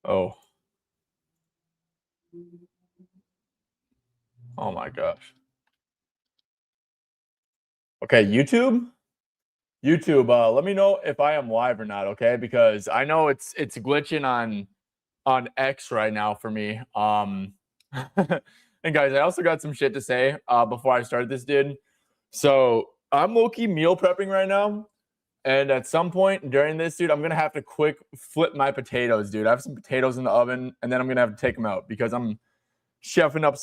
Oh. Oh my gosh. Okay, YouTube? YouTube, let me know if I am live or not, okay? Because I know it's glitching on X right now for me. And guys, I also got some shit to say before I start this, dude. So I'm low-key meal prepping right now. And at some point during this, dude, I'm gonna have to quick flip my potatoes, dude. I have some potatoes in the oven, and then I'm gonna have to take them out because I'm chefing up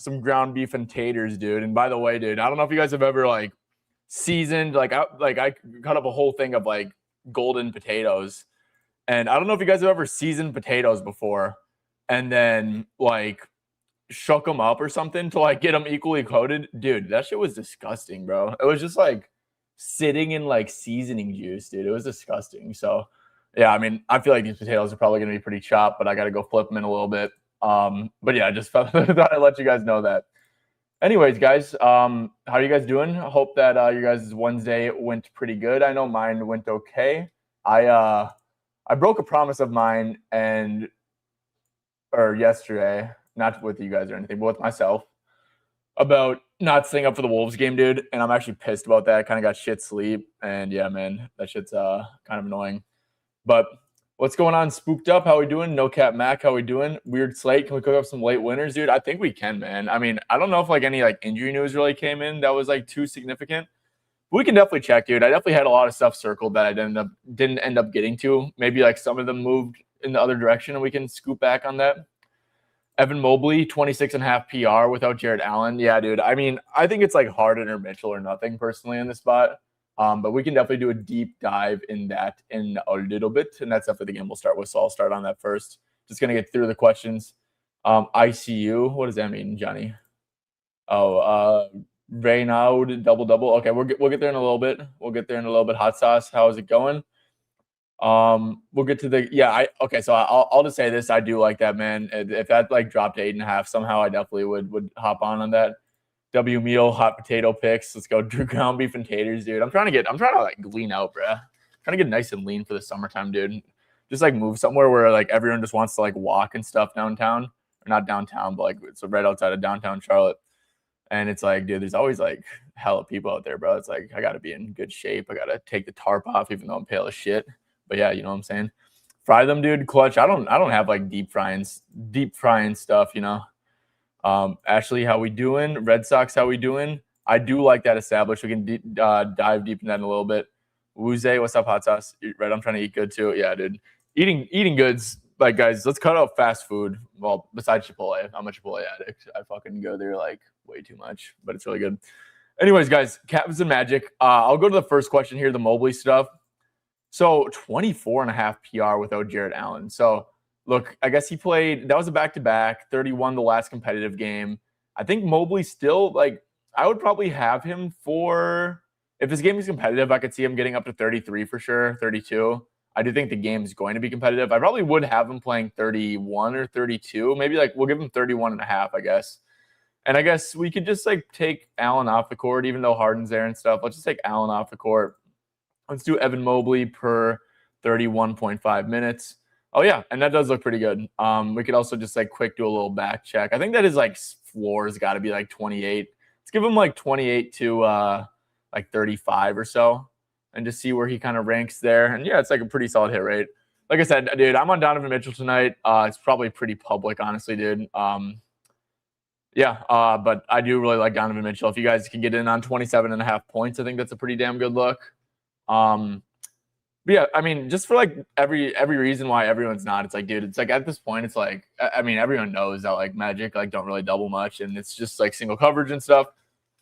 some ground beef and taters, dude. And by the way, dude, I don't know if you guys have ever like seasoned I cut up a whole thing of like golden potatoes, and I don't know if you guys have ever seasoned potatoes before, and then like shook them up or something to like get them equally coated, dude. That shit was disgusting, bro. It was just like sitting in like seasoning juice, dude. It was disgusting. So yeah, I mean, I feel like these potatoes are probably gonna be pretty chopped, but I got to go flip them in a little bit. But yeah, I just thought I'd let you guys know that. Anyways, guys, how are you guys doing? I hope that your guys' Wednesday went pretty good. I know mine went okay. I broke a promise of mine or yesterday, not with you guys or anything, but with myself about not staying up for the Wolves game, dude. And I'm actually pissed about that. Kind of got shit sleep, and yeah, man, that shit's kind of annoying. But what's going on? Spooked up? How we doing? No Cap Mac, how we doing? Weird Slate. Can we cook up some late winners, dude? I think we can, man. I mean, I don't know if like any like injury news really came in that was like too significant. But we can definitely check, dude. I definitely had a lot of stuff circled that I didn't end up getting to. Maybe like some of them moved in the other direction, and we can scoop back on that. Evan Mobley, 26.5 PR without Jared Allen. Yeah, dude. I mean, I think it's like Harden or Mitchell or nothing personally in this spot. But we can definitely do a deep dive in that in a little bit. And that's definitely the game we'll start with. So I'll start on that first. Just going to get through the questions. ICU. What does that mean, Johnny? Oh, Reynaud double. Okay, we'll get there in a little bit. We'll get there in a little bit. Hot sauce. How is it going? We'll get to the okay. So I'll just say this: I do like that, man. If that like dropped to 8.5, somehow I definitely would hop on that. W meal, hot potato picks. Let's go do ground beef and taters, dude. I'm trying to like lean out, bro. Trying to get nice and lean for the summertime, dude. Just like move somewhere where like everyone just wants to like walk and stuff downtown, or not downtown, but like it's right outside of downtown Charlotte. And it's like, dude, there's always like hella people out there, bro. It's like I gotta be in good shape. I gotta take the tarp off, even though I'm pale as shit. But yeah, you know what I'm saying. Fry them, dude. Clutch. I don't have like deep frying stuff, you know. Ashley, how we doing? Red Sox, how we doing? I do like that established. We can dive deep in that in a little bit. Wuze, what's up, hot sauce? Red, I'm trying to eat good too. Yeah, dude. Eating goods. Like, guys, let's cut out fast food. Well, besides Chipotle, I'm a Chipotle addict. I fucking go there like way too much, but it's really good. Anyways, guys, Cavs and Magic. I'll go to the first question here, the Mobley stuff. So 24.5 PR without Jared Allen. So look, I guess he played, that was a back-to-back, 31 the last competitive game. I think Mobley still, like, I would probably have him for, if this game is competitive, I could see him getting up to 33 for sure, 32. I do think the game is going to be competitive. I probably would have him playing 31 or 32. Maybe like we'll give him 31.5, I guess. And I guess we could just like take Allen off the court, even though Harden's there and stuff. Let's just take Allen off the court. Let's do Evan Mobley per 31.5 minutes. Oh, yeah, and that does look pretty good. We could also just, like, quick do a little back check. I think that his, like, floor has got to be, like, 28. Let's give him, like, 28 to, like, 35 or so and just see where he kind of ranks there. And, yeah, it's, like, a pretty solid hit rate. Like I said, dude, I'm on Donovan Mitchell tonight. It's probably pretty public, honestly, dude. But I do really like Donovan Mitchell. If you guys can get in on 27.5 points, I think that's a pretty damn good look. But yeah, I mean, just for like every reason why everyone's not, it's like, dude, it's like at this point, it's like, I mean, everyone knows that like Magic like don't really double much, and it's just like single coverage and stuff.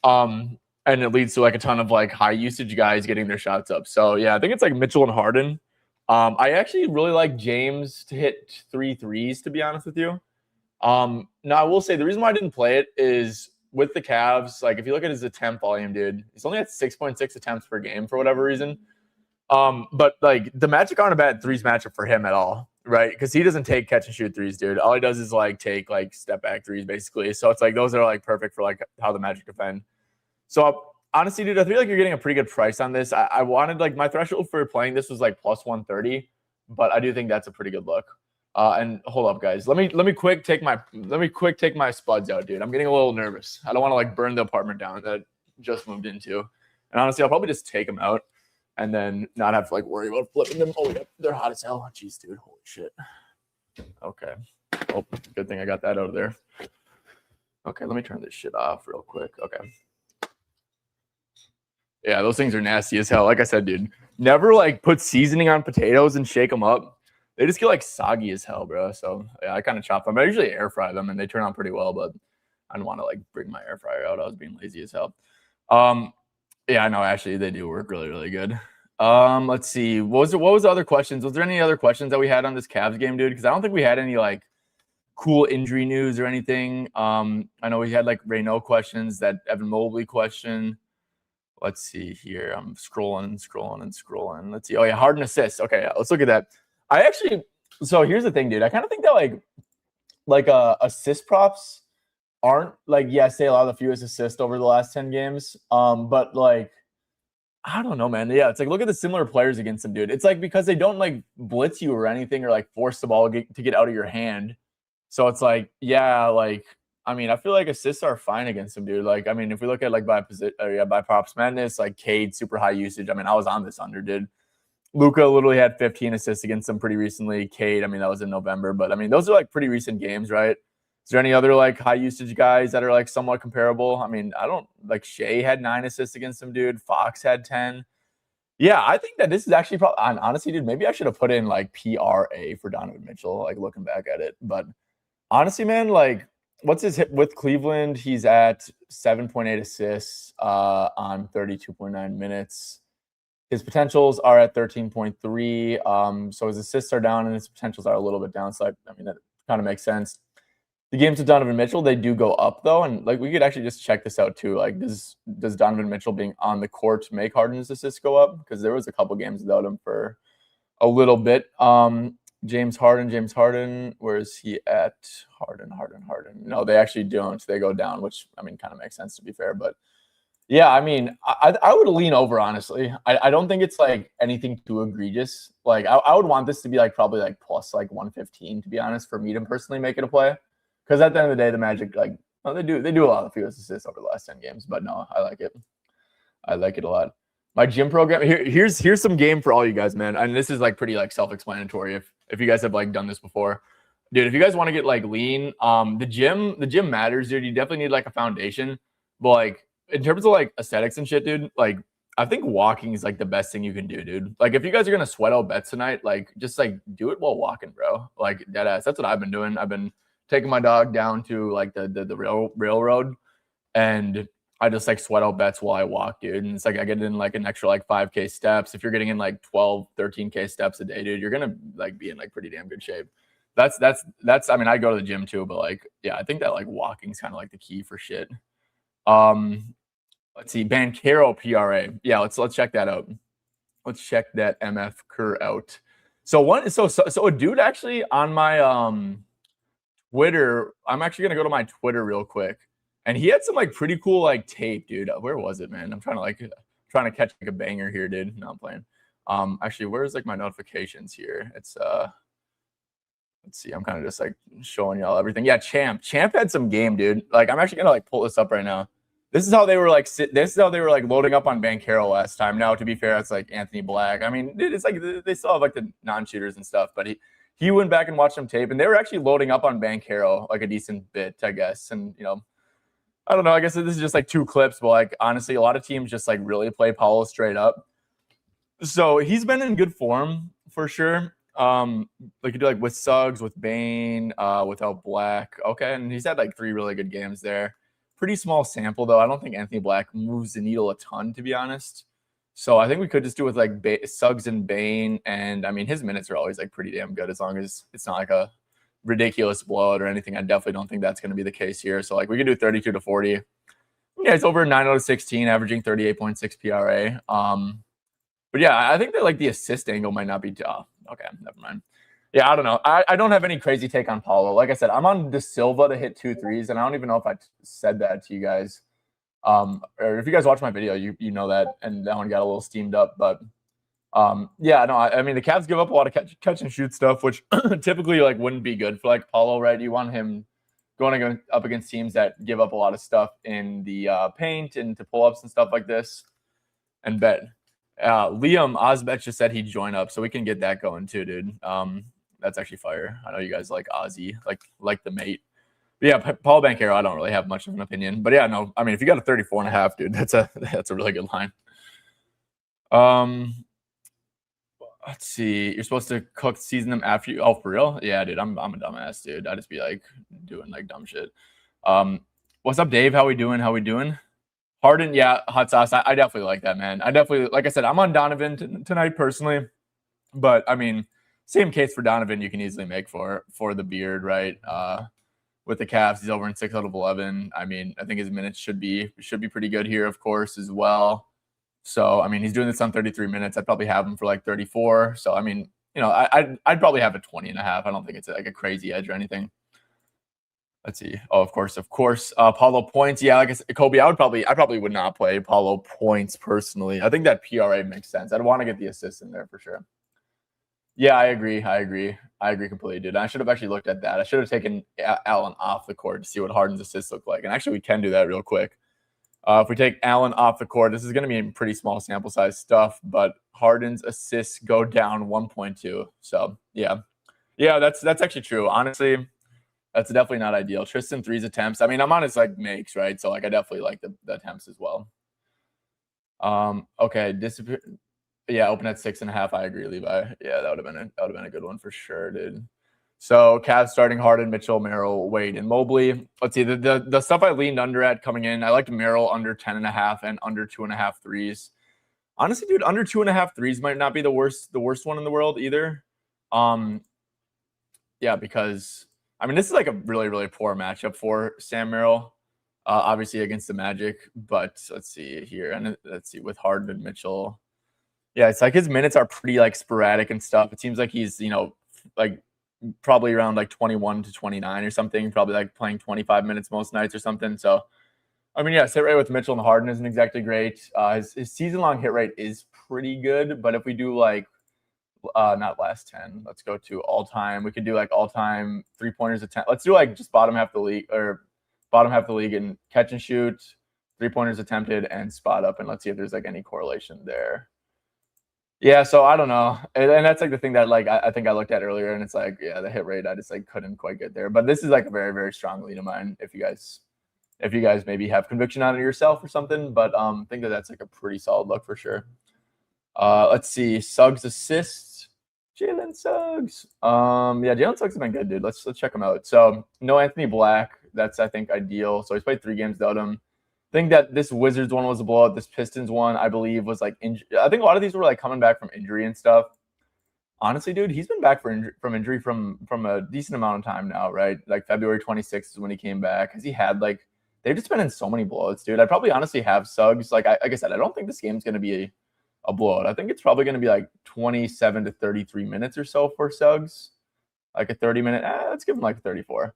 And it leads to like a ton of like high usage guys getting their shots up. So yeah, I think it's like Mitchell and Harden. I actually really like James to hit 3 threes, to be honest with you. Now I will say the reason why I didn't play it is with the Cavs, like if you look at his attempt volume, dude, he's only at 6.6 attempts per game for whatever reason. But like the Magic aren't a bad threes matchup for him at all, right? Because he doesn't take catch and shoot threes, dude. All he does is like take like step back threes, basically. So it's like those are like perfect for like how the Magic defend. So honestly, dude, I feel like you're getting a pretty good price on this. I wanted like my threshold for playing this was like plus 130, but I do think that's a pretty good look. And hold up, guys. Let me quick take my spuds out, dude. I'm getting a little nervous. I don't want to like burn the apartment down that I just moved into. And honestly, I'll probably just take them out and then not have to like worry about flipping them. Oh yeah, they're hot as hell. Jeez, dude. Holy shit. Okay. Oh, good thing I got that out of there. Okay, let me turn this shit off real quick. Okay. Yeah, those things are nasty as hell. Like I said, dude, never like put seasoning on potatoes and shake them up. They just get like soggy as hell, bro. So yeah, I kind of chop them. I usually air fry them and they turn out pretty well, but I don't want to like bring my air fryer out. I was being lazy as hell. Yeah, I know. Actually, they do work really, really good. Let's see. What was the other questions? Was there any other questions that we had on this Cavs game, dude? Because I don't think we had any like cool injury news or anything. I know we had like Reynaud questions, that Evan Mobley question. Let's see here. I'm scrolling. Let's see. Oh yeah, Harden assists. Okay, yeah, let's look at that. So here's the thing, dude. I kind of think that like assist props aren't like, yes, they allow the fewest assists over the last 10 games. But like, I don't know, man. Yeah, it's like, look at the similar players against them, dude. It's like because they don't like blitz you or anything or like force the ball to get out of your hand. So it's like, yeah, like, I mean, I feel like assists are fine against him, dude. Like, I mean, if we look at like by props madness, like Cade, super high usage. I mean, I was on this under, dude. Luka literally had 15 assists against them pretty recently. Cade, I mean, that was in November, but I mean, those are like pretty recent games, right? Is there any other like high usage guys that are like somewhat comparable? I mean, I don't like Shea had 9 assists against him, dude. Fox had 10. Yeah, I think that this is actually probably, honestly, dude, maybe I should have put in like PRA for Donovan Mitchell, like looking back at it. But honestly, man, like what's his hit with Cleveland? He's at 7.8 assists on 32.9 minutes. His potentials are at 13.3. So his assists are down and his potentials are a little bit down. So I mean, that kind of makes sense. The games with Donovan Mitchell, they do go up though. And like we could actually just check this out too. Like does Donovan Mitchell being on the court make Harden's assists go up? Because there was a couple games without him for a little bit. James Harden, where is he at? Harden. No, they actually don't. They go down, which I mean kind of makes sense to be fair. But yeah, I mean, I would lean over, honestly. I don't think it's like anything too egregious. Like I would want this to be like probably like plus like 115, to be honest, for me to personally make it a play. Because at the end of the day, the Magic, like, well, they do a lot of fewest assists over the last 10 games. But no, I like it. I like it a lot. My gym program, here's some game for all you guys, man. And this is like pretty like self-explanatory if you guys have like done this before. Dude, if you guys want to get like lean, the gym matters, dude. You definitely need like a foundation. But like in terms of like aesthetics and shit, dude, like I think walking is like the best thing you can do, dude. Like if you guys are gonna sweat out bets tonight, like just like do it while walking, bro. Like dead ass. That's what I've been doing. I've been taking my dog down to like the railroad, and I just like sweat out bets while I walk, dude. And it's like I get in like an extra like 5K steps. If you're getting in like 12, 13K steps a day, dude, you're gonna like be in like pretty damn good shape. That's I mean, I go to the gym too, but like, yeah, I think that like walking is kind of like the key for shit. Let's see, Banchero PRA. Yeah, let's check that out. Let's check that MF Kerr out. So a dude actually on my Twitter, I'm actually gonna go to my Twitter real quick. And he had some like pretty cool like tape, dude. Where was it, man? I'm trying to catch like a banger here, dude. No, I'm playing. Actually, where's like my notifications here? It's let's see. I'm kind of just like showing y'all everything. Yeah, Champ had some game, dude. Like I'm actually gonna like pull this up right now. This is how they were like loading up on Banchero last time. Now, to be fair, it's like Anthony Black. I mean, dude, it's like they still have like the non-shooters and stuff, but he went back and watched some tape, and they were actually loading up on Banchero like a decent bit, I guess. And you know, I don't know. I guess this is just like 2 clips, but like honestly, a lot of teams just like really play Paulo straight up. So he's been in good form for sure. Like you do like with Suggs, with Bane, without Black. Okay, and he's had like 3 really good games there. Pretty small sample though. I don't think Anthony Black moves the needle a ton, to be honest. So I think we could just do with like Suggs and Bane, and I mean his minutes are always like pretty damn good as long as it's not like a ridiculous blowout or anything. I definitely don't think that's going to be the case here. So like we could do 32 to 40. Yeah, it's over 9 out of 16, averaging 38.6 PRA. But yeah, I think that like the assist angle might not be okay, never mind. Yeah, I don't know. I don't have any crazy take on Paulo. Like I said, I'm on De Silva to hit 2 threes, and I don't even know if I said that to you guys. Or if you guys watch my video, you know that, and that one got a little steamed up. But Yeah, no, I mean the Cavs give up a lot of catch and shoot stuff, which typically like wouldn't be good for like Paulo, right? You want him going up against teams that give up a lot of stuff in the paint and to pull ups and stuff like this. And bet Liam Ozbet just said he'd join up, so we can get that going too, dude. That's actually fire. I know you guys like Ozzy, like the mate. But yeah, Paul Banchero, I don't really have much of an opinion, but yeah, no, I mean if you got a 34.5, dude, that's a really good line. Let's see. You're supposed to season them after you. Oh, for real? Yeah, dude. I'm a dumbass, dude. I just be like doing like dumb shit. What's up, Dave? How we doing? Harden, yeah, hot sauce. I definitely like that, man. I definitely, like I said, I'm on Donovan tonight personally, but I mean, same case for Donovan. You can easily make for the beard, right? With the Cavs, he's over in 6 out of 11. I mean, I think his minutes should be pretty good here, of course, as well. So, I mean, he's doing this on 33 minutes. I'd probably have him for like 34. So, I mean, you know, I'd probably have a 20.5. I don't think it's like a crazy edge or anything. Let's see. Oh, of course. Paulo points. Yeah, like I said, Kobe, I probably would not play Paulo points personally. I think that PRA makes sense. I'd want to get the assist in there for sure. Yeah, I agree completely, dude. I should have actually looked at that. I should have taken Allen off the court to see what Harden's assists look like. And actually, we can do that real quick. If we take Allen off the court, this is going to be pretty small sample size stuff, but Harden's assists go down 1.2. So, yeah, that's actually true. Honestly, that's definitely not ideal. Tristan 3's attempts. I mean, I'm on his like makes, right? So like I definitely like the attempts as well. Okay, disappear. Yeah, open at 6.5. I agree, Levi. Yeah, that would have been a good one for sure, dude. So Cavs starting Harden, Mitchell, Merrill, Wade, and Mobley. Let's see the stuff I leaned under at coming in. I liked Merrill under 10.5 and under 2.5 threes. Honestly, dude, under 2.5 threes might not be the worst one in the world either. Yeah, because I mean this is like a really, really poor matchup for Sam Merrill. Obviously against the Magic, but let's see here. And let's see with Harden and Mitchell. Yeah, it's like his minutes are pretty like sporadic and stuff. It seems like he's, you know, like probably around like 21 to 29 or something, probably like playing 25 minutes most nights or something. So, I mean, yeah, hit rate with Mitchell and Harden isn't exactly great. His season-long hit rate is pretty good, but if we do like, not last 10, let's go to all-time. We could do like all-time three-pointers attempt. Let's do like just bottom half of the league and catch and shoot, three-pointers attempted, and spot up. And let's see if there's like any correlation there. Yeah, so I don't know, and that's like the thing that like I think I looked at earlier, and it's like yeah, the hit rate I just like couldn't quite get there. But this is like a very, very strong lead of mine. If you guys maybe have conviction on it yourself or something, but I think that's like a pretty solid look for sure. Let's see, Suggs assists, Jalen Suggs. Yeah, Jalen Suggs has been good, dude. Let's check him out. So no Anthony Black, that's I think ideal. So he's played 3 games without him. I think that this Wizards one was a blowout. This Pistons one, I believe, was like I think a lot of these were like coming back from injury and stuff. Honestly, dude, he's been back from injury from a decent amount of time now, right? Like February 26th is when he came back. Because he had like they've just been in so many blowouts, dude. I'd probably honestly have Suggs. Like I said, I don't think this game's gonna be a blowout. I think it's probably gonna be like 27 to 33 minutes or so for Suggs. Like a 30-minute. Let's give him like 34.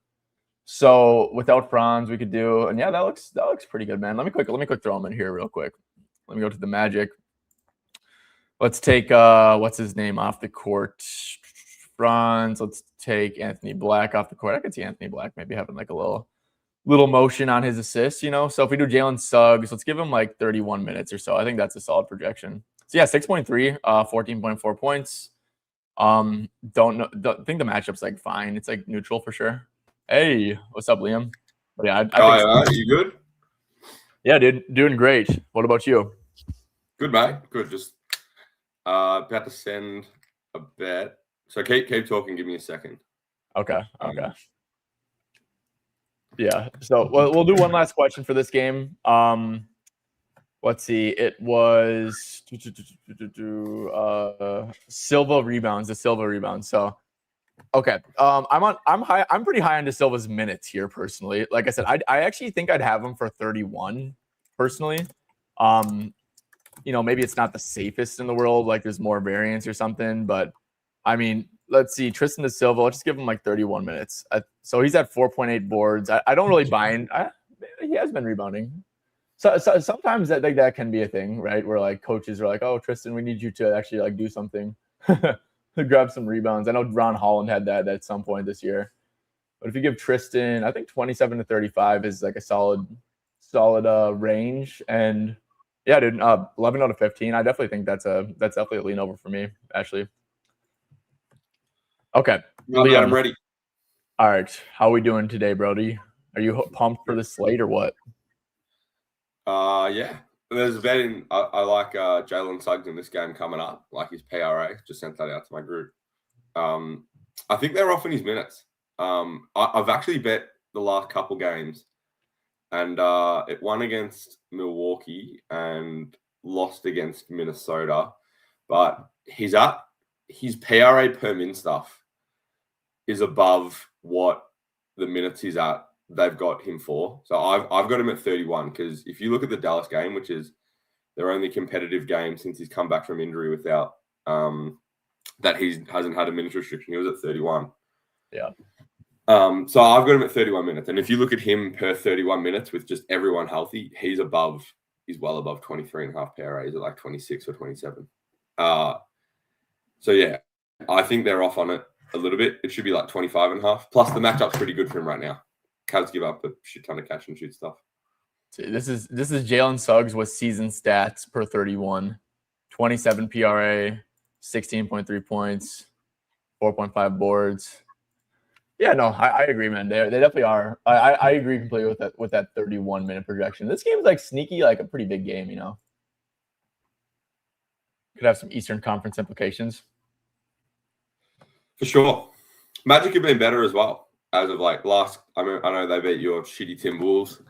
So without Franz, we could do, and yeah, that looks pretty good, man. Let me quick throw him in here real quick. Let me go to the Magic. Let's take what's his name off the court. Franz. Let's take Anthony Black off the court. I could see Anthony Black maybe having like a little motion on his assists, you know. So if we do Jalen Suggs, let's give him like 31 minutes or so. I think that's a solid projection. So yeah, 6.3, 14.4 points. Don't think the matchup's like fine. It's like neutral for sure. Hey, what's up, Liam? But yeah, I think you good? Yeah, dude, doing great. What about you? Good, mate. Good. Just about to send a bet. So keep talking. Give me a second. Okay. Yeah. So we'll do one last question for this game. Let's see. It was Silva rebounds. The Silva rebounds. So. Okay. I'm pretty high on De Silva's minutes here personally. Like I said, I actually think I'd have him for 31 personally. You know, maybe it's not the safest in the world. Like there's more variance or something, but I mean, let's see. Tristan De Silva, let's just give him like 31 minutes. So he's at 4.8 boards. I don't really buy in. He has been rebounding. So sometimes I think that can be a thing, right? Where like coaches are like, "Oh, Tristan, we need you to actually like do something, to grab some rebounds." I know Ron Holland had that at some point this year. But if you give Tristan, I think 27 to 35 is like a solid range. And yeah, dude, 11 out of 15. I definitely think that's definitely a lean over for me, actually. Okay, Man, I'm ready. All right, how are we doing today, Brody? Are you pumped for the slate or what? Yeah. There's a bet in. I like Jalen Suggs in this game coming up. Like his PRA. Just sent that out to my group. I think they're off in his minutes. I've actually bet the last couple games, and it won against Milwaukee and lost against Minnesota. But his PRA per min stuff is above what the minutes he's at they've got him for. So I've got him at 31 because if you look at the Dallas game, which is their only competitive game since he's come back from injury without that he hasn't had a minute restriction, he was at 31. Yeah. So I've got him at 31 minutes. And if you look at him per 31 minutes with just everyone healthy, he's well above 23 and a half PRA. He's at like 26 or 27. So yeah, I think they're off on it a little bit. It should be like 25 and a half. Plus the matchup's pretty good for him right now. Cavs give up a shit ton of catch and shoot stuff. See, this is Jalen Suggs with season stats per 31, 27 PRA, 16.3 points, 4.5 boards. Yeah, no, I agree, man. They definitely are. I agree completely with that 31-minute projection. This game is like sneaky, like a pretty big game, you know. Could have some Eastern Conference implications. For sure. Magic have been better as well. As of like I know they beat your shitty Timberwolves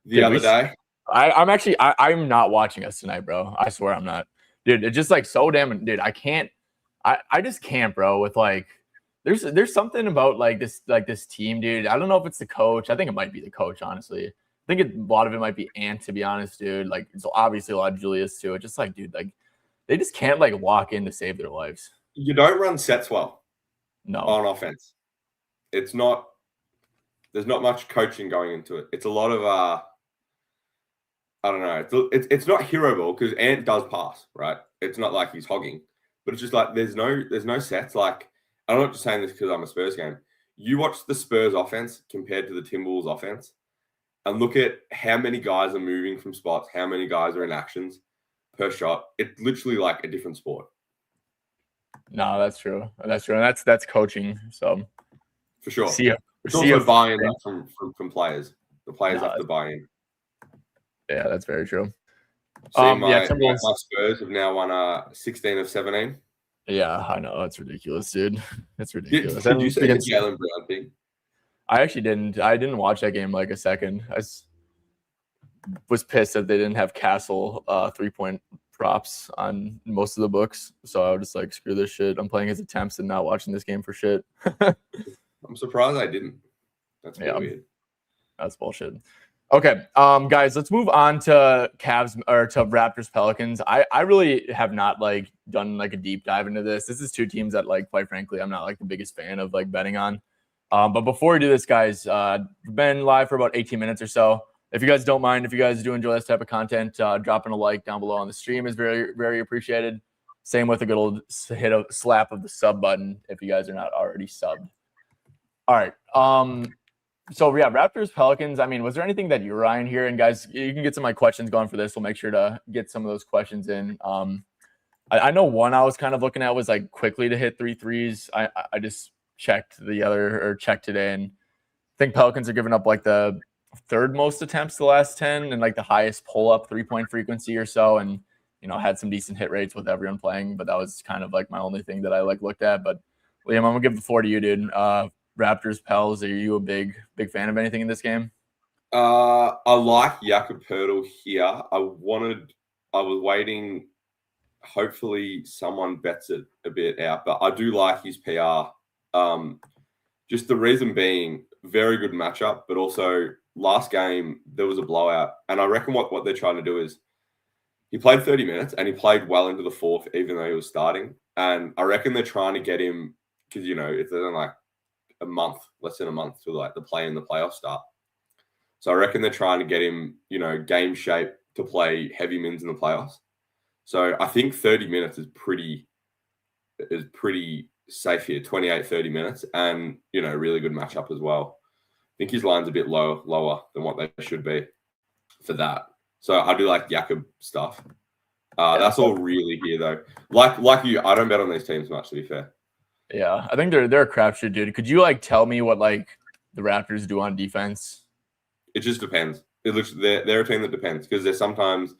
the other day. I'm not watching us tonight, bro. I swear I'm not. Dude, it's just like so damn, dude, I just can't, bro, with like there's something about like this team, dude. I don't know if it's the coach. I think it might be the coach, honestly. I think a lot of it might be Ant, to be honest, dude. Like it's obviously a lot of Julius too. It's just like, dude, like they just can't like walk in to save their lives. You don't run sets well. No. On offense. There's not much coaching going into it. It's a lot of I don't know. It's not hero ball because Ant does pass, right? It's not like he's hogging, but it's just like there's no sets. Like I'm not just saying this because I'm a Spurs game. You watch the Spurs offense compared to the Timberwolves offense, and look at how many guys are moving from spots, how many guys are in actions per shot. It's literally like a different sport. No, that's true. That's true, and that's coaching. So for sure, it's also buy-in from players. The players have to buy in. Yeah, that's very true. My Spurs have now won 16 of 17. Yeah, I know. That's ridiculous, dude. That's ridiculous. Did you say the Jaylen Brown thing? I actually didn't. I didn't watch that game like a second. I was pissed that they didn't have Castle 3-point props on most of the books. So I was just like, screw this shit. I'm playing his attempts and not watching this game for shit. I'm surprised I didn't. That's weird. That's bullshit. Okay, guys, let's move on to Cavs or to Raptors Pelicans. I really have not like done like a deep dive into this. This is two teams that like, quite frankly, I'm not like the biggest fan of like betting on. But before we do this, guys, we've been live for about 18 minutes or so. If you guys don't mind, if you guys do enjoy this type of content, dropping a like down below on the stream is very, very appreciated. Same with a good old slap of the sub button if you guys are not already subbed. All right. So yeah, Raptors, Pelicans. I mean, was there anything that you were eyeing here? And guys, you can get some of my questions going for this. We'll make sure to get some of those questions in. I know one I was kind of looking at was like quickly to hit 3 threes. I just checked today, and I think Pelicans are giving up like the third most attempts the last 10 and like the highest pull-up 3-point frequency or so, and had some decent hit rates with everyone playing, but that was kind of like my only thing that I like looked at. But Liam, I'm gonna give the floor to you, dude. Raptors, Pels, are you a big fan of anything in this game? I like Jakob Poeltl here. I was waiting. Hopefully someone bets it a bit out, but I do like his PR. Just the reason being, very good matchup, but also last game there was a blowout, and I reckon what they're trying to do is he played 30 minutes and he played well into the fourth, even though he was starting. And I reckon they're trying to get him because it's like less than a month to like the play in the playoff start. So I reckon they're trying to get him, game shape to play heavy mins in the playoffs. So I think 30 minutes is pretty safe here, 28, 30 minutes, and, really good matchup as well. I think his line's a bit lower than what they should be for that. So I do like Jakob stuff. That's all really here, though. Like you, I don't bet on these teams much, to be fair. Yeah, I think they're a crapshoot, dude. Could you tell me what the Raptors do on defense? It just depends. It looks they're a team that depends because they sometimes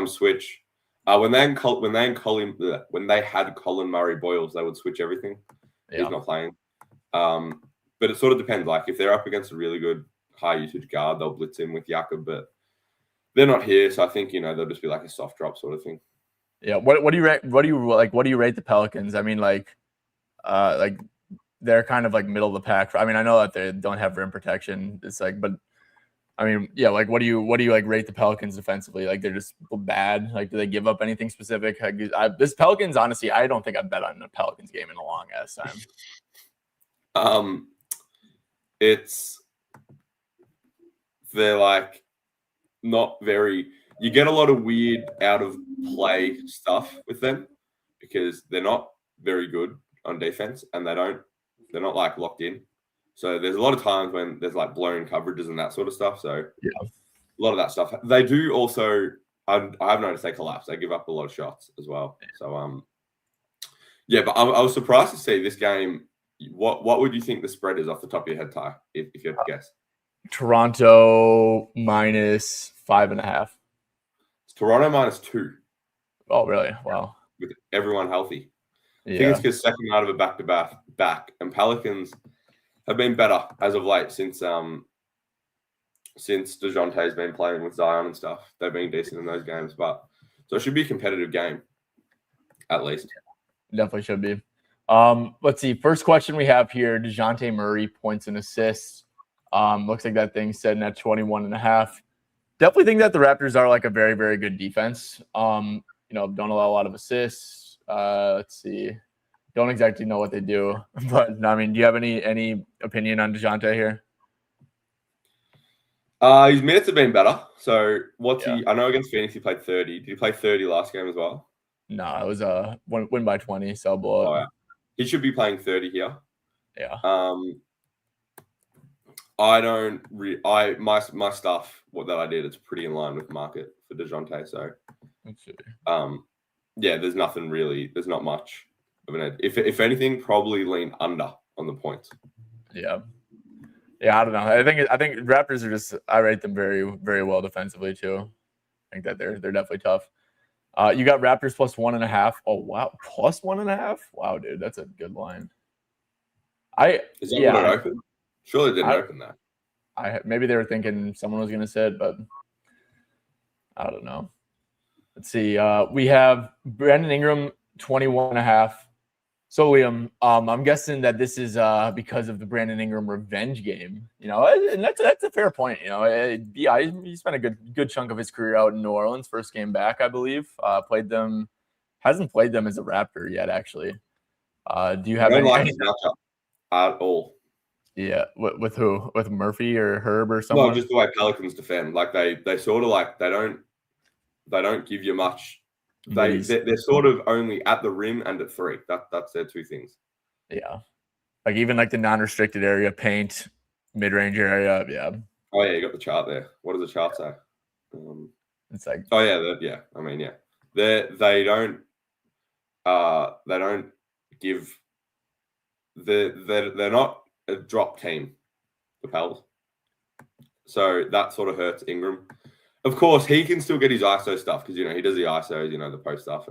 switch. When they had Colin Murray Boyles, they would switch everything. Yeah. He's not playing. But it sort of depends. Like if they're up against a really good high usage guard, they'll blitz him with Jakob, but they're not here, so I think they'll just be like a soft drop sort of thing. Yeah. What do you rate? What do you rate the Pelicans? I mean, they're kind of middle of the pack. I mean, I know that they don't have rim protection. It's but I mean, yeah. What do you rate the Pelicans defensively? They're just bad. Do they give up anything specific? This Pelicans, honestly, I don't think I've bet on a Pelicans game in a long ass time. They're not very. You get a lot of weird out of play stuff with them because they're not very good on defense and they're not locked in. So there's a lot of times when there's blown coverages and that sort of stuff. So yeah, a lot of that stuff. They do also. I have noticed they collapse. They give up a lot of shots as well. So yeah. But I was surprised to see this game. What would you think the spread is off the top of your head, Ty? If you had to guess. Toronto minus 5.5. It's Toronto minus 2. Oh really? Wow. With everyone healthy. Yeah. I think it's because second out of a back-to-back, and Pelicans have been better as of late since DeJounte's been playing with Zion and stuff. They've been decent in those games, so it should be a competitive game, at least. Definitely should be. Let's see. First question we have here: DeJounte Murray points and assists. Looks like that thing's sitting at 21.5. Definitely think that the Raptors are a very, very good defense. Don't allow a lot of assists. Let's see. Don't exactly know what they do, but I mean, do you have any opinion on DeJounte here? His minutes have been better. So I know against Phoenix he played 30. Did he play 30 last game as well? No, it was a win by 20, so blowout. Oh, yeah. He should be playing 30 here. Yeah. I don't my stuff that I did, it's pretty in line with market for DeJounte. So yeah, there's not much of an edge. If anything, probably lean under on the points. Yeah. Yeah, I don't know. I think Raptors are I rate them very, very well defensively too. I think that they're definitely tough. You got Raptors plus 1.5. Oh wow, plus 1.5. Wow, dude, that's a good line. Is that what it opened? Surely it didn't open that. Maybe they were thinking someone was gonna sit, but I don't know. Let's see. We have Brandon Ingram 21.5. So Liam, I'm guessing that this is because of the Brandon Ingram revenge game. And that's a fair point. He spent a good chunk of his career out in New Orleans. First game back, I believe. Hasn't played them as a Raptor yet, actually. Do you have any matchup at all? Yeah, with who? With Murphy or Herb or someone? No, just the way Pelicans defend. They sort of they don't give you much. They're sort of only at the rim and at 3. That's their 2 things. Yeah, even the non-restricted area, paint, mid-range area. Yeah. Oh yeah, you got the chart there. What does the chart say? It's oh yeah, yeah. I mean, yeah. They don't give. They're not a drop team, the Pels. So that sort of hurts Ingram. Of course, he can still get his ISO stuff because he does the ISOs, the post stuff,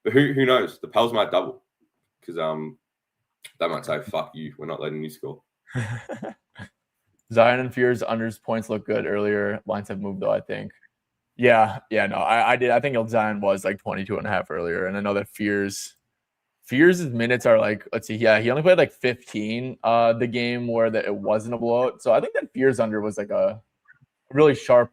but who knows? The Pels might double because they might say, "Fuck you, we're not letting you score." Zion and Fears unders points look good earlier. Lines have moved though, I think. Yeah, no, I did. I think Zion was 22.5 earlier, and I know that Fears' minutes are let's see, yeah, he only played 15 the game where it wasn't a blowout. So I think that Fears under was a really sharp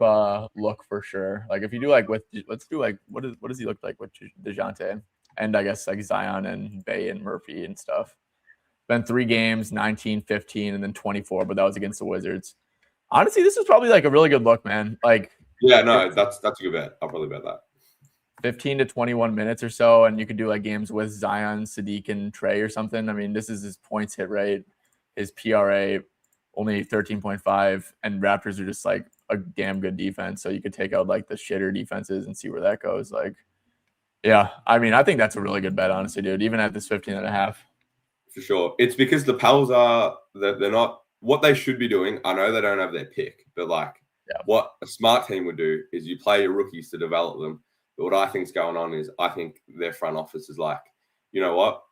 look for sure. If you do let's do what does he look like with DeJounte and I guess Zion and Bay and Murphy and stuff. Been 3 games, 19, 15, and then 24, but that was against the Wizards. Honestly, this is probably like a really good look, man. Like, yeah, no, that's a good bet. I'll probably bet that. 15 to 21 minutes or so, and you could do like games with Zion, Sadiq, and Trey or something. I mean, this is his points hit rate, his PRA only 13.5, and Raptors are just like a damn good defense. So you could take out like the shitter defenses and see where that goes. Like, yeah, I mean, I think that's a really good bet, honestly, dude, even at this 15.5. For sure. It's because the Pels they're not what they should be doing. I know they don't have their pick, but like what a smart team would do is you play your rookies to develop them. But what I think's going on is I think their front office is like, you know what?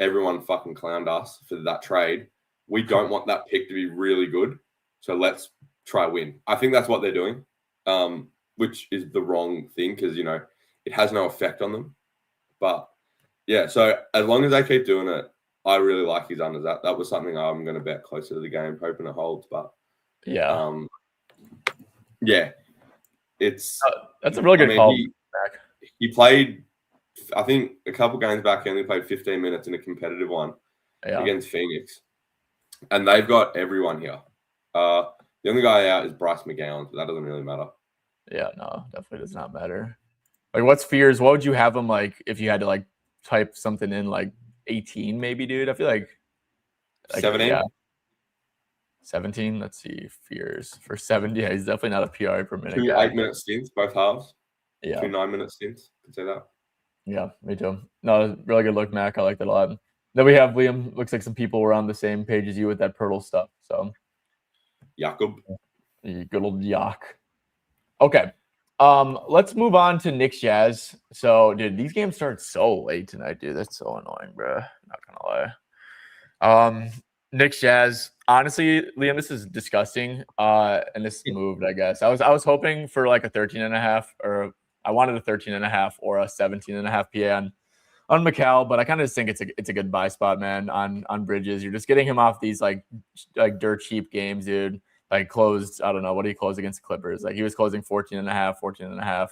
Everyone fucking clowned us for that trade. We don't want that pick to be really good. So let's try win. I think that's what they're doing, which is the wrong thing because, you know, it has no effect on them. But, yeah, so as long as they keep doing it, I really like his unders. That was something I'm going to bet closer to the game, hoping it holds. But, yeah, it's that's a really good call. He played, I think, a couple games back. He only played 15 minutes in a competitive one against Phoenix, and they've got everyone here. The only guy out is Bryce McGowan, so that doesn't really matter. Yeah, no, definitely does not matter. Like, what's fears? What would you have him like if you had to like type something in like 18, maybe, dude? I feel like 17. Yeah. 17. Let's see. Fears for 70. Yeah, he's definitely not a PRA per minute. 2 guy. 8-minute stints, both halves. Yeah. 2 9-minute stints. Could say that. Yeah, me too. No, really good look, Mac. I like that a lot. Then we have Liam. Looks like some people were on the same page as you with that Pirtle stuff. So, Jakob. Good old Yak. Okay. Let's move on to Knicks Jazz. So, dude, these games start so late tonight, dude. That's so annoying, bro. Not gonna lie. Knicks Jazz. Honestly, Liam, this is disgusting. And this moved, I guess. I was hoping for like a 13.5, or I wanted a 13.5 or a 17.5 PA on Mikal, but I kind of just think it's a good buy spot, man. On Bridges, you're just getting him off these like dirt cheap games, dude. Like closed, I don't know, what did he close against the Clippers? Like he was closing 14.5.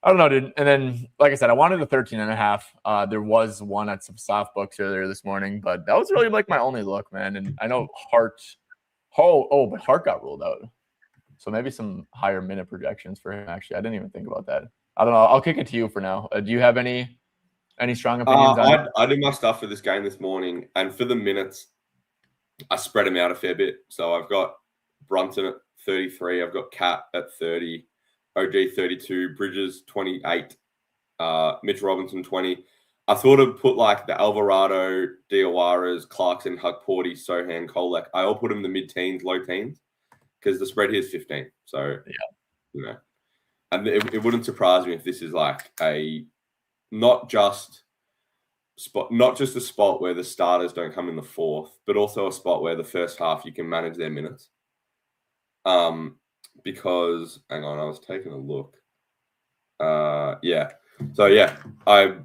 I don't know, dude. And then, like I said, I wanted a 13.5. There was one at some soft books earlier this morning, but that was really like my only look, man. And I know Hart, but Hart got ruled out. So maybe some higher minute projections for him, actually. I didn't even think about that. I don't know. I'll kick it to you for now. Do you have any strong opinions on I did my stuff for this game this morning, and for the minutes, I spread them out a fair bit. So I've got Brunson at 33. I've got Cat at 30. OG 32, Bridges 28, Mitch Robinson 20. I thought I'd put like the Alvarado, Diawaras, Clarkson, Hugporty, Sohan, Kolek. I all put them in the mid-teens, low teens, because the spread here is 15. So, you know, and it wouldn't surprise me if this is like not just a spot where the starters don't come in the fourth, but also a spot where the first half you can manage their minutes. Because hang on, I was taking a look. So I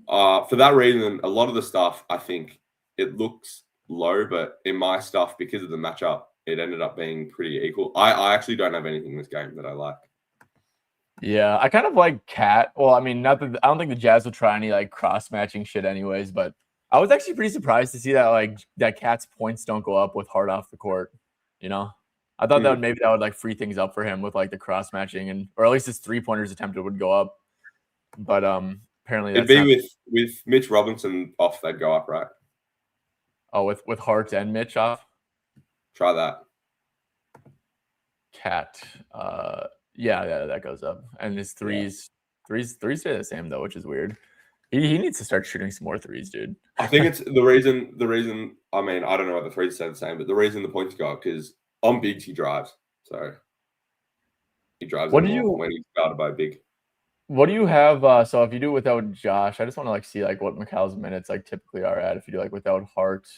for that reason, a lot of the stuff I think it looks low, but in my stuff, because of the matchup, it ended up being pretty equal. I actually don't have anything in this game that I like. Yeah, I kind of like Cat. Well, I mean, not that I don't think the Jazz will try any like cross matching shit anyways, but I was actually pretty surprised to see that Cat's points don't go up with Hart off the court, you know? I thought that would like free things up for him with like the cross matching, or at least his 3-pointers attempted would go up. But apparently it'd be with Mitch Robinson off, they'd go up, right? Oh, with Hart and Mitch off. Try that. Cat, yeah, that goes up, and his threes stay the same though, which is weird. He needs to start shooting some more threes, dude. I think it's the reason. I mean, I don't know whether the threes stay the same, but the reason the points go up because on bigs he drives. So he drives when he's guarded by a big. What do you have? So if you do it without Josh, I just want to like see like what Mikal's minutes like typically are at. If you do like without Hart,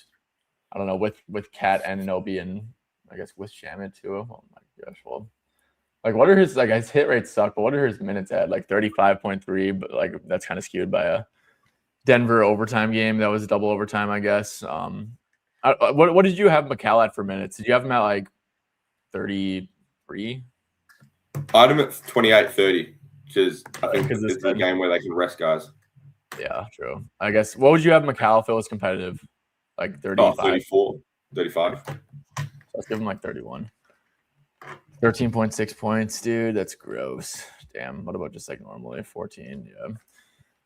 I don't know, with Cat and Anobi, and I guess with Shamit too. Oh my gosh, well, like what are his his hit rates suck, but what are his minutes at? Like 35.3, but like that's kind of skewed by a Denver overtime game that was double overtime, I guess. What did you have Mikal at for minutes? Did you have him at like 33? I had him at 28-30, because I think it's a game where they can rest guys. Yeah, true. I guess. What would you have Mikal if it was competitive? Like 35? 34, 35. Let's give him like 31. 13.6 points, dude. That's gross. Damn. What about just like normally 14? Yeah.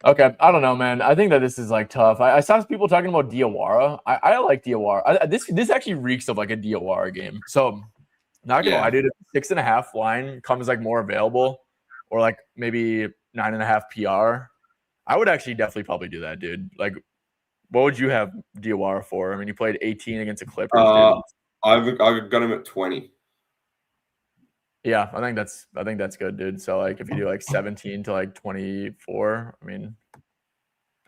Okay. I don't know, man. I think that this is like tough. I saw people talking about Diawara. I like Diawara. This actually reeks of like a Diawara game. So not gonna lie, dude. If 6.5 line comes like more available, or like maybe 9.5 PR, I would actually definitely probably do that, dude. Like, what would you have Diawara for? I mean, you played 18 against the Clippers, dude. I've got him at 20. Yeah, I think that's good, dude. So like if you do like 17 to like 24, I mean,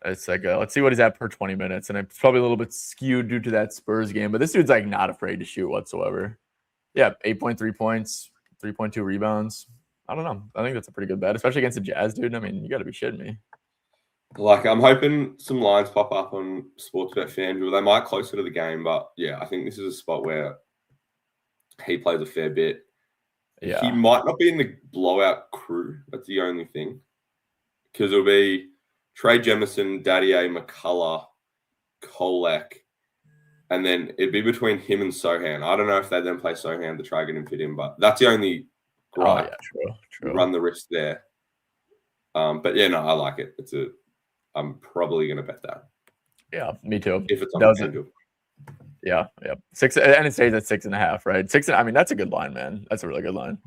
it's like let's see what he's at per 20 minutes, and it's probably a little bit skewed due to that Spurs game. But this dude's like not afraid to shoot whatsoever. Yeah, 8.3 points, 3.2 rebounds. I don't know. I think that's a pretty good bet, especially against the Jazz, dude. I mean, you got to be shitting me. Like, I'm hoping some lines pop up on Sportsbet FanDuel. They might closer to the game, but yeah, I think this is a spot where he plays a fair bit. Yeah. He might not be in the blowout crew. That's the only thing. Because it'll be Trey Jemison, Daddier, McCullough, Kolek, and then it'd be between him and Sohan. I don't know if they then play Sohan to try and get him fit in, but that's the only gripe. Oh, yeah, true. Run the risk there. But yeah, no, I like it. I'm probably going to bet that. Yeah, me too. If it's on FanDuel. Yeah. 6, and it stays at 6.5, right? 6. I mean, that's a good line, man. That's a really good line.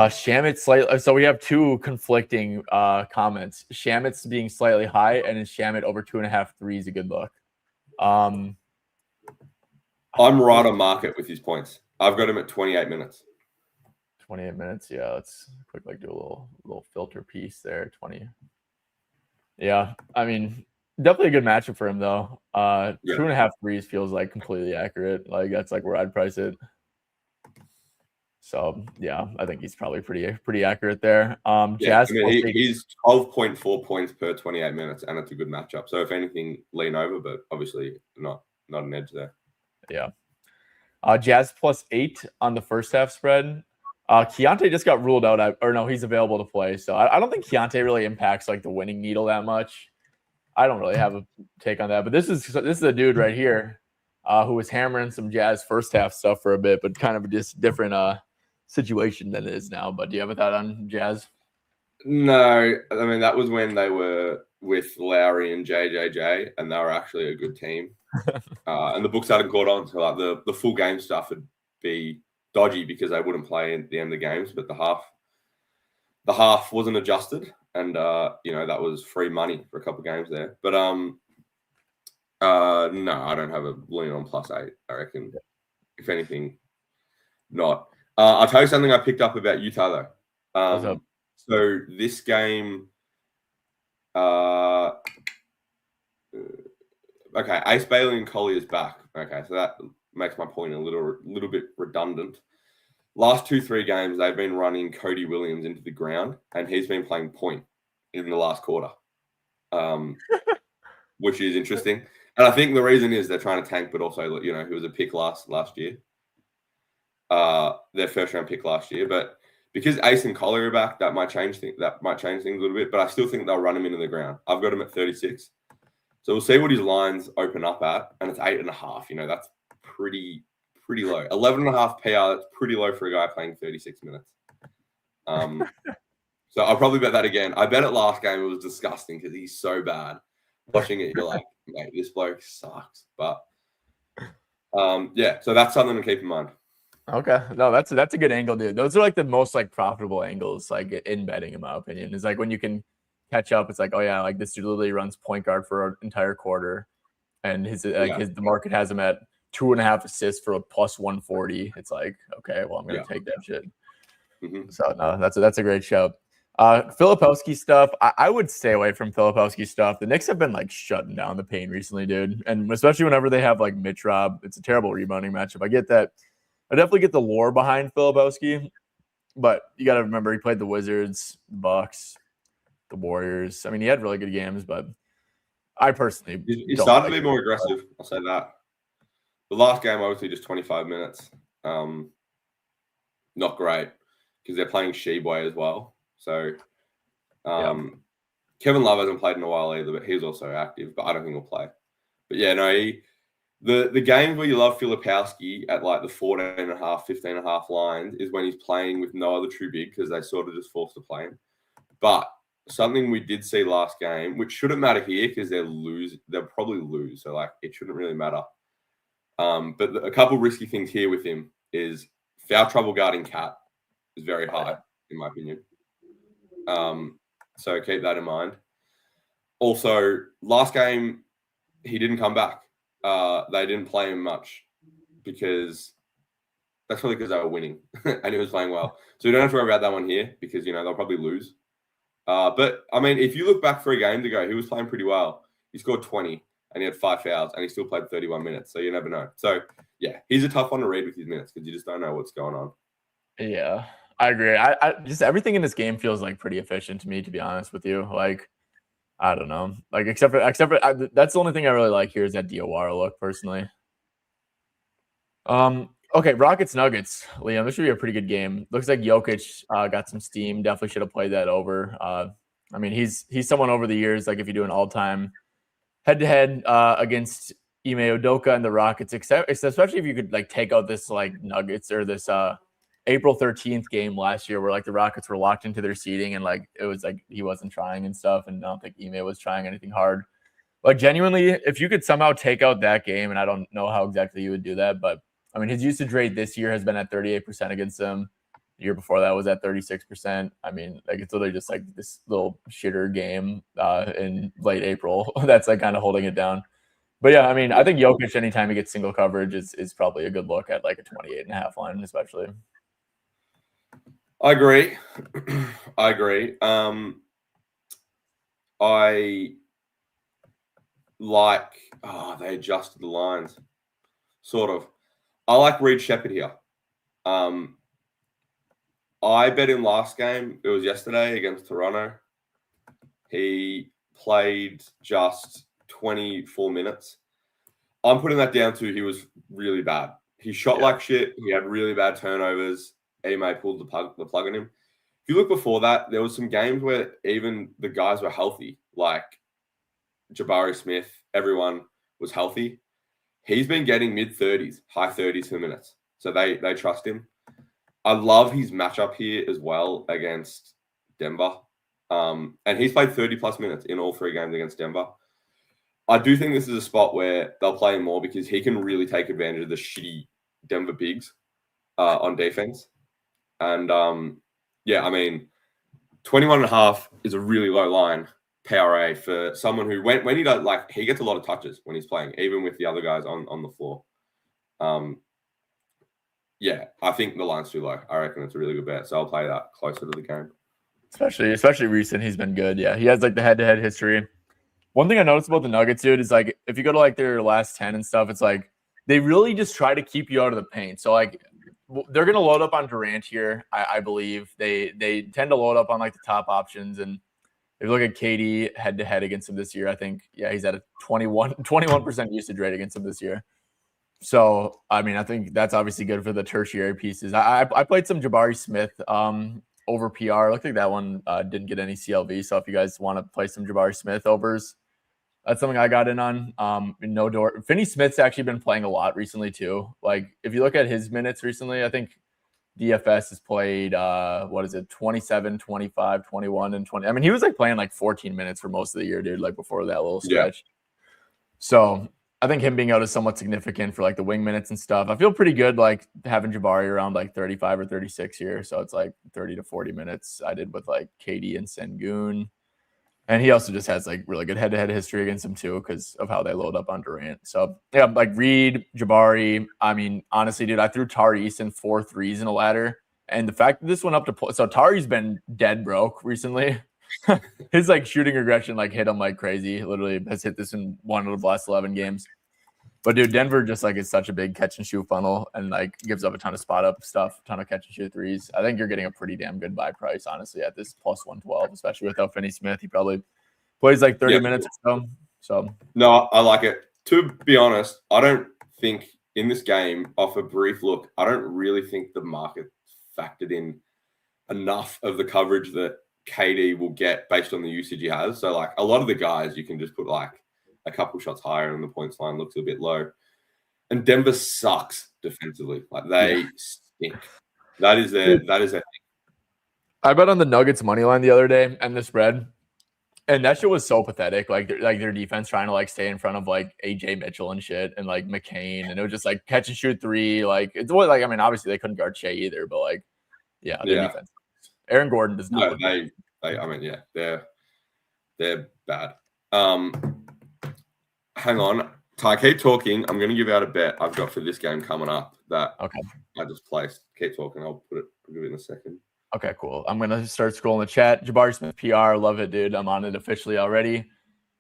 Shamit's slightly. So we have two conflicting comments. Shamit's being slightly high, and is Shamit over 2.5 threes a good look? I'm right on market with his points. I've got him at 28 minutes. 28 minutes. Yeah, let's quick do a little filter piece there. 20. Yeah, I mean, definitely a good matchup for him though. 2.5 threes feels like completely accurate. Like that's like where I'd price it. So yeah, I think he's probably pretty accurate there. Jazz. I mean, he's 12.4 points per 28 minutes, and it's a good matchup. So if anything, lean over, but obviously not an edge there. Yeah. Jazz +8 on the first half spread. Keontae just got ruled out, or no, he's available to play. So I don't think Keontae really impacts like the winning needle that much. I don't really have a take on that, but this is a dude right here who was hammering some Jazz first half stuff for a bit, but kind of just different situation than it is now. But do you have a thought on Jazz? No, I mean that was when they were with Lowry and JJJ, and they were actually a good team. And the books hadn't caught on, so like the full game stuff would be dodgy because they wouldn't play at the end of the games, but the half wasn't adjusted, and that was free money for a couple of games there. But no, I don't have a lean on +8. I reckon, if anything, not. I'll tell you something I picked up about Utah though. What's up? So this game, okay, Ace Bailey and Collier is back. Okay, so that makes my point a little bit redundant. Last 2-3 games, they've been running Cody Williams into the ground, and he's been playing point in the last quarter, which is interesting. And I think the reason is they're trying to tank, but also, he was a pick last year, their first round pick last year. But because Ace and Collier are back, that might change things. That might change things a little bit. But I still think they'll run him into the ground. I've got him at 36, so we'll see what his lines open up at, and it's 8.5. That's pretty low. 11.5 PR, that's pretty low for a guy playing 36 minutes. So I'll probably bet that again. I bet it last game. It was disgusting because he's so bad. Watching it, you're like, mate, this bloke sucks. But so that's something to keep in mind. Okay, no, that's a good angle, dude. Those are like the most like profitable angles, like in betting, in my opinion. Is like when you can catch up. It's like, oh yeah, like this dude literally runs point guard for an entire quarter, and the market has him at 2.5 assists for a +140. It's like, okay, well, I'm gonna take that shit. Mm-hmm. So no, that's a great show. Filipowski stuff. I would stay away from Filipowski stuff. The Knicks have been like shutting down the paint recently, dude, and especially whenever they have like Mitch Rob, it's a terrible rebounding matchup. I get that. I definitely get the lore behind Filipowski, but you got to remember he played the Wizards, the Bucks, the Warriors. I mean, he had really good games, but I personally he started to be more aggressive. I'll say that. The last game, obviously, just 25 minutes. Not great because they're playing Sheboy as well. So Kevin Love hasn't played in a while either, but he's also active. But I don't think he'll play. But yeah, no, The games where you love Filipowski at like the 14.5, 15.5 lines is when he's playing with no other true big because they sort of just forced to play him. But something we did see last game, which shouldn't matter here because they'll probably lose. So like it shouldn't really matter. But a couple risky things here with him is foul trouble guarding Cat is very high, in my opinion. So keep that in mind. Also, last game, he didn't come back. They didn't play him much because that's probably because they were winning and he was playing well. So you don't have to worry about that one here because, they'll probably lose. But, I mean, if you look back 3 games ago, he was playing pretty well. He scored 20 and he had 5 fouls and he still played 31 minutes. So you never know. So, yeah, he's a tough one to read with his minutes because you just don't know what's going on. Yeah, I agree. I just everything in this game feels like pretty efficient to me, to be honest with you. Like, I don't know. Like, except for that's the only thing I really like here is that Diawara look, personally. Okay, Rockets Nuggets, Liam. This should be a pretty good game. Looks like Jokic got some steam. Definitely should have played that over. I mean, he's someone over the years. Like, if you do an all-time head-to-head against Ime Udoka and the Rockets, especially if you could like take out this like Nuggets or this April 13th game last year where like the Rockets were locked into their seating and like it was like he wasn't trying and stuff, and I don't think Ime was trying anything hard. Like, genuinely, if you could somehow take out that game, and I don't know how exactly you would do that, but I mean, his usage rate this year has been at 38% against them. The year before that was at 36%. I mean, like, it's literally just like this little shitter game in late April that's like kind of holding it down. But yeah, I mean, I think Jokic, anytime he gets single coverage, is probably a good look at like a 28.5 line, especially. I agree. I agree. I like, they adjusted the lines. Sort of. I like Reed Shepherd here. I bet him last game. It was yesterday against Toronto. He played just 24 minutes. I'm putting that down to he was really bad. He shot like shit. He had really bad turnovers. Ime pulled the plug on him. If you look before that, there was some games where even the guys were healthy, like Jabari Smith. Everyone was healthy. He's been getting mid-30s, high 30s for minutes. So they trust him. I love his matchup here as well against Denver. And he's played 30-plus minutes in all 3 games against Denver. I do think this is a spot where they'll play him more because he can really take advantage of the shitty Denver bigs on defense. And, I mean, 21.5 is a really low line PRA for someone who, when he does, like, he gets a lot of touches when he's playing, even with the other guys on the floor. I think the line's too low. I reckon it's a really good bet. So I'll play that closer to the game. Especially recent, he's been good. Yeah, he has like the head-to-head history. One thing I noticed about the Nuggets, dude, is like if you go to like their last 10 and stuff, it's like they really just try to keep you out of the paint. So like they're gonna load up on Durant here, I believe. They tend to load up on like the top options, and if you look at KD head-to-head against him this year, I think he's at a 21% usage rate against him this year. So, I mean, I think that's obviously good for the tertiary pieces. I played some Jabari Smith over PR. Looked like that one didn't get any CLV. So if you guys want to play some Jabari Smith overs, that's something I got in on. Finney Smith's actually been playing a lot recently too. Like if you look at his minutes recently, I think DFS has played 27, 25, 21, and 20. I mean, he was like playing like 14 minutes for most of the year, dude, like before that little stretch. Yeah. So I think him being out is somewhat significant for like the wing minutes and stuff. I feel pretty good like having Jabari around like 35 or 36 here. So it's like 30 to 40 minutes I did with like KD and Sengun. And he also just has like really good head-to-head history against him too because of how they load up on Durant. So yeah, like Reed, Jabari. I mean, honestly, dude, I threw Tari Eason 4 threes in a ladder. And the fact that this went up to so Tari's been dead broke recently. His like shooting regression like hit him like crazy. Literally has hit this in one of the last 11 games. But dude, Denver just like is such a big catch and shoot funnel and like gives up a ton of spot up stuff, a ton of catch and shoot threes. I think you're getting a pretty damn good buy price, honestly, at this plus 112, especially without Finney Smith. He probably plays like 30 minutes or so. So no, I like it. To be honest, I don't think in this game, off a brief look, I don't really think the market factored in enough of the coverage that KD will get based on the usage he has. So like a lot of the guys you can just put like a couple shots higher and the points line looks a bit low. And Denver sucks defensively. Like they stink. That is their thing. I bet on the Nuggets money line the other day and the spread. And that shit was so pathetic. Like their defense trying to like stay in front of like AJ Mitchell and shit and like McCain. And it was just like catch and shoot three. Like it's what like I mean, obviously they couldn't guard Shea either, but like their defense. Aaron Gordon does not look good. I mean, yeah, they're bad. Hang on. Ty, keep talking. I'm gonna give out a bet I've got for this game coming up that I just placed. Keep talking. I'll give it in a second. Okay, cool. I'm going to start scrolling the chat. Jabari Smith PR. Love it, dude. I'm on it officially already.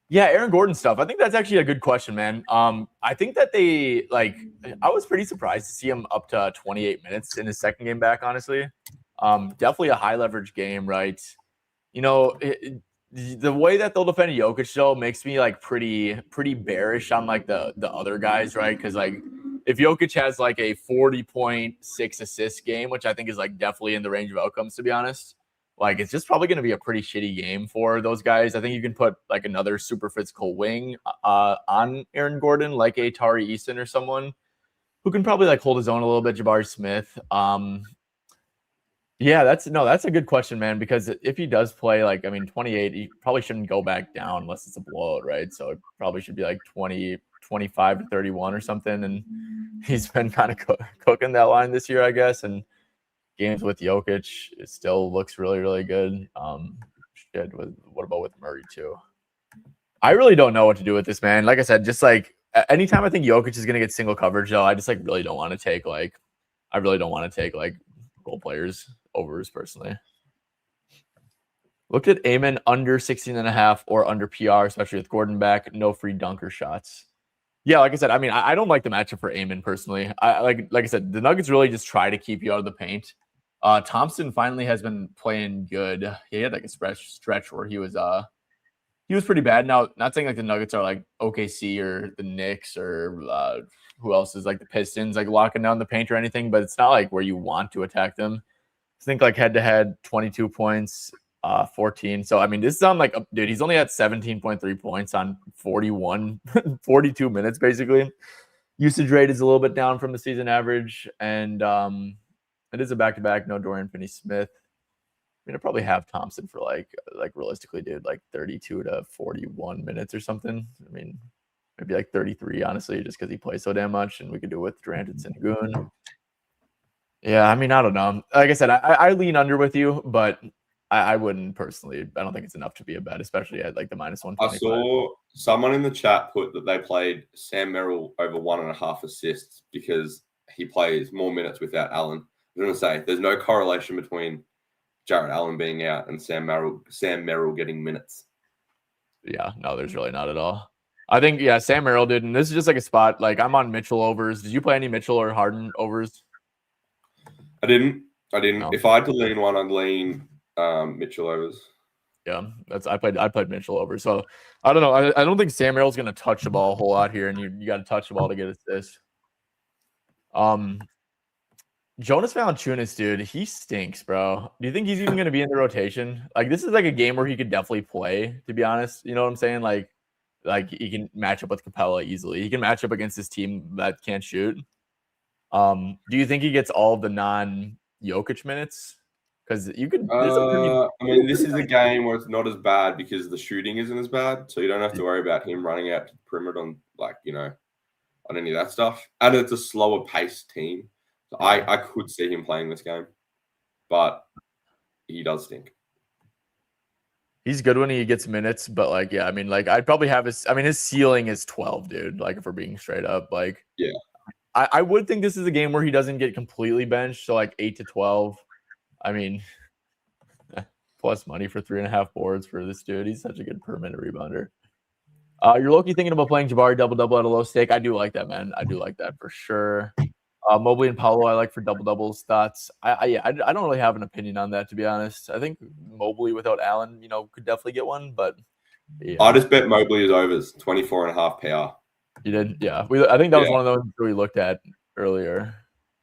Yeah, Aaron Gordon stuff. I think that's actually a good question, man. I think that they I was pretty surprised to see him up to 28 minutes in his second game back, honestly. Definitely a high leverage game, right? You know, the way that they'll defend Jokic though makes me like pretty bearish on like the other guys, right? Because like if Jokic has like a 40.6 assist game, which I think is like definitely in the range of outcomes, to be honest, like it's just probably going to be a pretty shitty game for those guys. I think you can put like another super physical wing on Aaron Gordon, like a Tari Eason or someone who can probably like hold his own a little bit. Jabari Smith. Yeah, that's a good question, man, because if he does play, like, I mean, 28, he probably shouldn't go back down unless it's a blowout, right? So it probably should be like 20, 25 to 31 or something. And he's been kind of cooking that line this year, I guess. And games with Jokic, it still looks really, really good. What about with Murray too? I really don't know what to do with this, man. Like I said, just like anytime I think Jokic is going to get single coverage, though, I just like really don't want to take role players overs personally. Looked at Amen under 16.5 or under PR, especially with Gordon back. No free dunker shots. Yeah, like I said, I mean, I don't like the matchup for Amen personally. Like I said, the Nuggets really just try to keep you out of the paint. Thompson finally has been playing good. He had like a stretch where he was pretty bad. Now, not saying like the Nuggets are like OKC or the Knicks or who else is like the Pistons, like locking down the paint or anything, but it's not like where you want to attack them. I think like head to head, 22 points, 14. So, I mean, this is on like, dude, he's only at 17.3 points on 42 minutes, basically. Usage rate is a little bit down from the season average. And it is a back-to-back, no Dorian Finney-Smith. I mean, I probably have Thompson for like realistically, dude, like 32 to 41 minutes or something. I mean, maybe like 33, honestly, just because he plays so damn much, and we could do it with Durant and Sengun. Yeah, I mean, I don't know. Like I said, I lean under with you, but I wouldn't personally. I don't think it's enough to be a bet, especially at like the -125. I saw someone in the chat put that they played Sam Merrill over 1.5 assists because he plays more minutes without Allen. I was going to say there's no correlation between Jarrett Allen being out and Sam Merrill getting minutes. Yeah, no, there's really not at all. I think, yeah, Sam Merrill did, and this is just like a spot. Like, I'm on Mitchell overs. Did you play any Mitchell or Harden overs? I didn't. No. If I had to lean one, I'd lean Mitchell overs. Yeah, I played Mitchell over. So I don't know. I don't think Sam Merrill's gonna touch the ball a whole lot here, and you got to touch the ball to get assists. Jonas Valanciunas, dude, he stinks, bro. Do you think he's even going to be in the rotation? Like, this is like a game where he could definitely play, to be honest. You know what I'm saying? Like he can match up with Capella easily. He can match up against his team that can't shoot. Do you think he gets all of the non-Jokic minutes? Because you could. I mean, this is a game where it's not as bad because the shooting isn't as bad, so you don't have to worry about him running out to the perimeter on on any of that stuff. And it's a slower paced team. So I could see him playing this game, but he does stink. He's good when he gets minutes, but like, yeah, I mean, like, I'd probably have his ceiling is 12, dude. Like, if we're being straight up, like, yeah, I would think this is a game where he doesn't get completely benched, so like 8 to 12. I mean, plus money for 3.5 boards for this dude. He's such a good per minute rebounder. You're low-key thinking about playing Jabari double-double at a low stake. I do like that, man. I do like that for sure. Mobley and Paolo, I like for double-double stats. I don't really have an opinion on that, to be honest. I think Mobley without Allen, could definitely get one, but yeah. I just bet Mobley is overs 24.5 PR. You did, yeah. I think that was one of those we looked at earlier.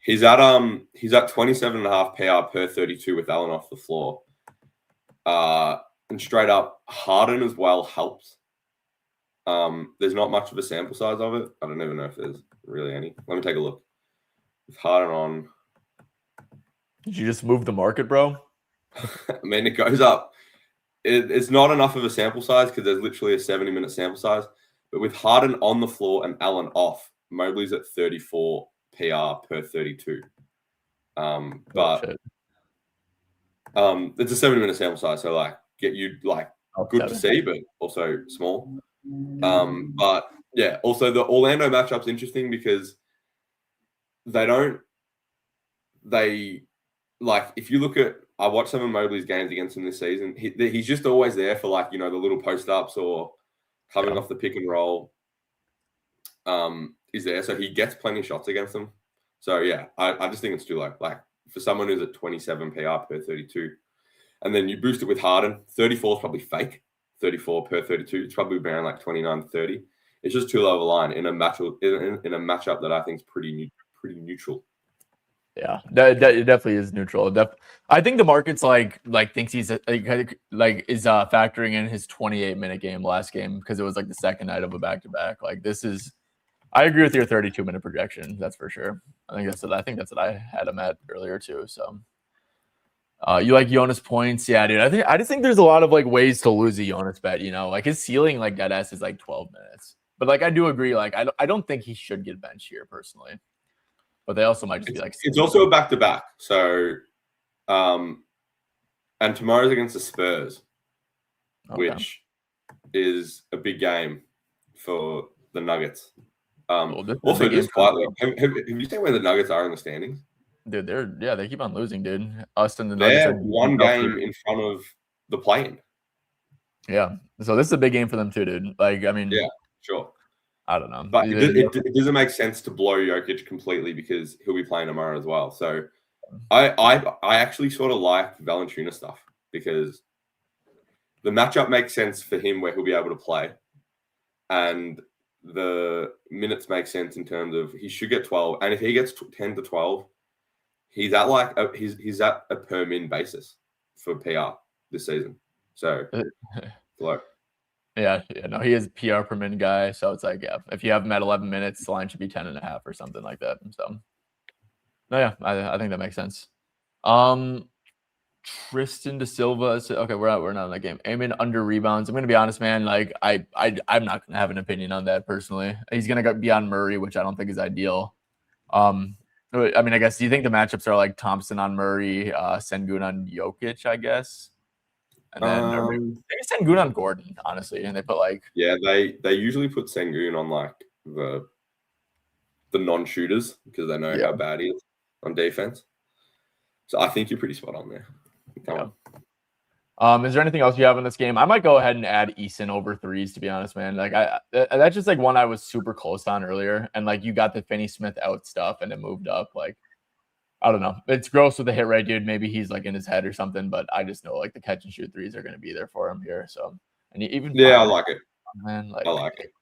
He's at 27.5 PR per 32 with Allen off the floor. And straight up, Harden as well helps. There's not much of a sample size of it. I don't even know if there's. really any. Let me take a look. With Harden on. Did you just move the market, bro? I mean, it goes up. It's not enough of a sample size because there's literally a 70-minute sample size. But with Harden on the floor and Allen off, Mobley's at 34 PR per 32. But it's a 70-minute sample size, so like get you like good to see, but also small. But yeah, also the Orlando matchup's interesting because they like if you look at I watched some of Mobley's games against him this season. He's just always there for like the little post ups or coming off the pick and roll. Is there, so he gets plenty of shots against them. So yeah, I just think it's too low. Like for someone who's at 27 PR per 32, and then you boost it with Harden. 34 is probably fake. 34 per 32. It's probably around like 29 to 30. It's just too low of a line in a matchup that I think is pretty neutral. Yeah, that it definitely is neutral. I think the market's like thinks he's is factoring in his 28-minute game last game because it was like the second night of a back-to-back. Like this is, I agree with your 32-minute projection. That's for sure. I think that's what I had him at earlier too. So, you like Jonas points? Yeah, dude. I just think there's a lot of like ways to lose a Jonas bet. Like his ceiling, like deadass, is like 12 minutes. But like I do agree. Like I don't think he should get benched here personally. But they also might just be like... It's also a back-to-back. So, and tomorrow's against the Spurs, which is a big game for the Nuggets. Also, just quietly, have you seen where the Nuggets are in the standings? Dude, they keep on losing, dude. Us and the Nuggets are one game in front of the play-in. Yeah. So this is a big game for them too, dude. Like, I mean... Yeah, sure. I don't know. But it doesn't make sense to blow Jokic completely because he'll be playing tomorrow as well. So I actually sort of like Valanciunas stuff because the matchup makes sense for him where he'll be able to play. And the minutes make sense in terms of he should get 12. And if he gets 10 to 12, he's at like he's at a per min basis for PR this season. So like Yeah, no, he is PR per min guy, so it's like, yeah, if you have him at 11 minutes, the line should be 10.5 or something like that. So, no, yeah, I think that makes sense. Tristan De Silva. Okay, we're not in that game. Aiming under rebounds. I'm gonna be honest, man. Like I'm not gonna have an opinion on that personally. He's gonna be on Murray, which I don't think is ideal. I mean, I guess do you think the matchups are like Thompson on Murray, Sengun on Jokic? I guess. And then maybe Sengun on Gordon, honestly, and they put like they usually put Sengun on like the non-shooters because they know how bad he is on defense. So I think you're pretty spot on there. Is there anything else you have in this game? I might go ahead and add Eason over threes, to be honest, man. Like that's just like one I was super close on earlier, and like you got the Finney Smith out stuff, and it moved up like. I don't know. It's gross with the hit rate, dude. Maybe he's like in his head or something, but I just know like the catch and shoot threes are going to be there for him here. So, and I like it. Man, like, I like it.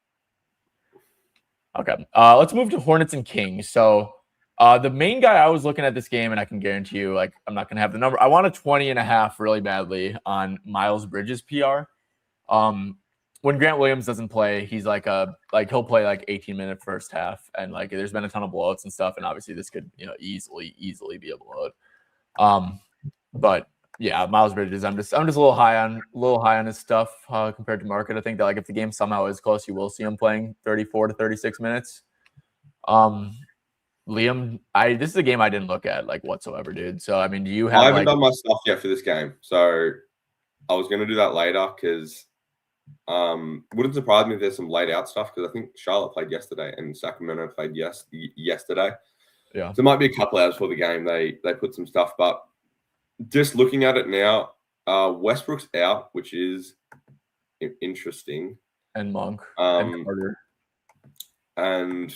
Okay. Let's move to Hornets and Kings. So, the main guy I was looking at this game, and I can guarantee you, like, I'm not going to have the number. I want a 20.5 really badly on Miles Bridges PR. When Grant Williams doesn't play, he's he'll play like 18-minute first half, and like there's been a ton of blowouts and stuff, and obviously this could easily be a blowout. But yeah, Miles Bridges, I'm just a little high on his stuff compared to market. I think that like if the game somehow is close, you will see him playing 34 to 36 minutes. Liam, this is a game I didn't look at like whatsoever, dude. So I mean, do you have? I haven't done my stuff yet for this game, so I was going to do that later because. Wouldn't surprise me if there's some laid out stuff because I think Charlotte played yesterday and Sacramento played yesterday. Yeah, so it might be a couple hours before the game. They put some stuff, but just looking at it now, Westbrook's out, which is interesting. And Monk and Carter and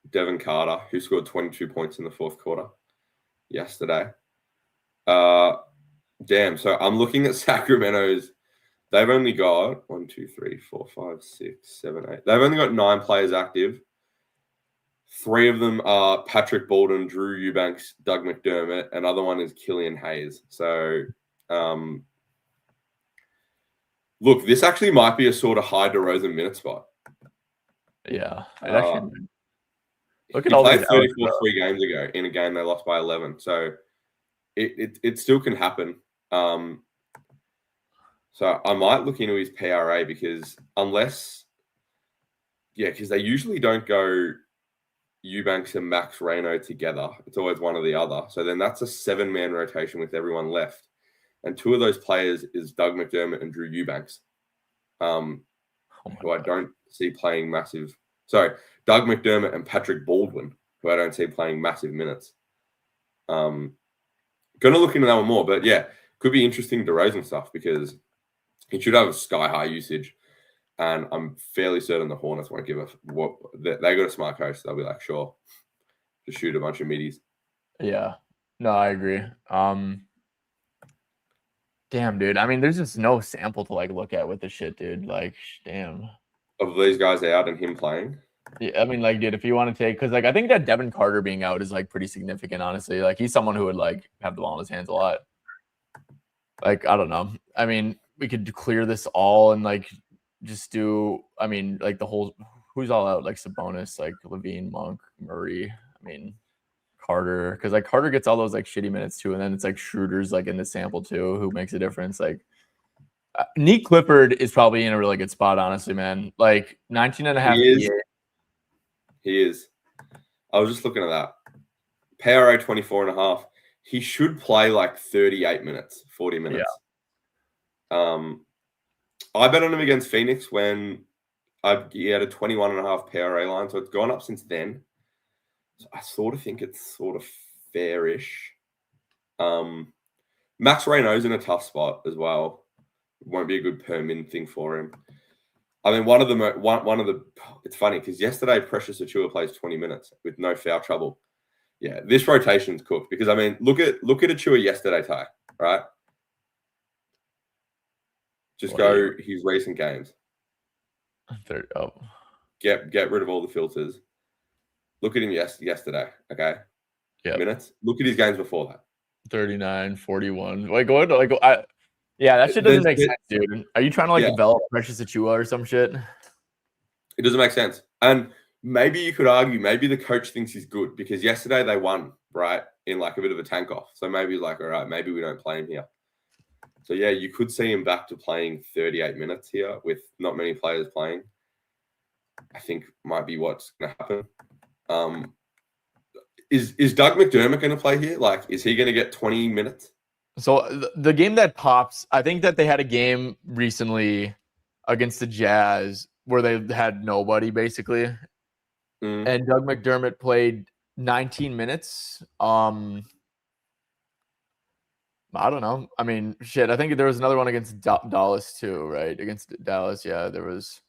Devin Carter, who scored 22 points in the fourth quarter yesterday. Damn. So I'm looking at Sacramento's. They've only got 1, 2, 3, 4, 5, 6, 7, 8. They've only got 9 players active. 3 of them are Patrick Baldwin, Drew Eubanks, Doug McDermott. Another one is Killian Hayes. So, look, this actually might be a sort of high DeRozan minute spot. Yeah. Look at He all these played outs, 34 bro. 3 games ago in a game they lost by 11. So it still can happen. So I might look into his PRA because because they usually don't go Eubanks and Max Reno together. It's always one or the other. So then that's a 7-man rotation with everyone left. And 2 of those players is Doug McDermott and Drew Eubanks, who I don't see playing massive. Sorry, Doug McDermott and Patrick Baldwin, who I don't see playing massive minutes. Going to look into that one more, but yeah, could be interesting DeRozan stuff because he should have a sky-high usage. And I'm fairly certain the Hornets won't give what they got a smart coach. So they'll be like, sure, just shoot a bunch of middies. Yeah, no, I agree. Damn, dude. I mean, there's just no sample to like look at with this shit, dude. Like, damn. Of these guys out and him playing. Yeah, I mean, like, dude, if you want to take, because like I think that Devin Carter being out is like pretty significant, honestly. Like, he's someone who would like have the ball in his hands a lot. Like, I don't know. I mean, we could clear this all and like just do. I mean, like the whole who's all out, like Sabonis, like Levine, Monk, Murray. I mean, Carter, because like Carter gets all those like shitty minutes too, and then it's like Schroeder's like in the sample too, who makes a difference. Like Nick Clifford is probably in a really good spot, honestly, man. Like 19 and a half. He is. I was just looking at that. PRA 24 and a half. He should play like 38 minutes, 40 minutes. Yeah. I bet on him against Phoenix when he had a 21 and a half PRA line, so it's gone up since then. So I sort of think it's sort of fairish. Max Reno's in a tough spot as well. It won't be a good per min thing for him. I mean, one of the. It's funny because yesterday Precious Achiuwa plays 20 minutes with no foul trouble. Yeah, this rotation's cooked because I mean, look at Achiuwa yesterday, Ty. Right? Just go his recent games. Get rid of all the filters. Look at him yesterday. Okay. Yeah. Minutes. Look at his games before that. 39, 41. Like what? Like yeah, that shit doesn't make sense, dude. Are you trying to like develop Precious Achiuwa or some shit? It doesn't make sense. And maybe you could argue, maybe the coach thinks he's good because yesterday they won, right? In like a bit of a tank off. So maybe he's like, all right, maybe we don't play him here. So yeah, you could see him back to playing 38 minutes here with not many players playing. I think might be what's going to happen. Is Doug McDermott going to play here? Like, is he going to get 20 minutes? So the game that pops, I think that they had a game recently against the Jazz where they had nobody basically, and Doug McDermott played 19 minutes. I don't know. I mean, shit. I think there was another one against Dallas too, right? Against Dallas, yeah. There was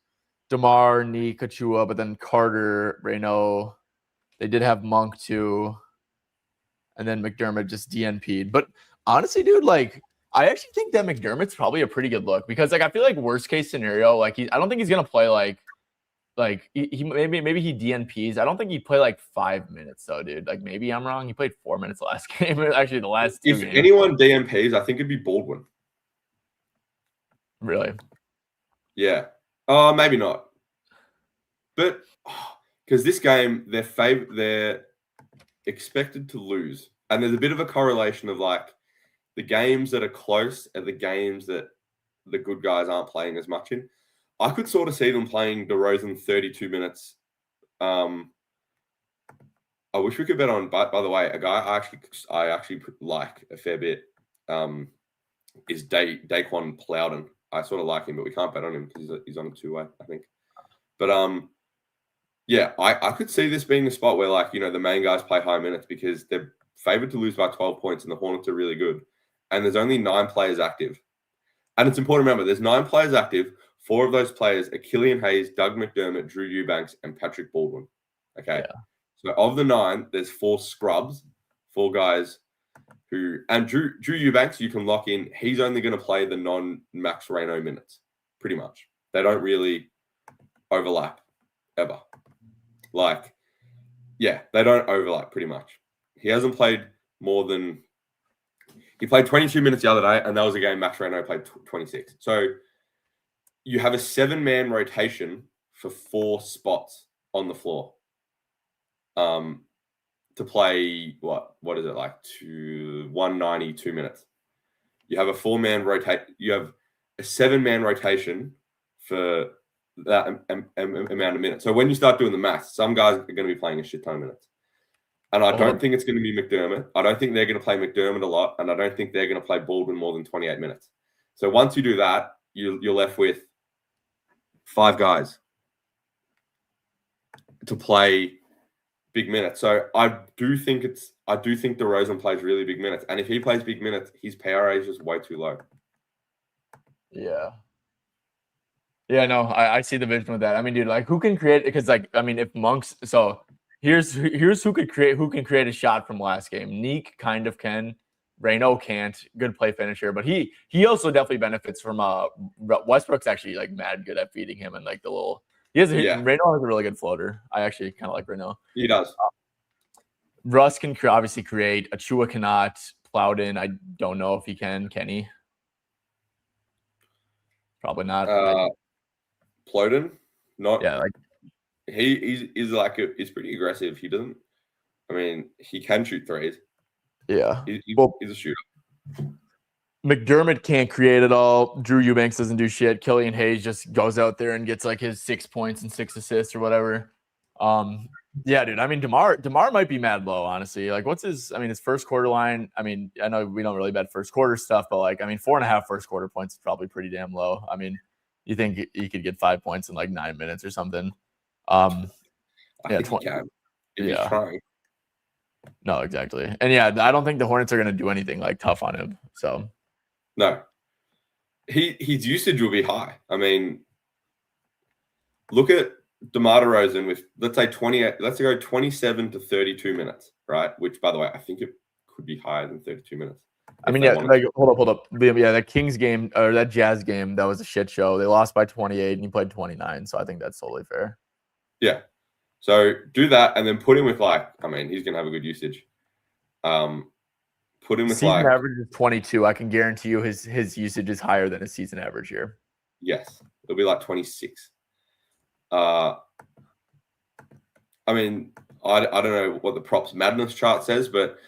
DeMar, Nick, Achiuwa, but then Carter, Reno. They did have Monk too, and then McDermott just DNP'd. But honestly, dude, like I actually think that McDermott's probably a pretty good look because like I feel like worst case scenario, like I don't think he's gonna play like he maybe he DNPs. I don't think he'd play like 5 minutes though, dude. Like maybe I'm wrong. He played 4 minutes last game. Actually, the last 2 games. If anyone DNPs, I think it'd be Baldwin. Really? Yeah. Maybe not. But because this game, they're expected to lose, and there's a bit of a correlation of like the games that are close are the games that the good guys aren't playing as much in. I could sort of see them playing DeRozan 32 minutes. I wish we could bet on. By the way, a guy I actually like a fair bit is Daquan Plowden. I sort of like him, but we can't bet on him because he's on a 2-way, I think. But yeah, I could see this being the spot where like the main guys play high minutes because they're favored to lose by 12 points, and the Hornets are really good. And there's only 9 players active. And it's important to remember, there's 9 players active. 4 of those players are Killian Hayes, Doug McDermott, Drew Eubanks, and Patrick Baldwin. Okay. Yeah. So of the 9, there's 4 scrubs, 4 guys who, and Drew Eubanks, you can lock in. He's only going to play the non-Max Reno minutes, pretty much. They don't really overlap ever. Like, yeah, they don't overlap pretty much. He hasn't played more than... He played 22 minutes the other day, and that was a game Max Reno played 26. So you have a 7-man rotation for 4 spots on the floor. to play what is it like 192 minutes. You have a 4-man rotate. You have a 7-man rotation for that amount of minutes. So when you start doing the maths, some guys are going to be playing a shit ton of minutes. And I don't think it's going to be McDermott. I don't think they're going to play McDermott a lot. And I don't think they're going to play Baldwin more than 28 minutes. So once you do that, you're left with 5 guys to play big minutes. So I do think DeRozan plays really big minutes. And if he plays big minutes, his PRA is just way too low. Yeah. Yeah, no, I see the vision with that. I mean, dude, like who can create? Because like, I mean, if Monk's here's who can create a shot from last game. Neek kind of can. Reno can't. Good play finisher, but he also definitely benefits from Westbrook's actually like mad good at feeding him and like the little. Reno has a really good floater. I actually kind of like Reno. He does. Russ can obviously create. Achua cannot. Plowden, I don't know if he can. Can he? Probably not. Plowden, not. Yeah, like he's pretty aggressive. He doesn't. I mean, he can shoot threes. Yeah, he's a shooter. McDermott can't create at all. Drew Eubanks doesn't do shit. Killian Hayes just goes out there and gets like his 6 points and 6 assists or whatever. Yeah, dude. I mean, DeMar might be mad low, honestly. Like, what's his first quarter line? I mean, I know we don't really bet first quarter stuff, but like, I mean, 4.5 first quarter points is probably pretty damn low. I mean, you think he could get 5 points in like 9 minutes or something? I think he can. If he's trying. No, exactly. And yeah, I don't think the Hornets are going to do anything like tough on him. So, no, his usage will be high. I mean, look at DeMar DeRozan with let's say 28. Let's go 27 to 32 minutes, right? Which, by the way, I think it could be higher than 32 minutes. I mean, yeah, like hold up. Yeah, that Kings game or that Jazz game, that was a shit show. They lost by 28 and he played 29. So I think that's totally fair. Yeah. So do that and then put him with like, I mean, he's going to have a good usage. Put him with season average is 22. I can guarantee you his usage is higher than his season average here. Yes. It'll be like 26. I mean, I don't know what the props madness chart says, but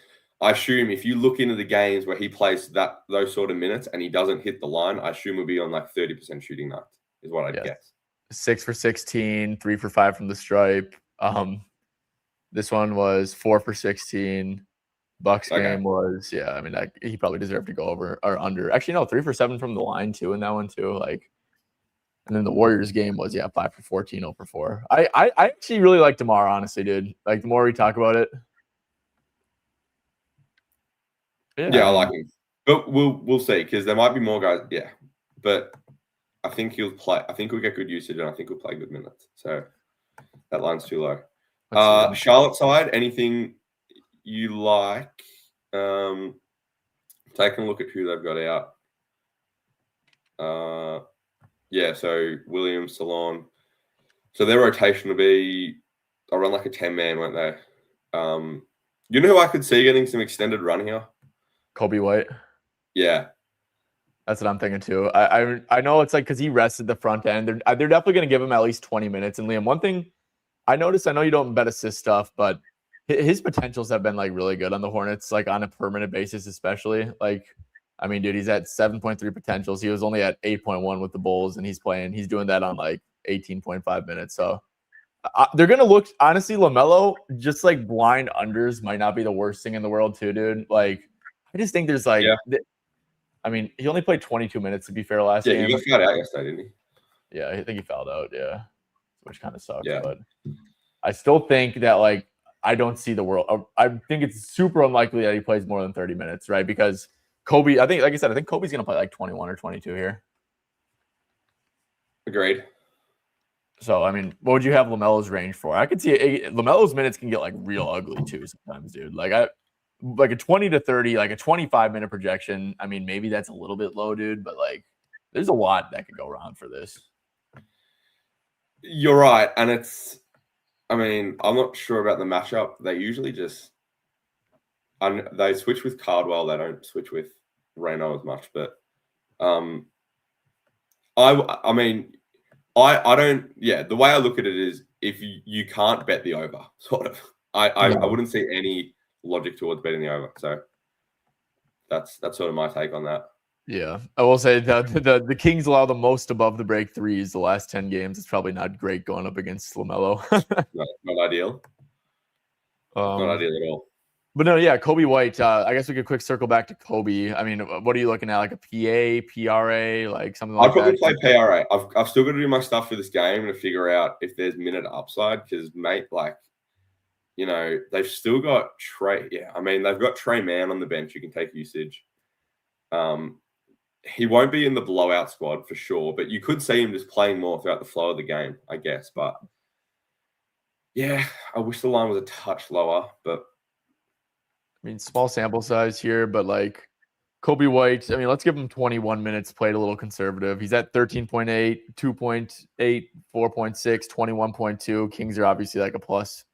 I assume if you look into the games where he plays those sort of minutes and he doesn't hit the line, I assume he'll be on like 30% shooting nights is what I'd guess. 6 for 16, 3 for 5 from the stripe. This one was 4 for 16. Bucks game was, I mean, he probably deserved to go over or under. Actually, no, 3 for 7 from the line too in that one too. Like, and then the Warriors game was 5 for 14, 0 for 4. I actually really like DeMar, honestly, dude. Like the more we talk about it. Yeah, I like him. But we'll see because there might be more guys. Yeah. But I think he'll play. I think we'll get good usage and I think we'll play good minutes. So that line's too low. Charlotte side, anything you like? Taking a look at who they've got out. So Williams, Salon. So their rotation will be around like a 10-man, won't they? You know who I could see getting some extended run here? Kobe White. Yeah. That's what I'm thinking too. I know it's like because he rested the front end. They're definitely going to give him at least 20 minutes. And Liam, one thing I noticed, I know you don't bet assist stuff, but his potentials have been like really good on the Hornets, like on a permanent basis, especially. Like, I mean, dude, he's at 7.3 potentials. He was only at 8.1 with the Bulls, and he's doing that on like 18.5 minutes. So they're going to look, honestly, LaMelo, just like blind unders might not be the worst thing in the world too, dude. Like, I just think there's like, I mean, he only played 22 minutes to be fair last game. Yeah, he got fouled out yesterday, didn't he? Yeah, I think he fouled out, which kind of sucks. Yeah. But I still think that, like, I don't see the world. I think it's super unlikely that he plays more than 30 minutes, right? Because Kobe, I think, like I said, I think Kobe's going to play like 21 or 22 here. Agreed. So, I mean, what would you have LaMelo's range for? I could see LaMelo's minutes can get like real ugly too sometimes, dude. Like a 20 to 30, like a 25-minute projection. I mean, maybe that's a little bit low, dude, but like there's a lot that could go wrong for this. You're right. And I'm not sure about the matchup. They usually they switch with Cardwell. They don't switch with Reno as much. But I don't. Yeah, the way I look at it is if you can't bet the over, sort of. I wouldn't see any logic towards betting the over. So that's sort of my take on that. Yeah, I will say that the Kings allow the most above the break threes the last 10 games. It's probably not great going up against LaMelo. Not ideal. Not ideal at all. But no, yeah, Kobe White. I guess we could quick circle back to Kobe. I mean, what are you looking at? Like a PA, PRA, like something like I'd probably that? play PRA. I've still got to do my stuff for this game and figure out if there's minute upside because, mate, like, you know, they've still got Trey. Yeah, I mean, they've got Trey Mann on the bench who can take usage. He won't be in the blowout squad for sure, but you could see him just playing more throughout the flow of the game, I guess. But yeah, I wish the line was a touch lower, but I mean, small sample size here, but like Kobe White, I mean, let's give him 21 minutes, played a little conservative. He's at 13.8, 2.8, 4.6, 21.2. Kings are obviously like a plus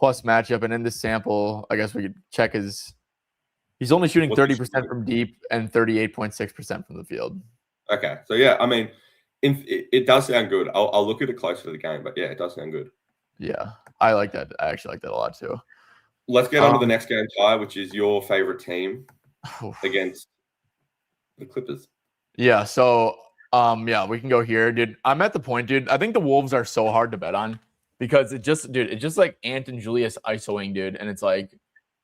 matchup. And in this sample, I guess we could check he's only shooting 30% from deep and 38.6% from the field. Okay. So yeah, I mean, it does sound good. I'll look at it closer to the game, but yeah, it does sound good. Yeah, I like that. I actually like that a lot too. Let's get on to the next game, Ty, which is your favorite team against the Clippers. Yeah, so yeah, we can go here, dude. I'm at the point, dude. I think the Wolves are so hard to bet on because it's just like Ant and Julius isoing, dude, and it's like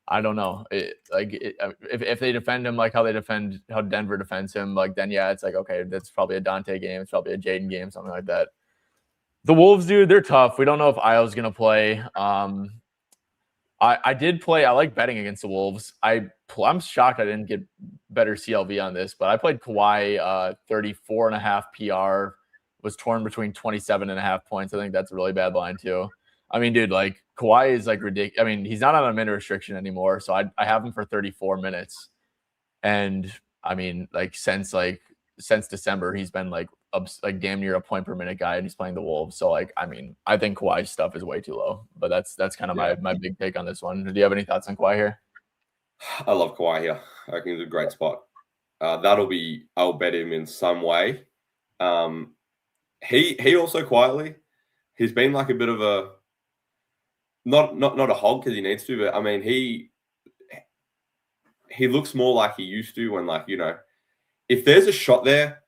I don't know, if they defend him like how Denver defends him, like then yeah, it's like okay, that's probably a Dante game, it's probably a Jaden game, something like that. The Wolves, dude, they're tough. We don't know if Io's gonna play. I did play. I like betting against the Wolves. I'm shocked I didn't get better CLV on this, but I played Kawhi 34.5 PR, was torn between 27.5 points. I think that's a really bad line too. I mean, dude, like Kawhi is like ridiculous. I mean, he's not on a minute restriction anymore, so I have him for 34 minutes. And I mean, like since December, he's been like damn near a point per minute guy, and he's playing the Wolves. So like, I mean, I think Kawhi's stuff is way too low, but that's kind of my big take on this one. Do you have any thoughts on Kawhi here? I love Kawhi here. I think it's a great spot. I'll bet him in some way. He also quietly, he's been like a bit of a not a hog because he needs to, but I mean he looks more like he used to when, like, you know, if there's a shot there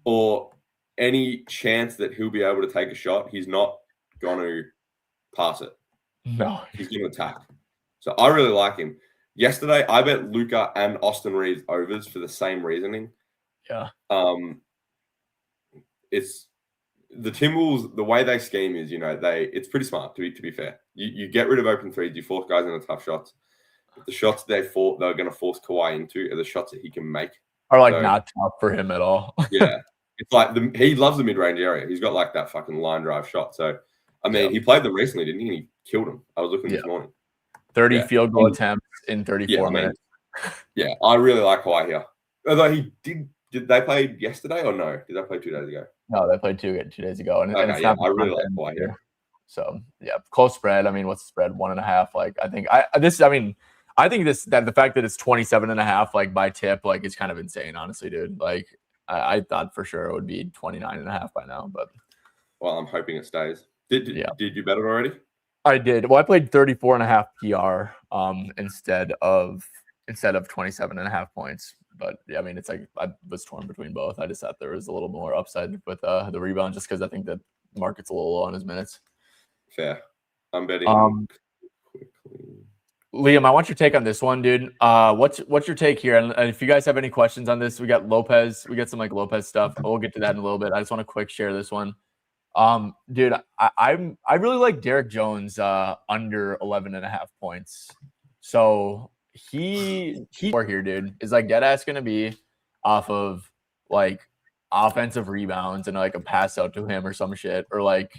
or any chance that he'll be able to take a shot, he's not going to pass it. No. He's going to attack. So I really like him. Yesterday, I bet Luka and Austin Reeves overs for the same reasoning. Yeah. It's the Timberwolves, the way they scheme is, you know, it's pretty smart to be fair. You get rid of open threes, you force guys into tough shots. But the shots they're going to force Kawhi into are the shots that he can make. Are like not tough for him at all. Yeah. It's like he loves the mid-range area. He's got like that fucking line drive shot. So, I mean, he played them recently, didn't he? And he killed them. I was looking this morning. 30 field goal attempts in 34 minutes. Yeah, I really like Kawhi here. Although he did they play yesterday or no? Did they play 2 days ago? No, they played 2 days ago. And it's not I really like Kawhi here. So, yeah, close spread. I mean, what's the spread? 1.5. Like, I think that the fact that it's 27.5, like by tip, like is kind of insane, honestly, dude. Like, I thought for sure it would be 29.5 by now, but well, I'm hoping it stays. Did you bet it already? I did. Well, I played 34.5 PR instead of 27.5 points. But yeah, I mean, it's like I was torn between both. I just thought there was a little more upside with the rebound, just because I think that market's a little low on his minutes. Fair. I'm betting. Liam, I want your take on this one, dude. What's your take here? And if you guys have any questions on this, we got Lopez. We got some like Lopez stuff. We'll get to that in a little bit. I just want to quick share this one. Dude, I really like Derek Jones under 11.5 points. So he here, dude, is like dead ass gonna be off of like offensive rebounds and like a pass out to him or some shit, or like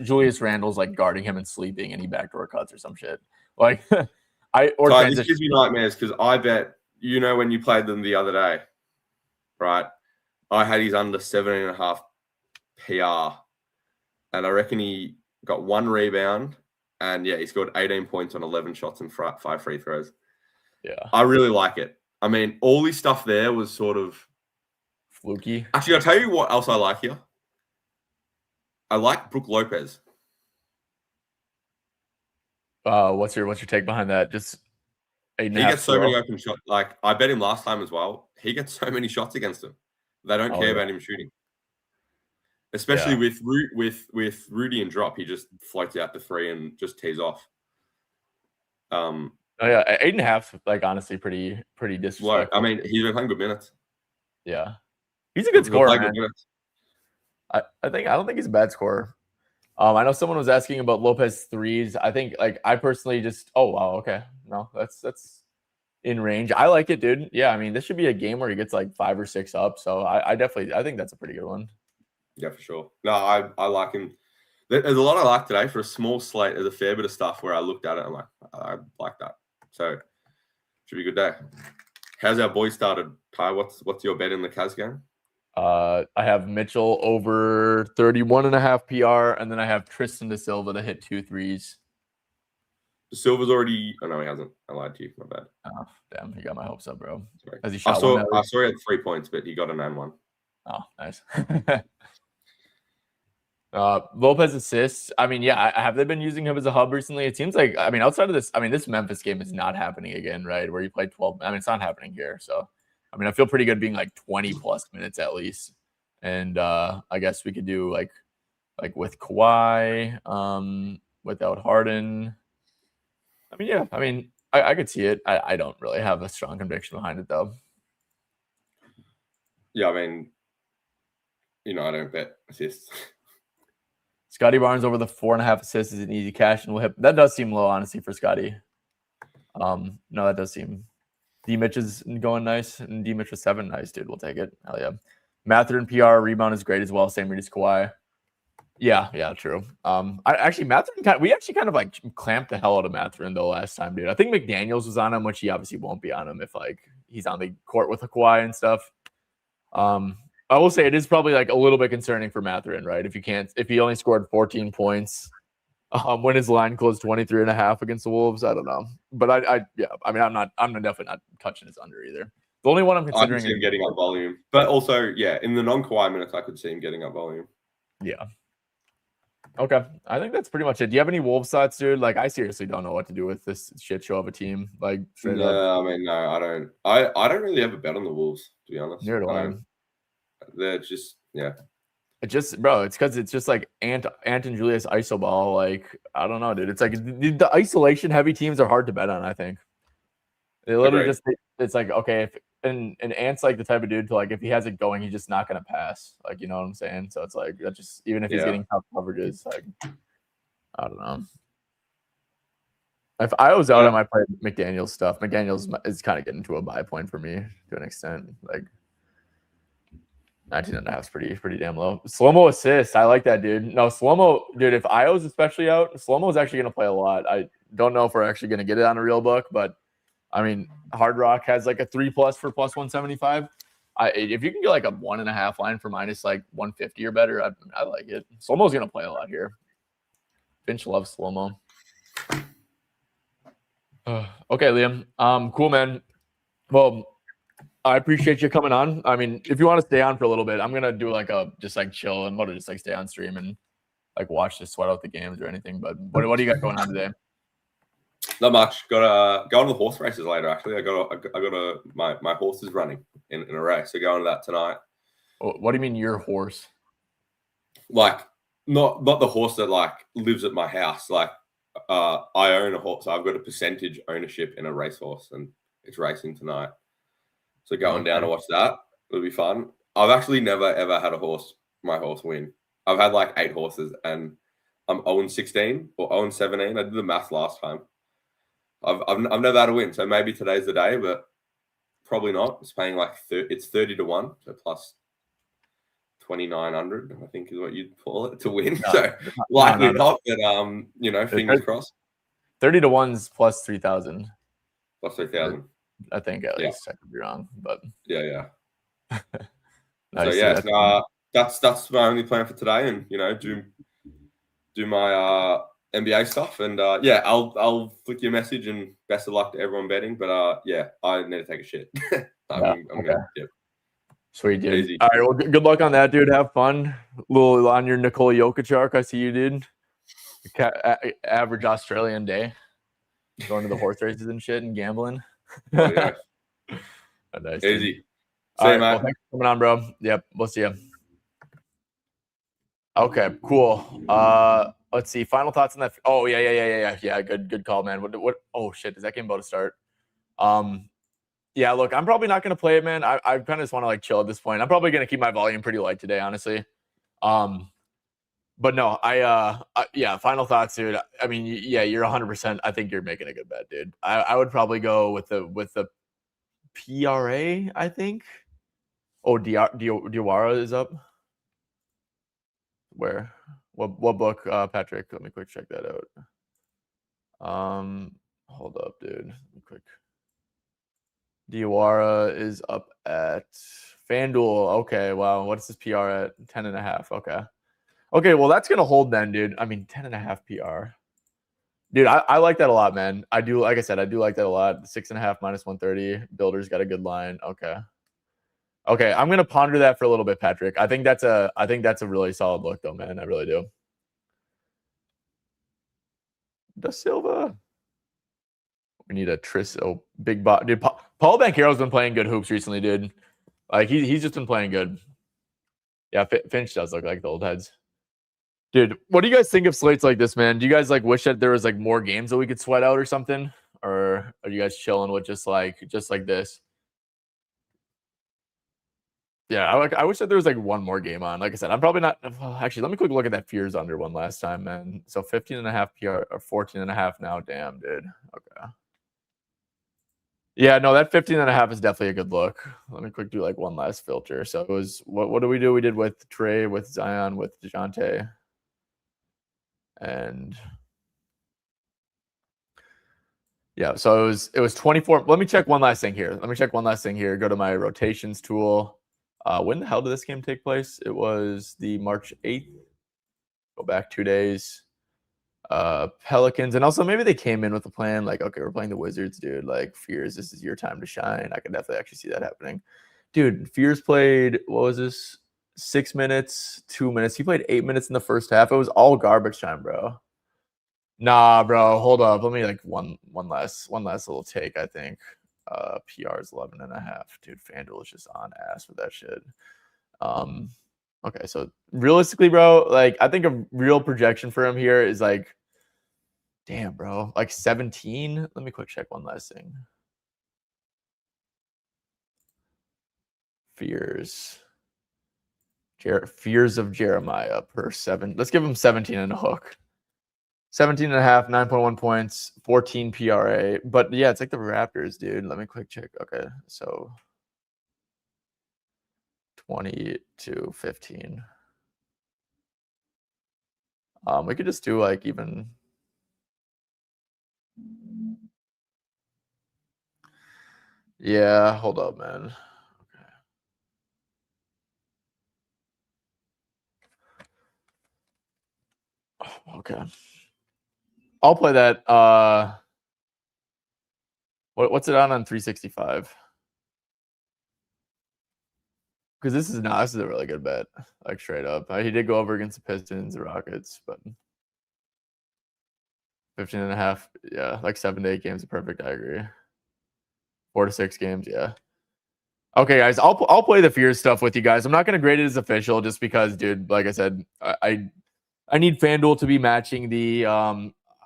Julius Randle's like guarding him and sleeping and he backdoor cuts or some shit. Like this gives me nightmares because I bet, you know, when you played them the other day, right? I had his under 17.5 PR, and I reckon he got 1 rebound, and yeah, he scored 18 points on 11 shots and 5 free throws. Yeah, I really like it. I mean, all his stuff there was sort of fluky. Actually, I'll tell you what else I like here. I like Brook Lopez. What's your take behind that? Just 8.5. He gets so many open shots. Like, I bet him last time as well. He gets so many shots against him. They don't care about him shooting. Especially with Rudy and drop, he just floats out the three and just tees off. Oh yeah, 8.5. Like, honestly, pretty disrespectful. Low. I mean, he's been playing good minutes. Yeah, he's a good scorer, man. I don't think he's a bad scorer. I know someone was asking about Lopez threes. I think, like, I personally just, oh wow, okay, no, that's in range. I like it, dude. Yeah, I mean, this should be a game where he gets like 5 or 6 up. So I think that's a pretty good one. Yeah, for sure. No, I like him. There's a lot I like today for a small slate. There's a fair bit of stuff where I looked at it and I'm like, I like that. So should be a good day. How's our boy started, Ty? What's your bet in the Cavs game? I have Mitchell over 31.5 PR, and then I have Tristan Da Silva to hit 2 threes. Da Silva's already. Oh no, he hasn't. I lied to you. My bad. Oh damn, he got my hopes up, bro. Sorry. Has he shot I saw he had 3 points, but he got an and one. Oh, nice. Lopez assists. I mean, yeah, have they been using him as a hub recently? It seems like, I mean, outside of this, I mean, this Memphis game is not happening again, right? Where you played 12. I mean, it's not happening here. So, I mean, I feel pretty good being like 20 plus minutes at least. And I guess we could do like with Kawhi, without Harden. I mean, yeah, I mean, I could see it. I don't really have a strong conviction behind it, though. Yeah, I mean, I don't bet assists. Scotty Barnes over the 4.5 assists is an easy cash, and we'll hit. That does seem low, honestly, for Scotty. No, that does seem. D Mitch is going nice, and D Mitch was 7. Nice, dude. We'll take it. Hell yeah. Mathurin PR rebound is great as well. Same read as Kawhi. Yeah, true. Mathurin, we actually kind of like clamped the hell out of Mathurin though last time, dude. I think McDaniels was on him, which he obviously won't be on him if like he's on the court with a Kawhi and stuff. I will say it is probably like a little bit concerning for Mathurin, right? If he only scored 14 points when his line closed 23.5 against the Wolves, I don't know. But I'm definitely not touching his under either. The only one I'm considering I could see him getting up volume. But also, yeah, in the non-Kawhi minutes, I could see him getting up volume. Yeah. Okay. I think that's pretty much it. Do you have any Wolves thoughts, dude? Like, I seriously don't know what to do with this shit show of a team. Like, straight up. I mean, no, I don't. I don't really have a bet on the Wolves, to be honest. Neither do I. They're just, yeah. It's because it's just like Ant and Julius iso ball. Like, I don't know, dude. It's like the isolation heavy teams are hard to bet on, I think. They literally it's like, okay, and Ant's like the type of dude to like, if he has it going, he's just not going to pass. Like, you know what I'm saying? So it's like, that just, even if he's getting tough coverages, like, I don't know. If I was out, I might play McDaniels stuff. McDaniels is kind of getting to a buy point for me to an extent. Like, 19.5 is pretty damn low. Slow-mo assist. I like that, dude. No, slow-mo, dude, if Io's especially out, slow-mo is actually going to play a lot. I don't know if we're actually going to get it on a real book, but I mean, Hard Rock has like a 3+ for plus 175. If you can get like a 1.5 line for minus like 150 or better, I like it. Slow-mo's going to play a lot here. Finch loves slow-mo. Okay, Liam. Cool, man. Well, I appreciate you coming on. I mean, if you want to stay on for a little bit, I'm gonna do like just chill and just like stay on stream and like watch the sweat out the games or anything. But what do you got going on today? Not much. Got to go on the horse races later. Actually, my horse is running in a race. So going to that tonight. What do you mean your horse? Like not the horse that like lives at my house. Like I own a horse. So I've got a percentage ownership in a racehorse, and it's racing tonight. So going down to watch that, it'll be fun. I've actually never, ever had my horse win. I've had like 8 horses and I'm 0-16 or 0-17. I did the math last time. I've never had a win. So maybe today's the day, but probably not. It's paying like it's 30-1, so plus 2,900, I think is what you'd call it to win. No, so likely not, but fingers crossed. 30-1's plus 3,000. Plus 3,000. I think at least. I could be wrong, but yeah. Nice. So yeah, that's my only plan for today, and do my NBA stuff, and I'll flick you a message and best of luck to everyone betting. But I need to take a shit. I'm gonna. Sweet, dude. Easy. All right, well, good luck on that, dude. Have fun. A little on your Nikola Jokic arc. I see you, dude. Average Australian day. going to the horse races and shit and gambling. Oh, yeah. Nice, dude. Easy. All See you, right. Well, mate. thanks for coming on, bro. Yep. We'll see you. Okay, cool. Let's see. Final thoughts on that. Oh, yeah. Good call, man. What? Oh shit, is that game about to start? Yeah, look, I'm probably not gonna play it, man. I kind of just want to like chill at this point. I'm probably gonna keep my volume pretty light today, honestly. But no, yeah, final thoughts, dude. I mean, yeah, you're 100%. I think you're making a good bet, dude. I would probably go with the PRA, I think. Oh, Diawara is up. Where? What book, Patrick? Let me quick check that out. Hold up, dude. Let me quick. Diawara is up at FanDuel. Okay, wow. What is this PR at? 10.5. Okay, well, that's gonna hold then, dude. I mean, 10.5 PR. Dude, I like that a lot, man. I do, like I said, I do like that a lot. 6.5 minus 130. Builder's got a good line. Okay, I'm gonna ponder that for a little bit, Patrick. I think that's a really solid look, though, man. I really do. Da Silva. We need a big bot, dude. Paul Banchero's been playing good hoops recently, dude. Like he's just been playing good. Yeah, Finch does look like the old heads. Dude, what do you guys think of slates like this, man? Do you guys like wish that there was like more games that we could sweat out or something? Or are you guys chilling with just like this? Yeah, I wish that there was like one more game on. Like I said, I'm probably not. Actually, let me quick look at that Fears under one last time, man. So 15.5 PR or 14.5 now. Damn, dude. Okay. Yeah, no, that 15.5 is definitely a good look. Let me quick do like one last filter. So it was what do we do? We did with Trey, with Zion, with DeJounte. And yeah, so it was 24. Let me check one last thing here. Go to my rotations tool. When the hell did this game take place? It was the March 8th. Go back 2 days. Pelicans, and also maybe they came in with a plan like, okay, we're playing the Wizards, dude. Like Fears, this is your time to shine. I can definitely actually see that happening. Dude, Fears played, what was this? 6 minutes, 2 minutes. He played 8 minutes in the first half. It was all garbage time, bro. Nah, bro. Hold up. Let me like one last little take, I think. PR is 11.5. Dude, FanDuel is just on ass with that shit. Okay, so realistically, bro, like I think a real projection for him here is like, damn, bro, like 17. Let me quick check one last thing. Fears of Jeremiah per 7. Let's give him 17 and a hook. 17.5, 9.1 points, 14 PRA. But yeah, it's like the Raptors, dude. Let me quick check. Okay, so 20 to 15. We could just do like even. Yeah, hold up, man. Okay. I'll play that. What's it on 365? Because this is a really good bet, like straight up. He did go over against the Pistons, the Rockets, but 15.5, yeah, like 7 to 8 games are perfect. I agree. 4 to 6 games, yeah. Okay, guys, I'll play the Fears stuff with you guys. I'm not gonna grade it as official just because, dude, like I said, I need FanDuel to be matching the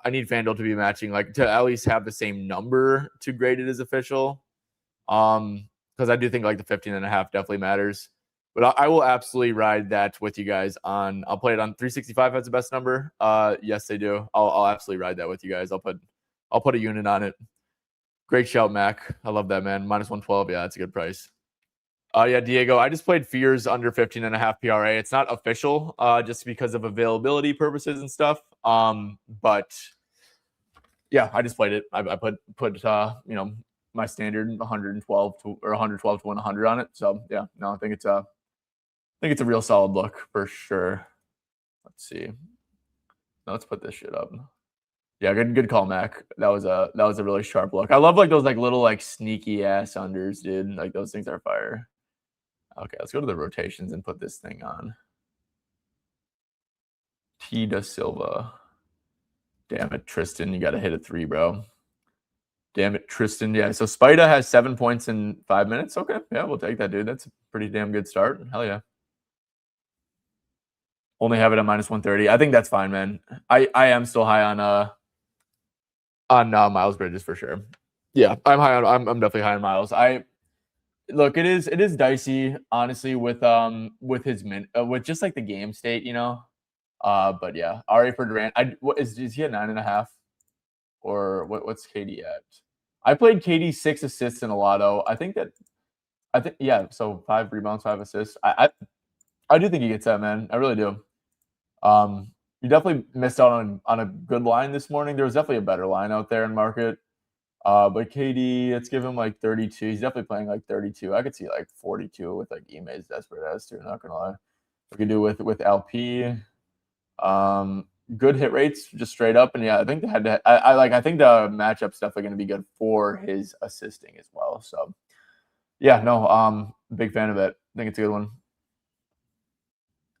I need FanDuel to be matching, like to at least have the same number to grade it as official. Because I do think like the 15.5 definitely matters. But I will absolutely ride that with you guys on. I'll play it on 365 has the best number. Yes, they do. I'll absolutely ride that with you guys. I'll put a unit on it. Great shout, Mac. I love that, man. Minus 112. Yeah, that's a good price. Yeah, Diego, I just played Fears under 15.5 PRA. It's not official, just because of availability purposes and stuff. But yeah, I just played it. I put my standard 112 to 100 on it. So yeah, no, I think it's a real solid look for sure. Let's see. Now let's put this shit up. Yeah, good call, Mac. That was a really sharp look. I love like those like little like sneaky ass unders, dude. Like those things are fire. Okay, let's go to the rotations and put this thing on. T. Da Silva. Damn it, Tristan, you got to hit a 3, bro. Damn it, Tristan. Yeah, so Spida has 7 points in 5 minutes. Okay, yeah, we'll take that, dude. That's a pretty damn good start. Hell yeah. Only have it at minus 130. I think that's fine, man. I am still high on Miles Bridges for sure. Yeah, I'm definitely high on Miles. Look, it is dicey, honestly, with his with just like the game state, you know. But yeah, Ari for Durant. Is he at 9.5 or what's KD at? I played KD 6 assists in a lotto. I think yeah. So 5 rebounds, 5 assists. I do think he gets that, man. I really do. You definitely missed out on a good line this morning. There was definitely a better line out there in market. But KD, let's give him like 32. He's definitely playing like 32. I could see like 42 with like Ime's desperate as too. Not gonna lie. We could do with LP. Good hit rates, just straight up, and yeah, I think I think the matchup's definitely going to be good for his assisting as well. So yeah, no, big fan of it. I think it's a good one.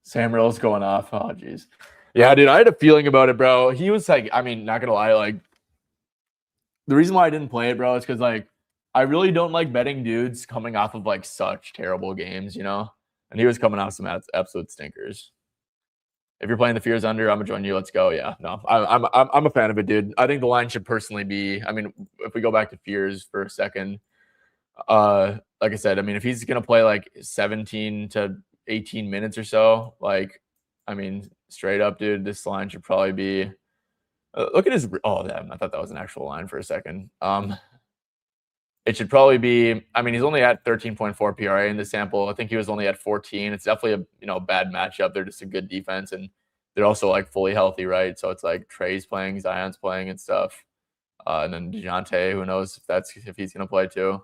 Sam Rill's going off. Oh geez, yeah, dude, I had a feeling about it, bro. He was like, I mean, not gonna lie, like the reason why I didn't play it, bro, is because like I really don't like betting dudes coming off of like such terrible games, you know. And he was coming off some absolute stinkers. If you're playing the Fears under, I'm gonna join you. Let's go. Yeah, no, I'm a fan of it, dude. I think the line should personally be. I mean, if we go back to Fears for a second, like I said, I mean, if he's gonna play like 17 to 18 minutes or so, like, I mean, straight up, dude, this line should probably be. Look at his. Oh, damn! I thought that was an actual line for a second. It should probably be. I mean, he's only at 13.4 PRA in the sample. I think he was only at 14. It's definitely a bad matchup. They're just a good defense, and they're also like fully healthy, right? So it's like Trey's playing, Zion's playing, and stuff. And then DeJounte, who knows if he's gonna play too.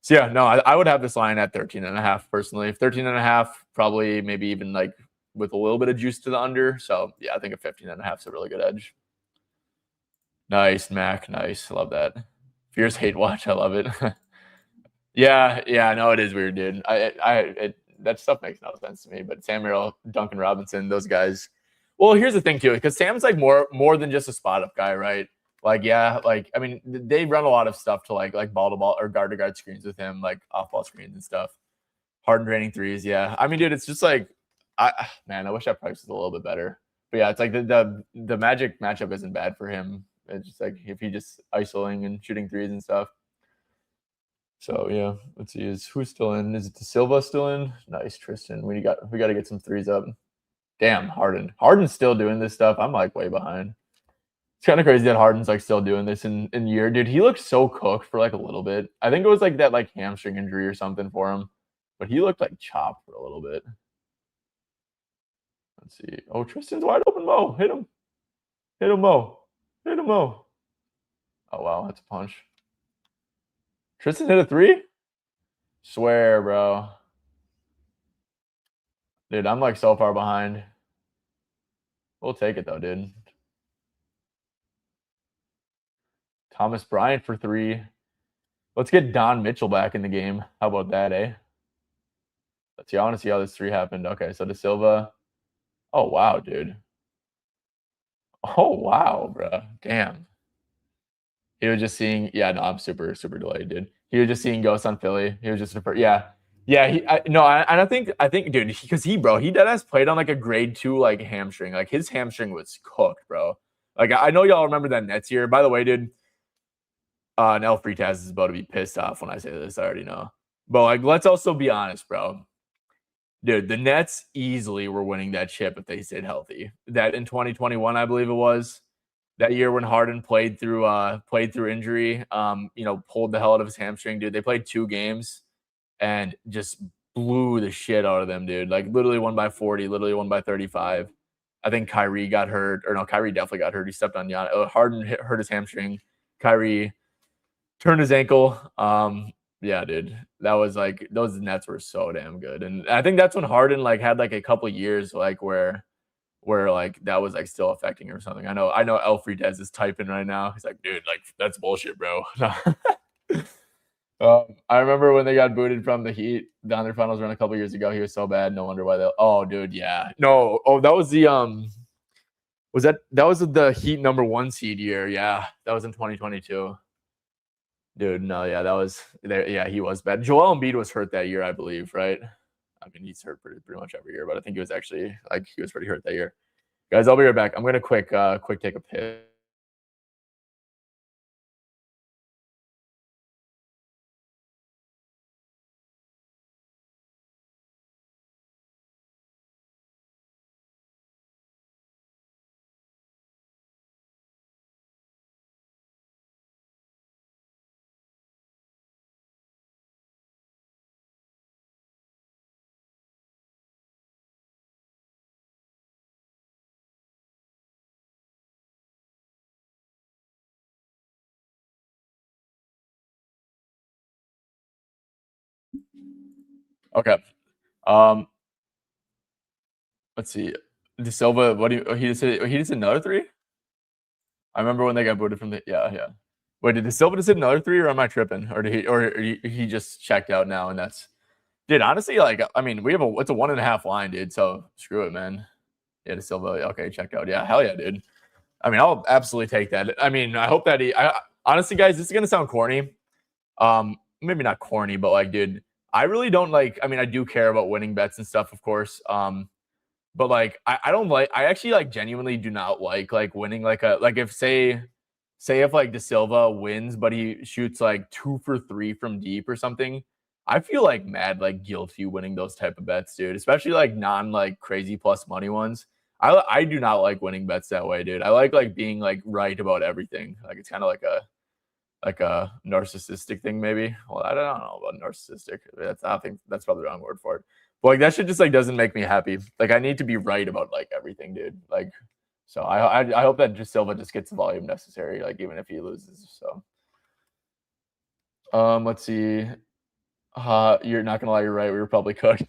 So yeah, no, I would have this line at 13.5 personally. 13.5, probably maybe even like with a little bit of juice to the under. So yeah, I think a 15.5 is a really good edge. Nice, Mac. Nice. Love that. Fierce hate watch. I love it. yeah. No, it is weird, dude. That stuff makes no sense to me. But Samuel, Duncan Robinson, those guys. Well, here's the thing too, because Sam's like more than just a spot up guy, right? Like, yeah, like I mean, they run a lot of stuff to like ball to ball or guard to guard screens with him, like off ball screens and stuff. Harden draining threes, yeah. I mean, dude, it's just like, I wish that price was a little bit better. But yeah, it's like the Magic matchup isn't bad for him. It's just like if he just isolating and shooting threes and stuff. So yeah, let's see. Who's still in? Is it De Silva still in? Nice, Tristan. We got to get some threes up. Damn, Harden. Harden's still doing this stuff. I'm like way behind. It's kind of crazy that Harden's like still doing this in year, dude. He looked so cooked for like a little bit. I think it was like that like hamstring injury or something for him, but he looked like chopped for a little bit. Let's see. Oh, Tristan's wide open. Mo, hit him, Mo. Hit him, Mo. Oh, wow. That's a punch. Tristan hit a 3? Swear, bro. Dude, I'm like so far behind. We'll take it, though, dude. Thomas Bryant for 3. Let's get Don Mitchell back in the game. How about that, eh? Let's see. I want to see how this 3 happened. Okay, so De Silva. Oh, wow, dude. Oh, wow, bro. Damn. He was just seeing, yeah, no, I'm super, super delayed, dude. He was just seeing ghosts on Philly. He was just, yeah. I think, dude, because he deadass played on like a grade 2 like hamstring. Like his hamstring was cooked, bro. Like I know y'all remember that Nets year. By the way, dude, Nel Fritas is about to be pissed off when I say this. I already know. But like, let's also be honest, bro. Dude, the Nets easily were winning that chip if they stayed healthy. That in 2021, I believe it was. That year when Harden played through injury, pulled the hell out of his hamstring, dude. They played 2 games and just blew the shit out of them, dude. Like literally won by 40, literally won by 35. I think Kyrie got hurt, or no, Kyrie definitely got hurt. He stepped on Giannis. Harden hurt his hamstring. Kyrie turned his ankle. Yeah, dude. That was like those Nets were so damn good, and I think that's when Harden like had like a couple years like where like that was like still affecting him or something. I know Elfrides is typing right now. He's like, dude, like that's bullshit, bro. I remember when they got booted from the Heat down their finals run a couple years ago. He was so bad. No wonder why they. Oh, dude, yeah. No. Oh, that was the Was that was the Heat number 1 seed year? Yeah, that was in 2022. Dude, no, yeah, that was there. Yeah, he was bad. Joel Embiid was hurt that year, I believe, right? I mean, he's hurt pretty much every year, but I think he was actually like he was pretty hurt that year. Guys, I'll be right back. I'm gonna quick take a piss. Okay. Let's see. De Silva, what do you he just hit another three? I remember when they got booted from the yeah. Wait, did De Silva just hit another three or am I tripping? Or did he just checked out now and that's dude, honestly, like I mean, it's a 1.5 line, dude. So screw it, man. Yeah, De Silva, okay, checked out. Yeah, hell yeah, dude. I mean, I'll absolutely take that. I mean, I hope that honestly, guys, this is gonna sound corny. Maybe not corny, but like, dude, I really don't like. I mean, I do care about winning bets and stuff, of course. But like, I don't like. I actually like genuinely do not like winning like if say if like De Silva wins, but he shoots like 2 for 3 from deep or something. I feel like mad like guilty winning those type of bets, dude. Especially like non like crazy plus money ones. I do not like winning bets that way, dude. I like being like right about everything. Like it's kind of like a narcissistic thing, maybe. Well, I don't know about narcissistic. I think that's probably the wrong word for it. But like that shit just like doesn't make me happy. Like I need to be right about like everything, dude. Like so I hope that just Silva just gets the volume necessary, like even if he loses. So let's see. You're not gonna lie, you're right. We were probably cooked.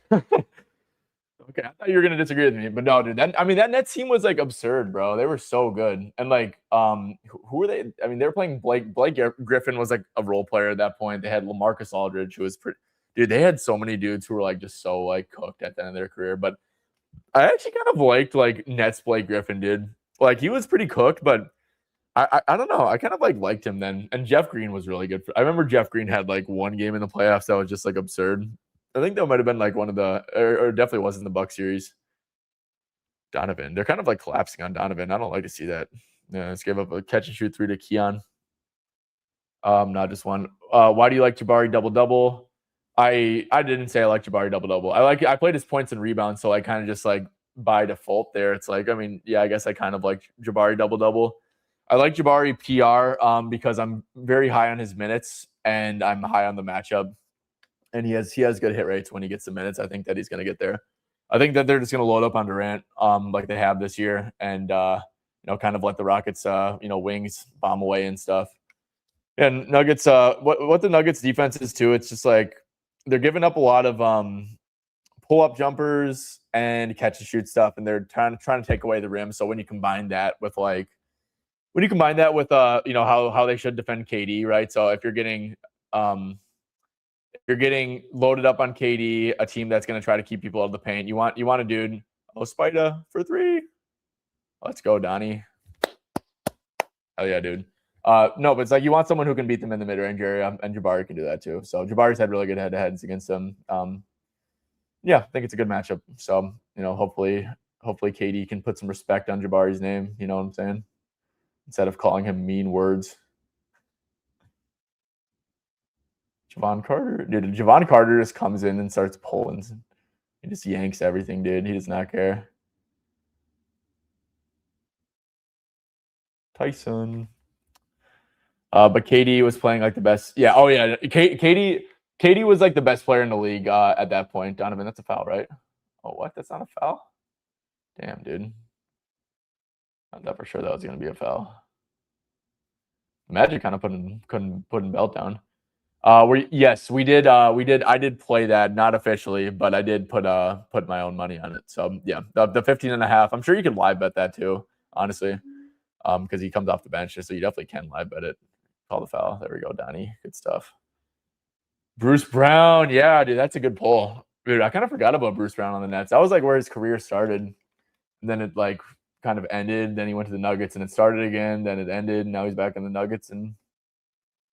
Okay, I thought you were gonna disagree with me, but no, dude. I mean, that Nets team was like absurd, bro. They were so good, and like, who were they? I mean, they were playing Blake Griffin was like a role player at that point. They had LaMarcus Aldridge, who was pretty. Dude, they had so many dudes who were like just so like cooked at the end of their career. But I actually kind of liked like Nets Blake Griffin, dude. Like he was pretty cooked, but I don't know. I kind of like liked him then. And Jeff Green was really good. I remember Jeff Green had like one game in the playoffs that was just like absurd. I think that might have been like one of the, or definitely wasn't the Buck series. Donovan, they're kind of like collapsing on Donovan. I don't like to see that. Yeah, let's give up a catch and shoot 3 to Keon. Not just one. Why do you like Jabari double double? I didn't say I like Jabari double double. I played his points and rebounds, so I kind of just like by default there. It's like I mean, yeah, I guess I kind of like Jabari double double. I like Jabari PR because I'm very high on his minutes and I'm high on the matchup. And he has good hit rates when he gets the minutes. I think that he's going to get there. I think that they're just going to load up on Durant like they have this year and kind of let the Rockets wings bomb away and stuff. And Nuggets what the Nuggets defense is too, it's just like they're giving up a lot of pull up jumpers and catch and shoot stuff and they're trying to take away the rim. So when you combine that with how they should defend KD, right? So if you're getting loaded up on KD, a team that's going to try to keep people out of the paint. You want a dude, Spida for 3. Let's go, Donnie. Hell yeah, dude. No, but it's like you want someone who can beat them in the mid-range area, and Jabari can do that too. So Jabari's had really good head-to-heads against them. Yeah, I think it's a good matchup. So, hopefully KD can put some respect on Jabari's name. You know what I'm saying? Instead of calling him mean words. Javon Carter. Dude, Javon Carter just comes in and starts pulling. He just yanks everything, dude. He does not care. Tyson. But KD was playing like the best. Yeah. Oh, yeah. KD was like the best player in the league at that point. Donovan, that's a foul, right? Oh, what? That's not a foul? Damn, dude. I thought for sure that was going to be a foul. Magic kind of putting belt down. Yes, we did. I did play that, not officially, but I did put my own money on it. So yeah, the 15.5. I'm sure you can live bet that too, honestly, because he comes off the bench, so you definitely can live bet it. Call the foul. There we go, Donnie. Good stuff. Bruce Brown, yeah, dude, that's a good pull, dude. I kind of forgot about Bruce Brown on the Nets. That was like where his career started, and then it like kind of ended. Then he went to the Nuggets, and it started again. Then it ended. And now he's back in the Nuggets, and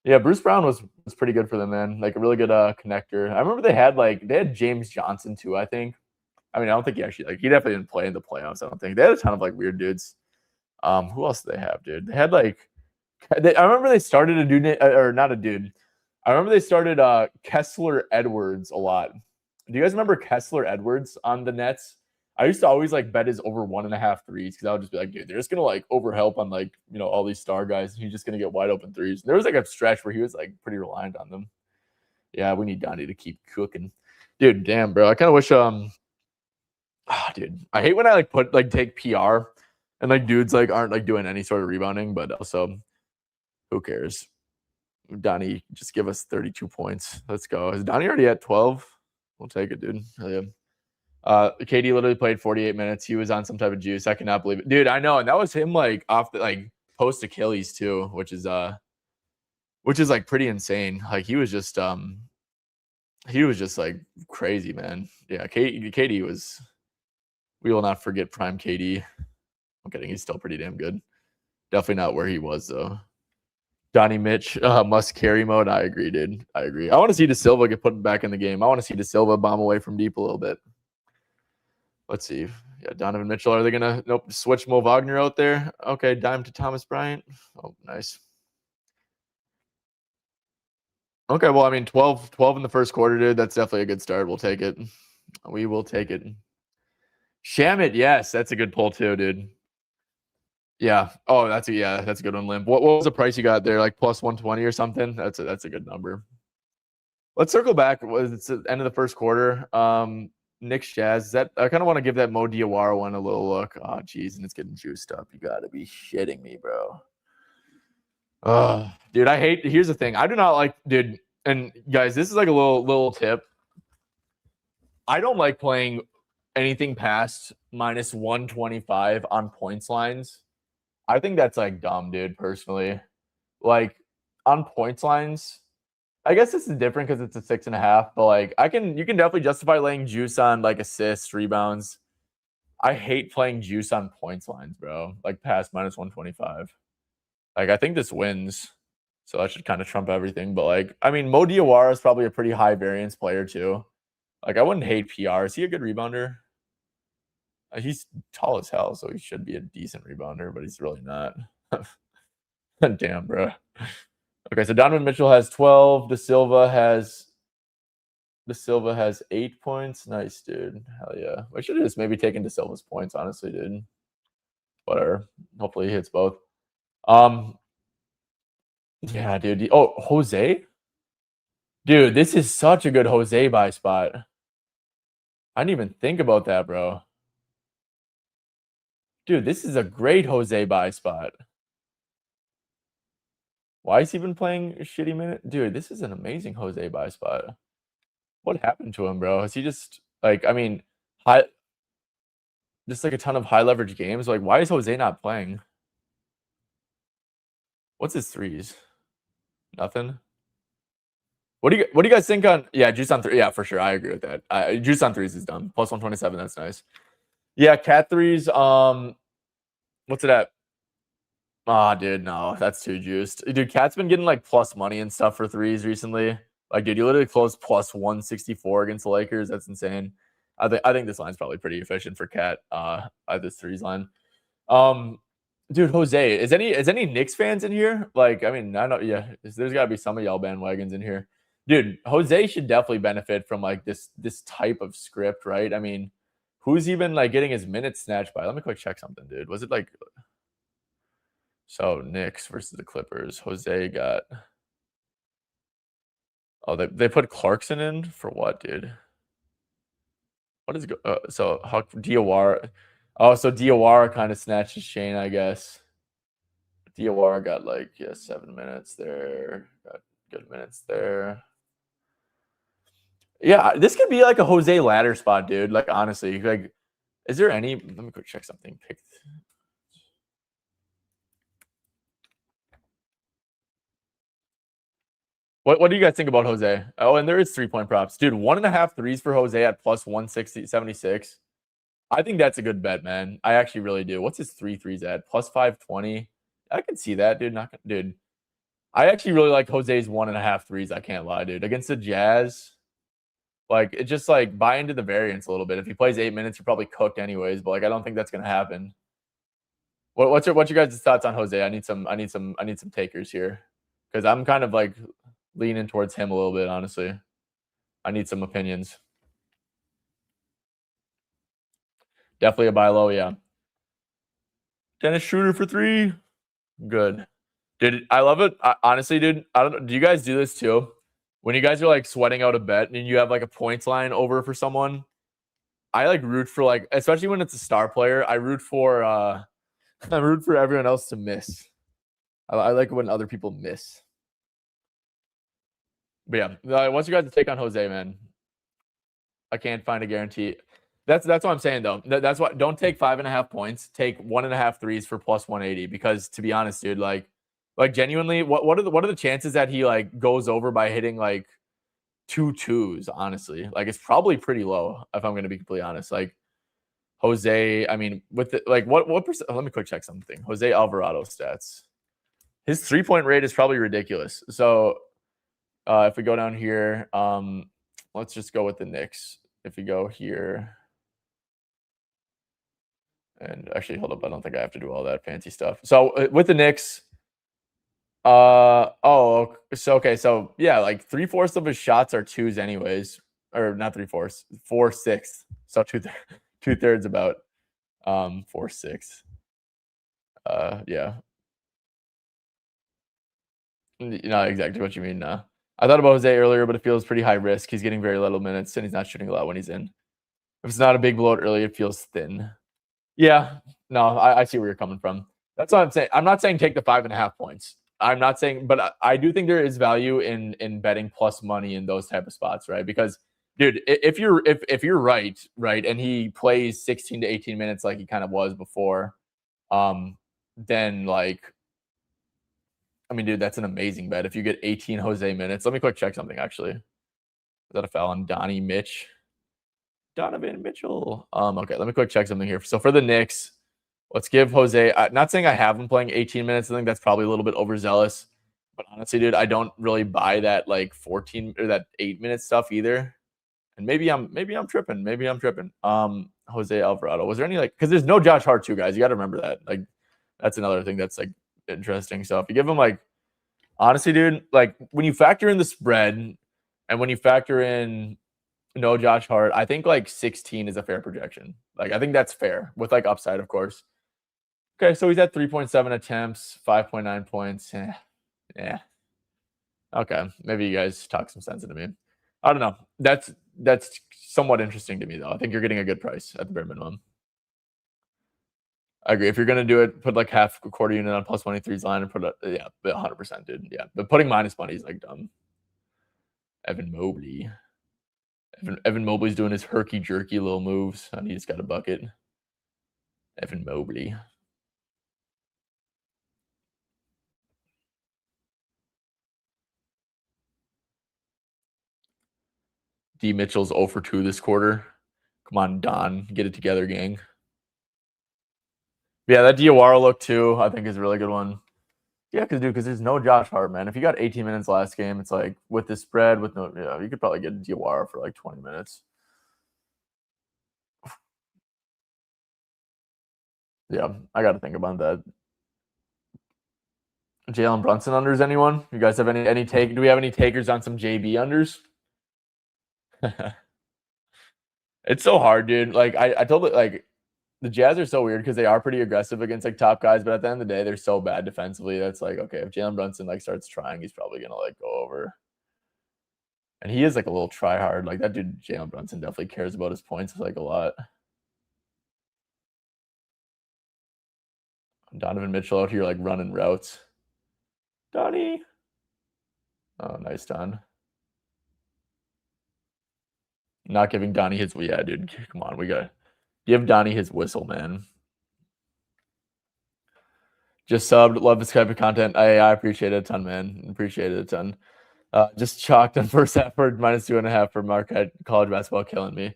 Yeah, Bruce Brown was pretty good for them, man. Like a really good connector. I remember they had James Johnson too, I think. I mean, I don't think he definitely didn't play in the playoffs, I don't think. They had a ton of like weird dudes. Who else did they have, dude? They had I remember they started a dude or not a dude. I remember they started Kessler Edwards a lot. Do you guys remember Kessler Edwards on the Nets? I used to always like bet his over 1.5 threes because I would just be like, dude, they're just gonna like overhelp on like all these star guys, and he's just gonna get wide open threes. And there was like a stretch where he was like pretty reliant on them. Yeah, we need Donnie to keep cooking, dude. Damn, bro. I kind of wish dude, I hate when I like take PR and like dudes like aren't like doing any sort of rebounding, but also who cares? Donnie, just give us 32 points. Let's go. Is Donnie already at 12? We'll take it, dude. Hell yeah. KD literally played 48 minutes. He was on some type of juice. I cannot believe it. Dude, I know. And that was him like off the like post Achilles too, which is like pretty insane. Like he was just like crazy, man. Yeah, KD was, we will not forget prime KD. I'm kidding. He's still pretty damn good. Definitely not where he was though. Donnie Mitch, must carry mode. I agree, dude. I agree. I want to see De Silva get put back in the game. I want to see De Silva bomb away from deep a little bit. Let's see. Yeah, Donovan Mitchell. Are they gonna switch Mo Wagner out there? Okay, dime to Thomas Bryant. Oh, nice. Okay, well, I mean, 12 in the first quarter, dude. That's definitely a good start. We'll take it. We will take it. Shamit, yes, that's a good pull too, dude. Yeah. Oh, that's a good one, Limp. What was the price you got there? Like plus 120 or something? That's a good number. Let's circle back. It's the end of the first quarter. Knicks Jazz. I kind of want to give that Mo Diawara one a little look. Oh, geez, and it's getting juiced up. You got to be shitting me, bro. Oh, dude, here's the thing. I do not like, dude, and guys, this is like a little tip. I don't like playing anything past minus 125 on points lines. I think that's like dumb, dude, personally. Like on points lines, I guess this is different because it's a 6.5, but like you can definitely justify laying juice on like assists, rebounds. I hate playing juice on points lines, bro. Like past minus 125. Like I think this wins. So that should kind of trump everything. But like, I mean, Mo Diawara is probably a pretty high variance player too. Like I wouldn't hate PR. Is he a good rebounder? He's tall as hell, so he should be a decent rebounder, but he's really not. Damn, bro. Okay, so Donovan Mitchell has 12. De Silva has 8 points. Nice, dude. Hell yeah. We should have just maybe taken De Silva's points, honestly, dude. Whatever. Hopefully he hits both. Yeah, dude. Oh, Jose? Dude, this is such a good Jose buy spot. I didn't even think about that, bro. Dude, this is a great Jose buy spot. Why is he been playing a shitty minute? Dude, this is an amazing Jose buy spot. What happened to him, bro? Is he just like, I mean, just like a ton of high leverage games? Like, why is Jose not playing? What's his threes? Nothing. What do you guys think on juice on three? Yeah, for sure. I agree with that. Juice on threes is done. Plus 127. That's nice. Yeah, cat threes. What's it at? Ah, dude, no, that's too juiced. Dude, Cat's been getting like plus money and stuff for threes recently. Like, dude, you literally closed plus 164 against the Lakers. That's insane. I think this line's probably pretty efficient for Cat. At this threes line. Dude, Jose, is any Knicks fans in here? Like, I mean, I know, yeah, there's got to be some of y'all bandwagons in here. Dude, Jose should definitely benefit from like this type of script, right? I mean, who's even like getting his minutes snatched by? Let me quick check something, dude. Was it like so Knicks versus the Clippers? Jose got. Oh, they put Clarkson in for what, dude? What is so Diawara? Oh, so Diawara kind of snatched his chain, I guess. Diawara got like 7 minutes there. Got good minutes there. Yeah, this could be like a Jose ladder spot, dude. Like honestly, like, is there any? Let me quick check something. Picked. What do you guys think about Jose? Oh, and there is 3-point props. Dude, 1.5 threes for Jose at plus 176. I think that's a good bet, man. I actually really do. What's his 3 threes at? Plus 520. I can see that, dude. Dude. I actually really like Jose's 1.5 threes. I can't lie, dude. Against the Jazz, like it just like buy into the variance a little bit. If he plays 8 minutes, you're probably cooked anyways. But like I don't think that's gonna happen. What's your guys' thoughts on Jose? I need some takers here because I'm kind of like leaning towards him a little bit. Honestly, I need some opinions. Definitely a buy low, yeah. Dennis Schroeder for 3, good. Dude, I love it. Honestly, dude, I don't. Do you guys do this too? When you guys are like sweating out a bet and you have like a points line over for someone, I like root for like, especially when it's a star player. I root for I root for everyone else to miss. I like when other people miss. But yeah, what's your guys' take on Jose, man? I can't find a guarantee. That's what I'm saying though. That's why don't take 5.5 points. Take 1.5 threes for plus 180. Because to be honest, dude, like genuinely, what are the chances that he like goes over by hitting like 2 twos? Honestly, like it's probably pretty low if I'm gonna be completely honest. Like Jose, I mean, with the, like what percent? Let me quick check something. Jose Alvarado stats. His 3-point rate is probably ridiculous. So if we go down here, let's just go with the Knicks. If we go here, and actually, hold up, I don't think I have to do all that fancy stuff. So with the Knicks, so yeah, like 3/4 of his shots are twos, anyways, or not 3/4, 4/6. So 2/3 about 4/6. Yeah, not exactly what you mean. I thought about Jose earlier, but it feels pretty high risk. He's getting very little minutes, and he's not shooting a lot when he's in. If it's not a big blowout early, it feels thin. Yeah, no, I see where you're coming from. That's what I'm saying. I'm not saying take the 5.5 points. I'm not saying, but I do think there is value in betting plus money in those type of spots, right? Because, dude, if you're right, and he plays 16 to 18 minutes like he kind of was before, then like, I mean, dude, that's an amazing bet. If you get 18 Jose minutes, let me quick check something. Actually, is that a foul on Donovan Mitchell? Okay, let me quick check something here. So for the Knicks, let's give Jose. Not saying I have him playing 18 minutes. I think that's probably a little bit overzealous. But honestly, dude, I don't really buy that like 14 or that 8-minute stuff either. And maybe I'm tripping. Jose Alvarado. Was there any like because there's no Josh Hart too, guys. You got to remember that. Like that's another thing that's like interesting. So if you give him like honestly, dude, like when you factor in the spread and when you factor in no Josh Hart, I think like 16 is a fair projection. Like I think that's fair with like upside, of course. Okay, so he's at 3.7 attempts, 5.9 points. Yeah. Okay, maybe you guys talk some sense into me. I don't know. That's somewhat interesting to me though. I think you're getting a good price at the bare minimum. I agree. If you're gonna do it, put like half a quarter unit on plus 23's line and put it, yeah, 100%, dude. Yeah, but putting minus money is like dumb. Evan Mobley. Evan Mobley's doing his herky jerky little moves, and he just got a bucket. Evan Mobley. D. Mitchell's 0 for 2 this quarter. Come on, Don, get it together, gang. Yeah, that Diawara look too, I think is a really good one. Yeah, because there's no Josh Hart, man. If you got 18 minutes last game, it's like with the spread, with no, yeah, you could probably get Diawara for like 20 minutes. Yeah, I got to think about that. Jalen Brunson unders, anyone? You guys have any take? Do we have any takers on some JB unders? It's so hard, dude. Like I told it, like the Jazz are so weird because they are pretty aggressive against like top guys, but at the end of the day, they're so bad defensively. That's like okay, if Jalen Brunson like starts trying, he's probably gonna like go over. And he is like a little try hard. Like that dude, Jalen Brunson definitely cares about his points like a lot. Donovan Mitchell out here like running routes. Donnie. Oh, nice, Don. Not giving Donnie his yeah, dude. Come on, we gotta give Donnie his whistle, man. Just subbed. Love this type of content. I appreciate it a ton, man. Appreciate it a ton. Just chalked on first half for -2.5 for Marquette. College basketball killing me,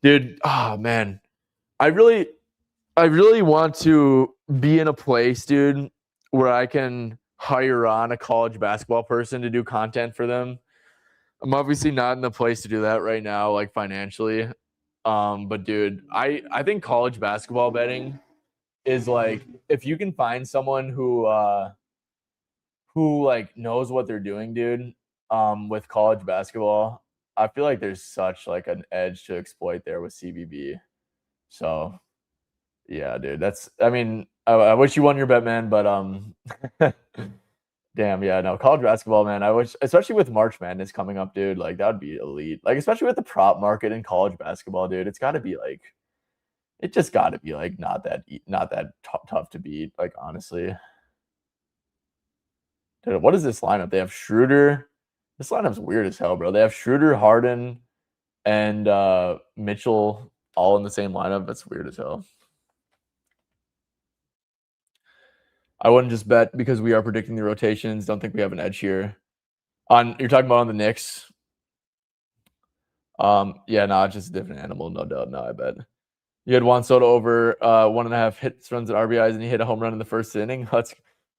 dude. Oh man, I really want to be in a place, dude, where I can hire on a college basketball person to do content for them. I'm obviously not in the place to do that right now, like financially. But dude, I think college basketball betting is like if you can find someone who like knows what they're doing, dude, with college basketball, I feel like there's such like an edge to exploit there with CBB. So yeah, dude, I mean, I wish you won your bet, man, but damn, yeah, no, college basketball, man. I wish, especially with March Madness coming up, dude, like that would be elite. Like, especially with the prop market in college basketball, dude, it's got to be like, it just got to be like not that tough to beat. Like, honestly, dude, what is this lineup? They have Schroeder. This lineup's weird as hell, bro. They have Schroeder, Harden, and Mitchell all in the same lineup. That's weird as hell. I wouldn't just bet because we are predicting the rotations. Don't think we have an edge here. You're talking about on the Knicks. Yeah, no, it's just a different animal, no doubt. No, I bet. You had Juan Soto over 1.5 hits, runs, and RBIs, and he hit a home run in the first inning.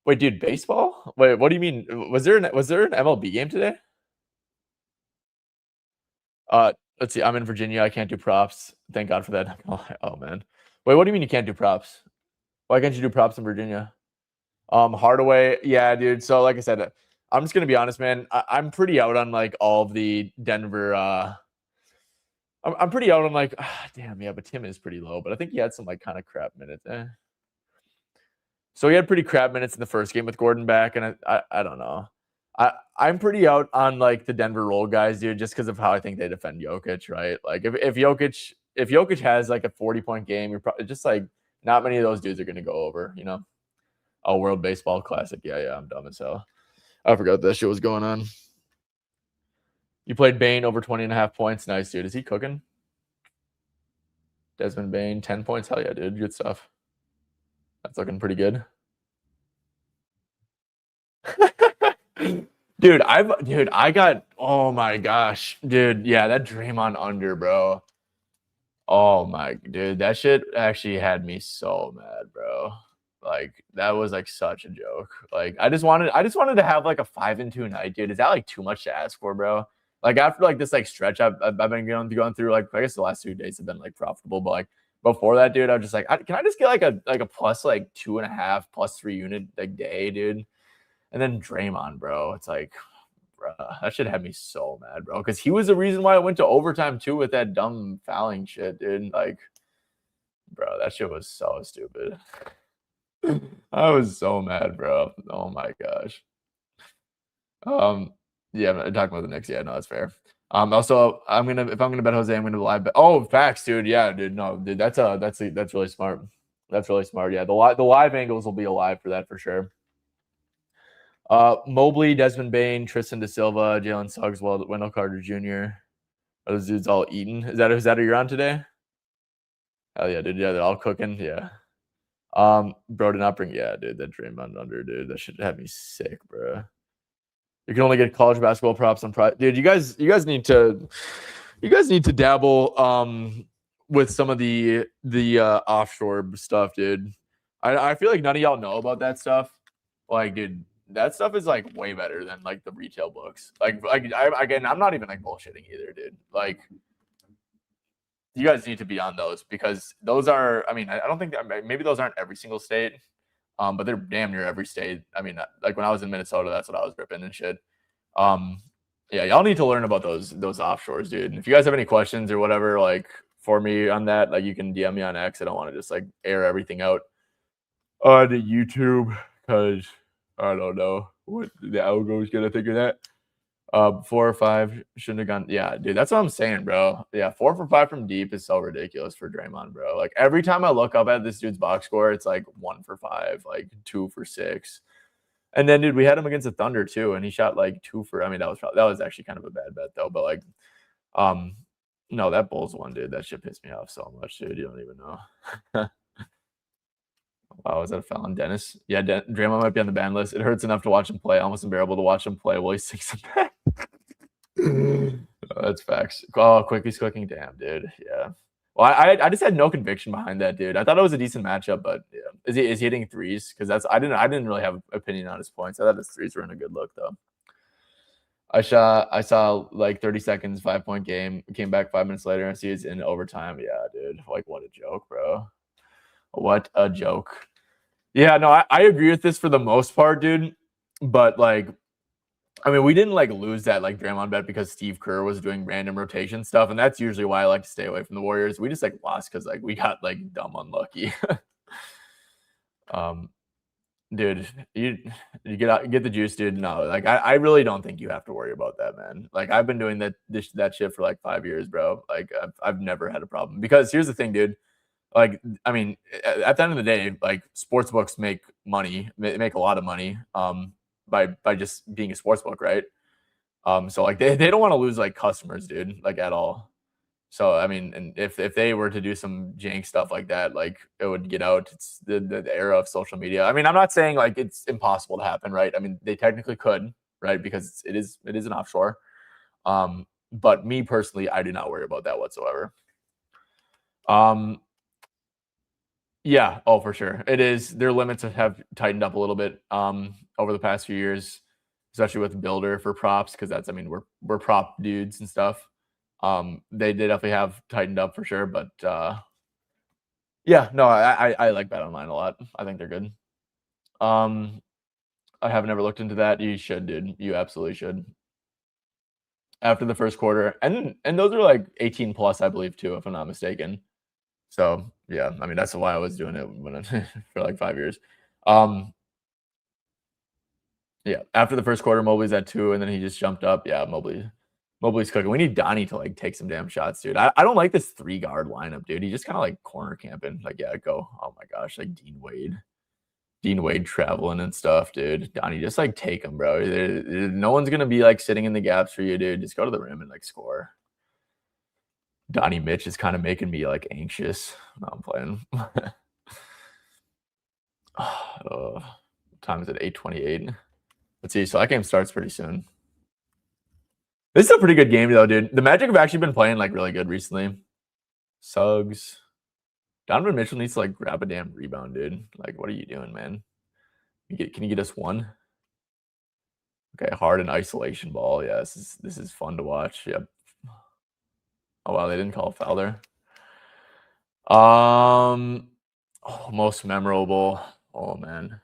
Wait, dude, baseball? Wait, what do you mean? Was there an MLB game today? Let's see. I'm in Virginia. I can't do props. Thank God for that. Oh man. Wait, what do you mean you can't do props? Why can't you do props in Virginia? Hardaway, yeah, dude. So like I said, I'm just gonna be honest, man. I'm pretty out on like all of the Denver. I'm pretty out on like, damn, yeah, but Tim is pretty low. But I think he had some like kind of crap minutes. So he had pretty crap minutes in the first game with Gordon back, and I don't know. I'm pretty out on like the Denver roll guys, dude, just because of how I think they defend Jokic, right? Like if Jokic has like a 40-point game, you're probably just like not many of those dudes are gonna go over, you know. Oh, World Baseball Classic. Yeah, I'm dumb as hell. I forgot that shit was going on. You played Bane over 20.5 points. Nice, dude. Is he cooking? Desmond Bane, 10 points. Hell yeah, dude. Good stuff. That's looking pretty good. Dude, I got, oh my gosh. Dude, yeah, that Draymond under, bro. Oh my, dude, that shit actually had me so mad, bro. Like that was like such a joke. Like I just wanted to have like a 5-2 night, dude. Is that like too much to ask for, bro? Like after like this like stretch I've been going through, like I guess the last 2 days have been like profitable, but like before that, dude, I was just like, can I just get like a plus like 2.5 plus 3 unit like day, dude? And then Draymond, bro, it's like, bro, that shit had me so mad, bro, because he was the reason why I went to overtime too with that dumb fouling shit, dude. Like, bro, that shit was so stupid. I was so mad, bro. Oh my gosh. Yeah, I'm talking about the Knicks. Yeah, no, that's fair. Also, if I'm gonna bet Jose, I'm gonna live bet. Oh, facts, dude. Yeah, dude. No, dude, that's really smart. That's really smart. Yeah, the live angles will be alive for that for sure. Mobley, Desmond Bane, Tristan Da Silva, Jalen Suggs, Wendell Carter Jr. Are those dudes all eating? Is that who you're on today? Hell yeah, dude. Yeah, they're all cooking. Yeah. Bro, did not bring. Yeah, dude, that Draymond under, dude. That should have me sick, bro. You can only get college basketball props on dude. You guys need to dabble with some of the offshore stuff, dude. I feel like none of y'all know about that stuff. Like, dude, that stuff is like way better than like the retail books. I'm not even like bullshitting either, dude. Like, you guys need to be on those because those are. I mean, I don't think maybe those aren't every single state. But they're damn near every state. I mean, like when I was in Minnesota, that's what I was ripping and shit. Yeah, y'all need to learn about those offshores, dude. And if you guys have any questions or whatever, like for me on that, like you can DM me on X. I don't want to just like air everything out on YouTube because I don't know what the algo is gonna think of that. 4 or 5 shouldn't have gone. Yeah, dude, that's what I'm saying, bro. Yeah, 4 for 5 from deep is so ridiculous for Draymond, bro. Like every time I look up at this dude's box score, it's like 1 for 5, like 2 for 6. And then, dude, we had him against the Thunder too, and he shot like 2 for. I mean, that was actually kind of a bad bet though. But like, no, that Bulls one, dude, that shit pissed me off so much, dude. You don't even know. Wow, is that a foul on Dennis? Yeah, Draymond might be on the ban list. It hurts enough to watch him play. Almost unbearable to watch him play while he sinks him back. That's facts. Oh, Quickly's cooking. Damn, dude. Yeah. Well, I just had no conviction behind that, dude. I thought it was a decent matchup, but yeah. Is he hitting threes? Because I didn't really have an opinion on his points. I thought his threes were in a good look though. I saw like 30 seconds, 5-point game. Came back 5 minutes later and see it's in overtime. Yeah, dude. Like, what a joke, bro. What a joke. Yeah, no, I agree with this for the most part, dude. But like, I mean, we didn't like lose that like Draymond bet because Steve Kerr was doing random rotation stuff, and that's usually why I like to stay away from the Warriors. We just like lost because like we got like dumb unlucky. Dude, you get the juice, dude. No, like I really don't think you have to worry about that, man. Like I've been doing that shit for like 5 years, bro. Like I've never had a problem because here's the thing, dude. Like I mean, at the end of the day, like sports books make money, make a lot of money, by just being a sports book, right? So like they don't want to lose like customers, dude, like at all. So I mean, and if they were to do some jank stuff like that, like it would get out. It's the era of social media. I mean, I'm not saying like it's impossible to happen, right? I mean, they technically could, right? Because it is an offshore. But me personally, I do not worry about that whatsoever. Yeah, oh for sure. It is their limits have tightened up a little bit over the past few years, especially with Builder for props, because that's I mean, we're prop dudes and stuff. They definitely have tightened up for sure, but yeah, no, I like Bet Online a lot. I think they're good. I have never looked into that. You should, dude. You absolutely should. After the first quarter, and those are like 18 plus, I believe, too, if I'm not mistaken. So yeah, I mean that's why I was doing it when for like 5 years. Yeah, after the first quarter, Mobley's at 2, and then he just jumped up. Yeah, Mobley's cooking. We need Donnie to like take some damn shots, dude. I don't like this 3-guard lineup, dude. He just kind of like corner camping. Like, yeah, go. Oh my gosh, like Dean Wade traveling and stuff, dude. Donnie, just like take him, bro. No one's gonna be like sitting in the gaps for you, dude. Just go to the rim and like score. Donnie Mitch is kind of making me like anxious. No, I'm playing. Time is at 8:28. Let's see. So that game starts pretty soon. This is a pretty good game, though, dude. The Magic have actually been playing like really good recently. Suggs. Donovan Mitchell needs to like grab a damn rebound, dude. Like, what are you doing, man? Can you get us one? Okay, hard and isolation ball. Yeah, this is fun to watch. Yep. Oh wow, they didn't call a foul there. Most memorable. Oh man.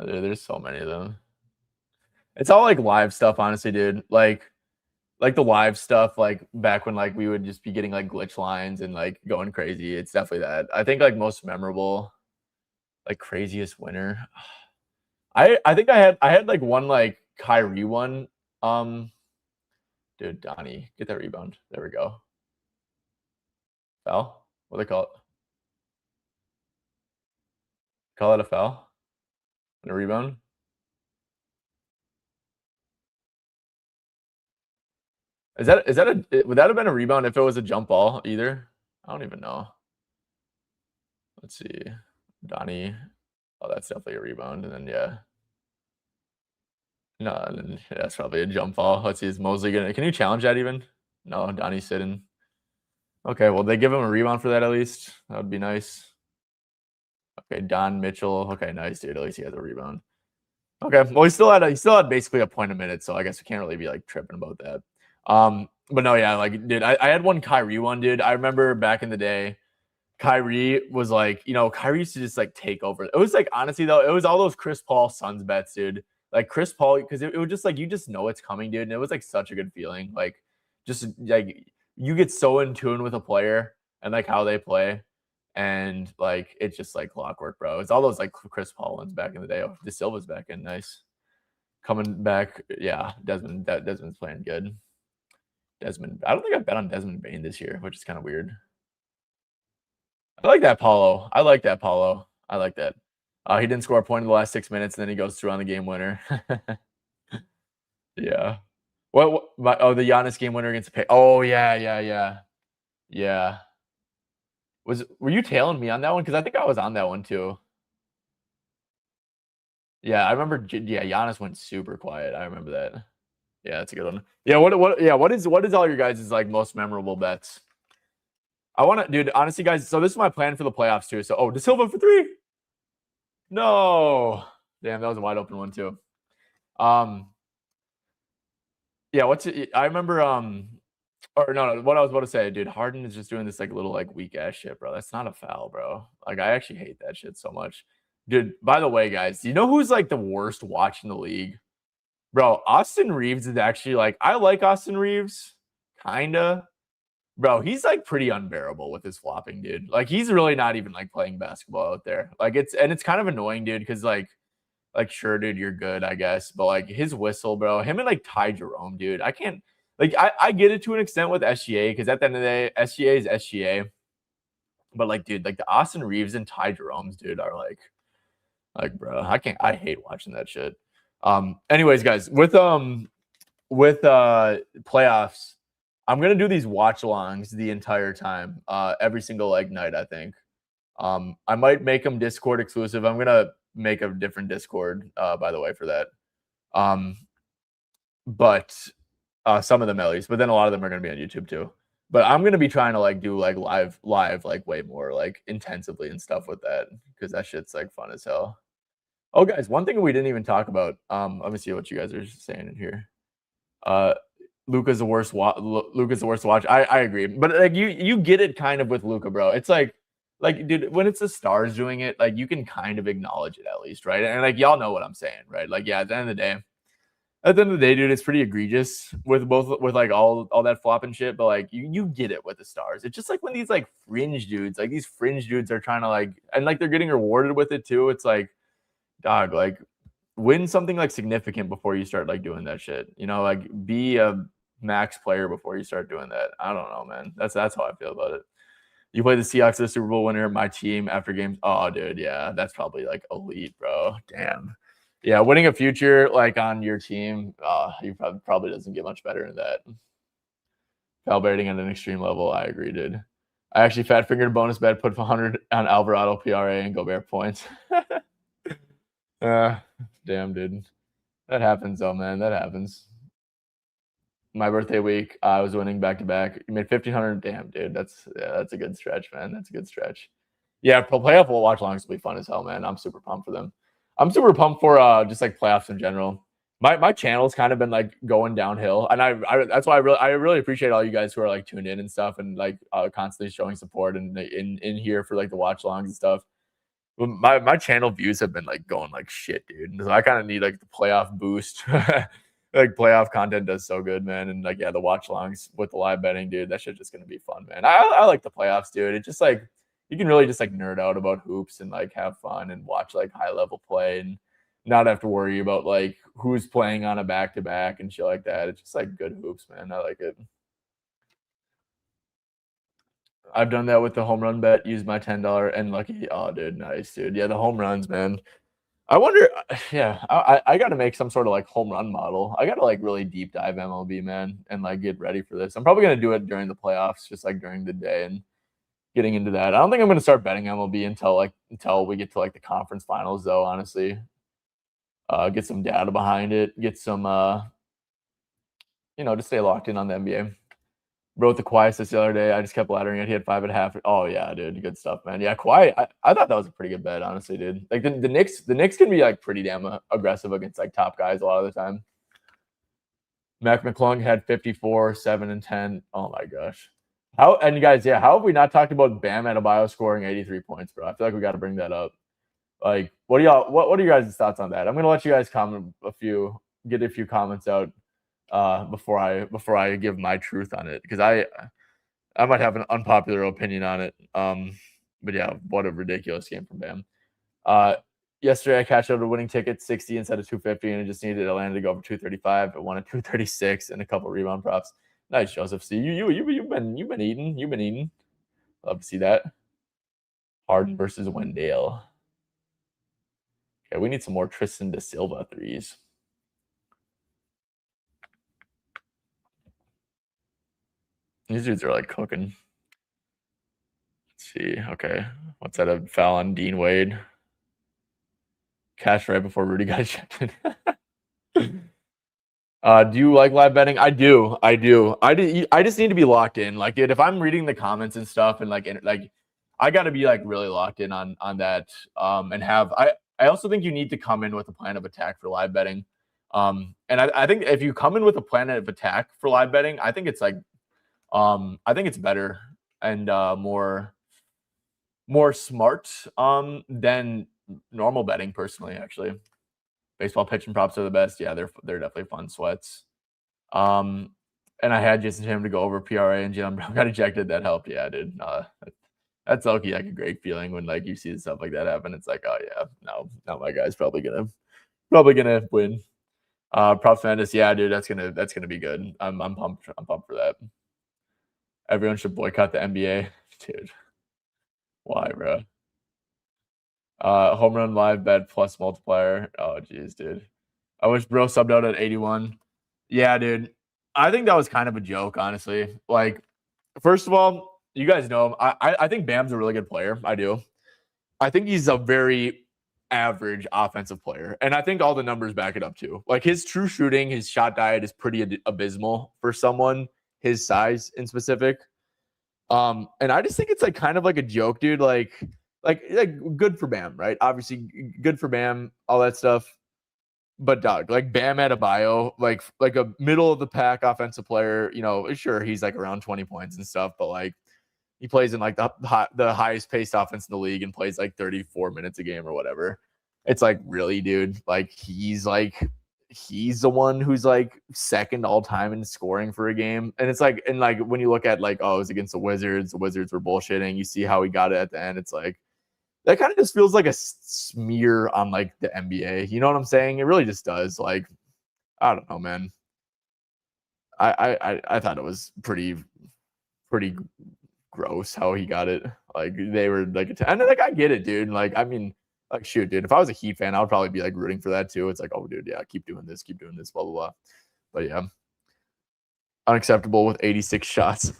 There's so many of them. It's all like live stuff, honestly, dude. Like the live stuff, like back when like we would just be getting like glitch lines and like going crazy. It's definitely that. I think like most memorable, like craziest winner. I think I had like one like Kyrie one. Dude, Donnie, get that rebound. There we go. Foul? What do they call it? Call it a foul? And a rebound? Is that would that have been a rebound if it was a jump ball either? I don't even know. Let's see. Donnie. Oh, that's definitely a rebound. And then yeah. No, that's probably a jump ball. Let's see, is Mosley gonna can you challenge that even? No, Donnie's sitting. Okay, well they give him a rebound for that at least. That would be nice. Okay, Don Mitchell. Okay, nice, dude. At least he has a rebound. Okay, well he still had basically a point a minute, so I guess we can't really be like tripping about that. But no, yeah, like dude, I had one Kyrie one, dude. I remember back in the day, Kyrie was like, Kyrie used to just like take over. It was like honestly though, it was all those Chris Paul Suns bets, dude. Like Chris Paul, because it was just like you just know it's coming, dude. And it was like such a good feeling. Like just like you get so in tune with a player and like how they play. And like it's just like clockwork, bro. It's all those like Chris Paul ones back in the day. Oh, De Silva's back in, nice. Coming back, yeah. Desmond's playing good. Desmond, I don't think I bet on Desmond Bain this year, which is kind of weird. I like that Paulo. I like that. He didn't score a point in the last 6 minutes, and then he goes through on the game winner. Yeah. The Giannis game winner against the Pay. Oh yeah. Were you tailing me on that one? Because I think I was on that one too. Yeah, I remember. Yeah, Giannis went super quiet. I remember that. Yeah, that's a good one. Yeah, what is all your guys' like most memorable bets? I want to, dude, honestly, guys, so this is my plan for the playoffs too. So, De Silva for 3. No. Damn, that was a wide open one too. Yeah, I remember, or no, what I was about to say, dude, Harden is just doing this like little like weak ass shit, bro. That's not a foul, bro. Like, I actually hate that shit so much. Dude, by the way, guys, do you know who's like the worst watch in the league? Bro, Austin Reeves is actually like, I like Austin Reeves, kinda. Bro, he's like pretty unbearable with his flopping, dude. Like, he's really not even like playing basketball out there. Like, it's kind of annoying, dude, because like sure, dude, you're good, I guess. But like his whistle, bro, him and like Ty Jerome, dude. I can't like I get it to an extent with SGA, because at the end of the day, SGA is SGA. But like, dude, like the Austin Reeves and Ty Jerome's, dude, are like, bro, I hate watching that shit. Anyways, guys, with playoffs, I'm gonna do these watch-alongs the entire time, every single like night, I think. I might make them Discord exclusive. I'm gonna make a different Discord, by the way, for that. But some of them at least, but then a lot of them are gonna be on YouTube too. But I'm gonna be trying to like do like live like way more like intensively and stuff with that, because that shit's like fun as hell. Oh, guys, one thing we didn't even talk about. Let me see what you guys are saying in here. Luka's the worst. Luka's the worst to watch. I agree, but like you get it kind of with Luka, bro. It's like, dude, when it's the stars doing it, like you can kind of acknowledge it at least, right? And like y'all know what I'm saying, right? Like, yeah, at the end of the day, dude, it's pretty egregious with like all that flop and shit. But like you get it with the stars. It's just like when these like fringe dudes are trying to like, and like they're getting rewarded with it too. It's like, dog, like win something like significant before you start like doing that shit. You know, like be a max player before you start doing that. I don't know, man. That's how I feel about it. You play the Seahawks, the Super Bowl winner, my team after games. Oh, dude, yeah, that's probably like elite, bro. Damn. Yeah, winning a future like on your team, you probably doesn't get much better than that. Calibrating at an extreme level, I agree, dude. I actually fat fingered bonus bet, put 100 on Alvarado PRA and Gobert points. Damn, dude. That happens, though, man. That happens. My birthday week, I was winning back to back. You made 1,500. Damn, dude. That's a good stretch, man. That's a good stretch. Yeah, playoff watch-alongs will be fun as hell, man. I'm super pumped for them. I'm super pumped for just like playoffs in general. My channel's kind of been like going downhill, and I that's why I really appreciate all you guys who are like tuned in and stuff, and like constantly showing support and in here for like the watch-alongs and stuff. But my channel views have been like going like shit, dude. So I kind of need like the playoff boost. Like playoff content does so good, man. And like, yeah, the watch alongs with the live betting, dude, that shit's just gonna be fun, man. I like the playoffs, dude. It's just like you can really just like nerd out about hoops and like have fun and watch like high level play and not have to worry about like who's playing on a back to back and shit like that. It's just like good hoops, man. I like it. I've done that with the home run bet. Use my $10 and lucky. Oh, dude, nice, dude. Yeah, the home runs, man. I wonder. Yeah, I got to make some sort of like home run model. I got to like really deep dive MLB, man, and like get ready for this. I'm probably gonna do it during the playoffs, just like during the day and getting into that. I don't think I'm gonna start betting MLB until we get to like the conference finals, though. Honestly, get some data behind it, get some to stay locked in on the NBA. Wrote the Kawhi assist the other day. I just kept laddering it. He had 5.5. Oh yeah, dude, good stuff, man. Yeah, Kawhi. I thought that was a pretty good bet, honestly, dude. Like the Knicks can be like pretty damn aggressive against like top guys a lot of the time. Mac McClung had 54, 7 and 10. Oh my gosh. How have we not talked about Bam Adebayo scoring 83 points, bro? I feel like we got to bring that up. Like, what are you guys' thoughts on that? I'm gonna let you guys get a few comments out before I give my truth on it, because I might have an unpopular opinion on it. But yeah, what a ridiculous game from Bam. Yesterday I cashed out a winning ticket, 60 instead of 250, and I just needed Atlanta to go over 235. I won at 236 and a couple rebound props. Nice, Joseph. See, you've been eating. Love to see that. Harden versus Wendell. Okay, we need some more Tristan Da Silva threes. These dudes are like cooking. Let's see. Okay. What's that? A foul on Dean Wade? Cash right before Rudy got ejected. Do you like live betting? I do. I just need to be locked in. Like, dude, if I'm reading the comments and stuff, and like I got to be like really locked in on that. And have I also think you need to come in with a plan of attack for live betting. And I think if you come in with a plan of attack for live betting, I think it's like, I think it's better and more smart than normal betting. Personally, actually, baseball pitching props are the best. Yeah, they're definitely fun sweats. And I had Jason Tatum to go over PRA and Jalen Brown got ejected. That helped. Yeah, dude. That's lucky, like a great feeling when like you see stuff like that happen. It's like, oh yeah, no, my guy's probably gonna win. Props Madness, yeah, dude, that's gonna be good. I'm pumped. I'm pumped for that. Everyone should boycott the NBA, dude. Why, bro? Home run live bet plus multiplier. Oh, jeez, dude. I wish bro subbed out at 81. Yeah, dude. I think that was kind of a joke, honestly. Like, first of all, you guys know him. I think Bam's a really good player. I do. I think he's a very average offensive player. And I think all the numbers back it up too. Like his true shooting, his shot diet is pretty abysmal for someone his size in specific. And I just think it's like kind of like a joke, dude. Like good for Bam, right? Obviously, good for Bam, all that stuff. But dog, like Bam Adebayo, like a middle of the pack offensive player, you know, sure he's like around 20 points and stuff, but like he plays in like the highest paced offense in the league and plays like 34 minutes a game or whatever. It's like, really, dude, like he's the one who's like second all time in scoring for a game. And it's like, and like when you look at like, oh, it was against the Wizards were bullshitting. You see how he got it at the end. It's like, that kind of just feels like a smear on like the NBA. You know what I'm saying? It really just does. Like, I don't know, man. I thought it was pretty gross how he got it. Like they were like, and like I get it, dude. Like I mean, like shoot, dude. If I was a Heat fan, I would probably be like rooting for that too. It's like, oh, dude, yeah, keep doing this, blah blah blah. But yeah, unacceptable with 86 shots.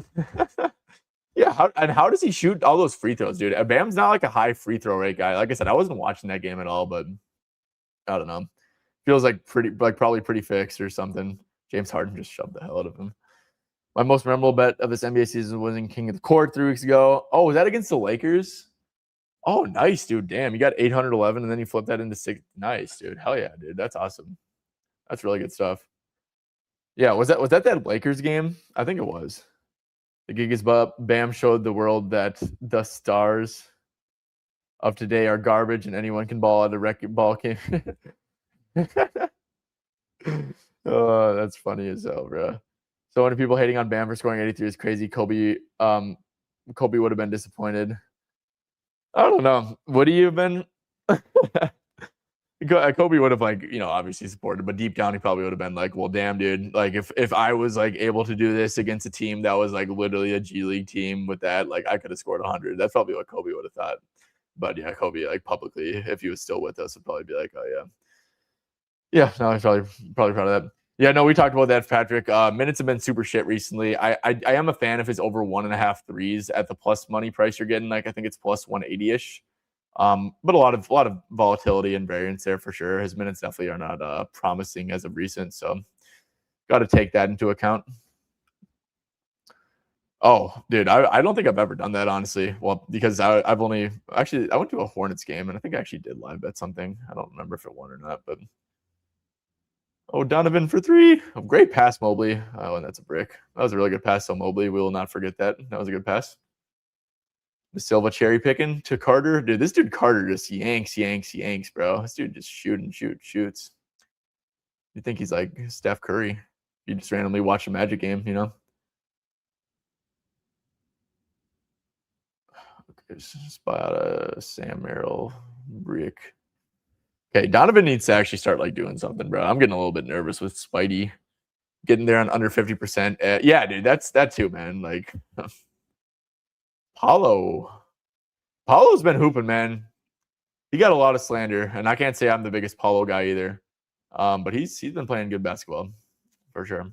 Yeah, how does he shoot all those free throws, dude? Bam's not like a high free throw rate guy. Like I said, I wasn't watching that game at all, but I don't know. Feels like probably pretty fixed or something. James Harden just shoved the hell out of him. My most memorable bet of this NBA season was in King of the Court 3 weeks ago. Oh, was that against the Lakers? Oh, nice, dude. Damn, you got 811 and then you flipped that into 6. Nice, dude. Hell yeah, dude. That's awesome. That's really good stuff. Yeah, was that Lakers game? I think it was. The gig is up. Bam showed the world that the stars of today are garbage and anyone can ball at a record ball game. Oh, that's funny as hell, bro. So many people hating on Bam for scoring 83 is crazy. Kobe would have been disappointed. I don't know. Would he have been? Kobe would have like, you know, obviously supported, but deep down he probably would have been like, well, damn, dude. Like if I was like able to do this against a team that was like literally a G League team with that, like I could have scored 100. That's probably what Kobe would have thought. But yeah, Kobe like publicly, if he was still with us, would probably be like, oh yeah. Yeah, no, I'm probably proud of that. Yeah, no, we talked about that, Patrick. Minutes have been super shit recently. I am a fan of his over 1.5 threes at the plus money price you're getting. Like I think it's plus 180-ish. But a lot of volatility and variance there for sure. His minutes definitely are not promising as of recent, so got to take that into account. Oh, dude, I don't think I've ever done that, honestly. Well, because I've only actually I went to a Hornets game and I think I actually did live bet something. I don't remember if it won or not, but oh, Donovan for 3. Oh, great pass, Mobley. Oh, and that's a brick. That was a really good pass, so Mobley. We will not forget that. That was a good pass. The Silva cherry picking to Carter. Dude, this dude Carter just yanks, bro. This dude just shoots. You think he's like Steph Curry. You just randomly watch a Magic game, you know? Okay, spot Sam Merrill, brick. Okay, Donovan needs to actually start like doing something, bro. I'm getting a little bit nervous with Spidey getting there on under 50%. Yeah, dude, that's that too, man. Like Paulo's been hooping, man. He got a lot of slander, and I can't say I'm the biggest Paulo guy either. But he's been playing good basketball for sure.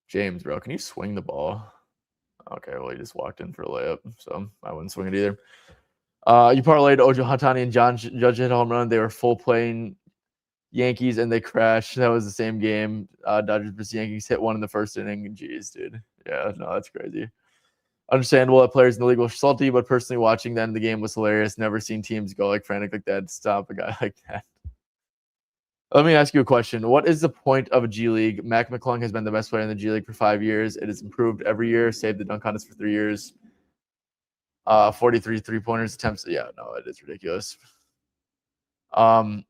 James, bro, can you swing the ball? Okay, well, he just walked in for a layup, so I wouldn't swing it either. You parlayed Ojo Hatani and John Judge hit a home run. They were full playing Yankees and they crashed. That was the same game. Dodgers versus Yankees hit one in the first inning. Jeez, dude. Yeah, no, that's crazy. Understandable that players in the league were salty, but personally watching the end of the game was hilarious. Never seen teams go like frantic like that to stop a guy like that. Let me ask you a question. What is the point of a G League? Mac McClung has been the best player in the G League for 5 years. It has improved every year, saved the dunk contest for 3 years. 43 3-pointers attempts. Yeah, no, it is ridiculous. Kobe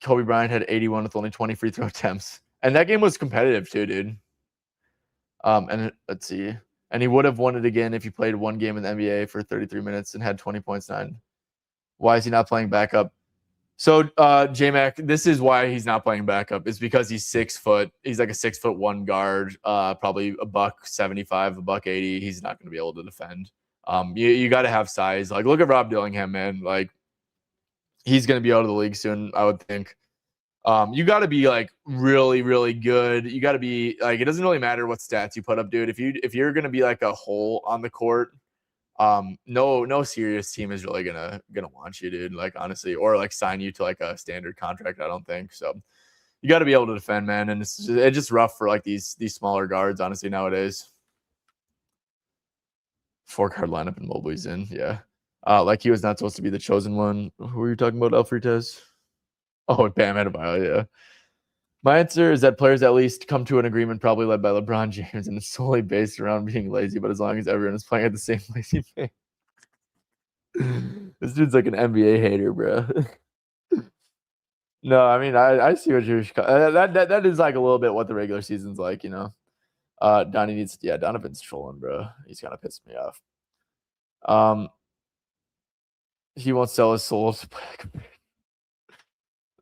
Bryant had 81 with only 20 free throw attempts. And that game was competitive too, dude. And let's see. And he would have won it again if he played one game in the NBA for 33 minutes and had 20 points, 9. Why is he not playing backup? So, J-Mac, this is why he's not playing backup. It's because he's 6 foot. He's like a 6'1" guard, probably $175, $180. He's not going to be able to defend. You got to have size. Like, look at Rob Dillingham, man. Like, he's going to be out of the league soon, I would think. You got to be like really, really good. You got to be like, it doesn't really matter what stats you put up, dude. If you're going to be like a hole on the court, no serious team is really gonna want you, dude. Like, honestly, or like sign you to like a standard contract. I don't think so. You got to be able to defend, man, and it's just rough for like these smaller guards, honestly, nowadays. 4-card lineup and Mobley's in, yeah. Like he was not supposed to be the chosen one. Who were you talking about, Alfredes? Oh, Bam Adebayo, yeah. My answer is that players at least come to an agreement, probably led by LeBron James, and it's solely based around being lazy. But as long as everyone is playing at the same lazy pace. This dude's like an NBA hater, bro. No, I mean, I see what you're that is like a little bit what the regular season's like, you know. Donovan's trolling, bro. He's kind of pissed me off. He won't sell his soul to play.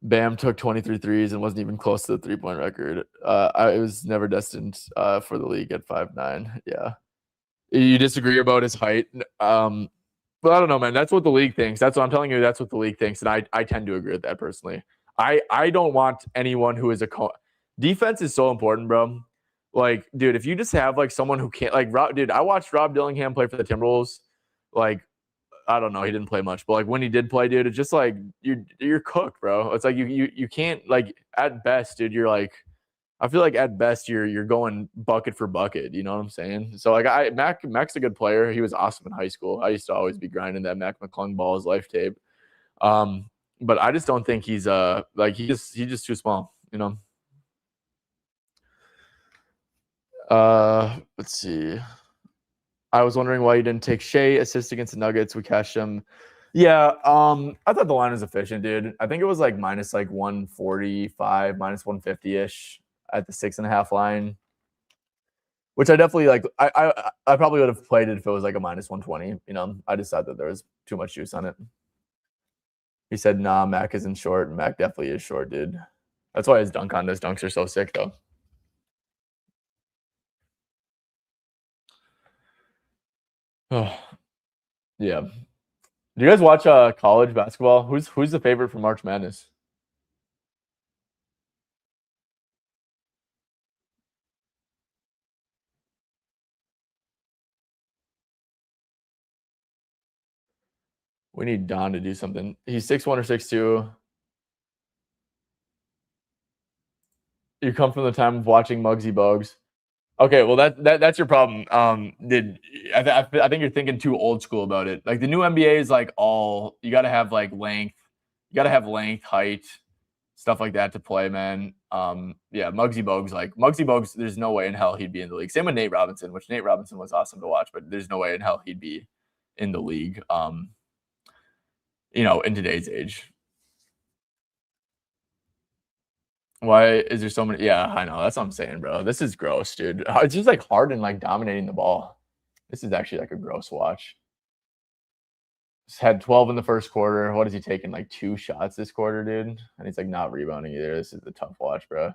Bam took 23 threes and wasn't even close to the 3-point record. I was never destined for the league at 5'9". Yeah. You disagree about his height? But I don't know, man. That's what the league thinks. That's what I'm telling you. That's what the league thinks, and I tend to agree with that personally. I don't want anyone who is defense is so important, bro. Like, dude, if you just have like someone who can't, like, dude, I watched Rob Dillingham play for the Timberwolves. Like, I don't know, he didn't play much, but like when he did play, dude, it's just like you're cooked, bro. It's like you can't, like, at best, dude. You're like, I feel like at best you're going bucket for bucket. You know what I'm saying? So like Mac's a good player. He was awesome in high school. I used to always be grinding that Mac McClung ball as life tape. But I just don't think he's like he's just too small. You know. Let's see. I was wondering why you didn't take Shea assist against the Nuggets. We cashed him. Yeah, I thought the line was efficient, dude. I think it was like minus like 145, minus 150-ish at the 6.5 line, which I definitely like. I probably would have played it if it was like a minus 120. You know, I just thought that there was too much juice on it. He said, "Nah, Mac isn't short." Mac definitely is short, dude. That's why his dunks are so sick, though. Oh, yeah. Do you guys watch college basketball? Who's the favorite for March Madness? We need Don to do something. He's 6'1" or 6'2". You come from the time of watching Muggsy Bogues. Okay, well that's your problem. I think you're thinking too old school about it. Like the new NBA is like all you got to have like length, you got to have length, height, stuff like that to play, man. Yeah, Muggsy Bogues. There's no way in hell he'd be in the league. Same with Nate Robinson, which Nate Robinson was awesome to watch, but there's no way in hell he'd be in the league. You know, in today's age. Why is there so many? Yeah, I know. That's what I'm saying, bro. This is gross, dude. It's just like Harden like dominating the ball. This is actually like a gross watch. Just had 12 in the first quarter. What is he taking? Like 2 shots this quarter, dude? And he's like not rebounding either. This is a tough watch, bro.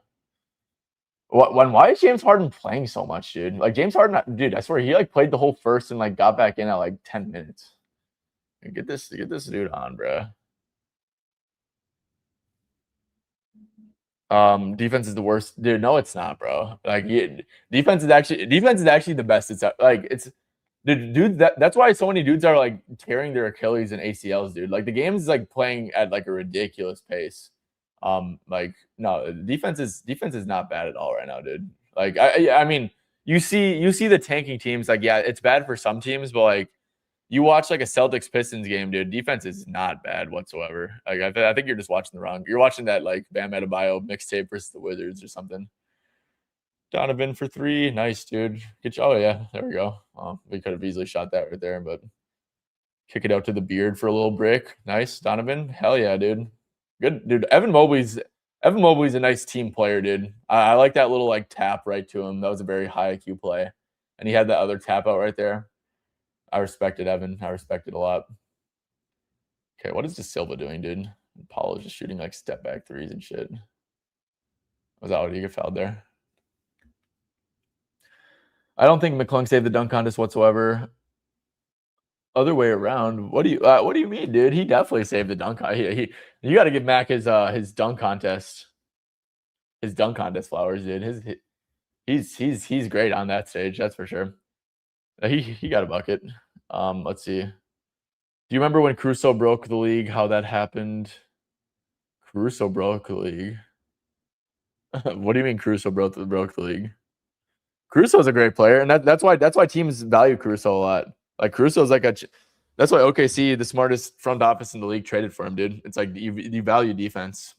Why is James Harden playing so much, dude? Like James Harden, dude, I swear he like played the whole first and like got back in at like 10 minutes. Get this dude on, bro. Defense is the worst, dude. No, it's not, bro. Like defense is actually the best. It's like Dude, that's why so many dudes are like tearing their Achilles and ACLs, dude. Like the game is like playing at like a ridiculous pace. Like no, defense is not bad at all right now, dude. Like I mean, you see the tanking teams, like yeah, it's bad for some teams, but like you watch like a Celtics Pistons game, dude. Defense is not bad whatsoever. Like I think you're just watching the wrong. You're watching that like Bam Adebayo mixtape versus the Wizards or something. Donovan for 3. Nice, dude. Good job. Oh, yeah. There we go. We could have easily shot that right there, but kick it out to the beard for a little brick. Nice. Donovan. Hell yeah, dude. Good, dude. Evan Mobley's a nice team player, dude. I like that little like tap right to him. That was a very high IQ play. And he had that other tap out right there. I respected Evan. I respect it a lot. Okay, what is De Silva doing, dude? Paulo's just shooting like step back threes and shit. Was that what you get fouled there? I don't think McClung saved the dunk contest whatsoever. Other way around. What do you mean, dude? He definitely saved the dunk. You got to give Mac his dunk contest. His dunk contest flowers, dude. He's great on that stage. That's for sure. He got a bucket. Let's see. Do you remember when Caruso broke the league? How that happened? Caruso broke the league. What do you mean Caruso broke the league? Caruso is a great player, and that's why teams value Caruso a lot. Like Caruso's like that's why OKC, the smartest front office in the league, traded for him, dude. It's like you value defense.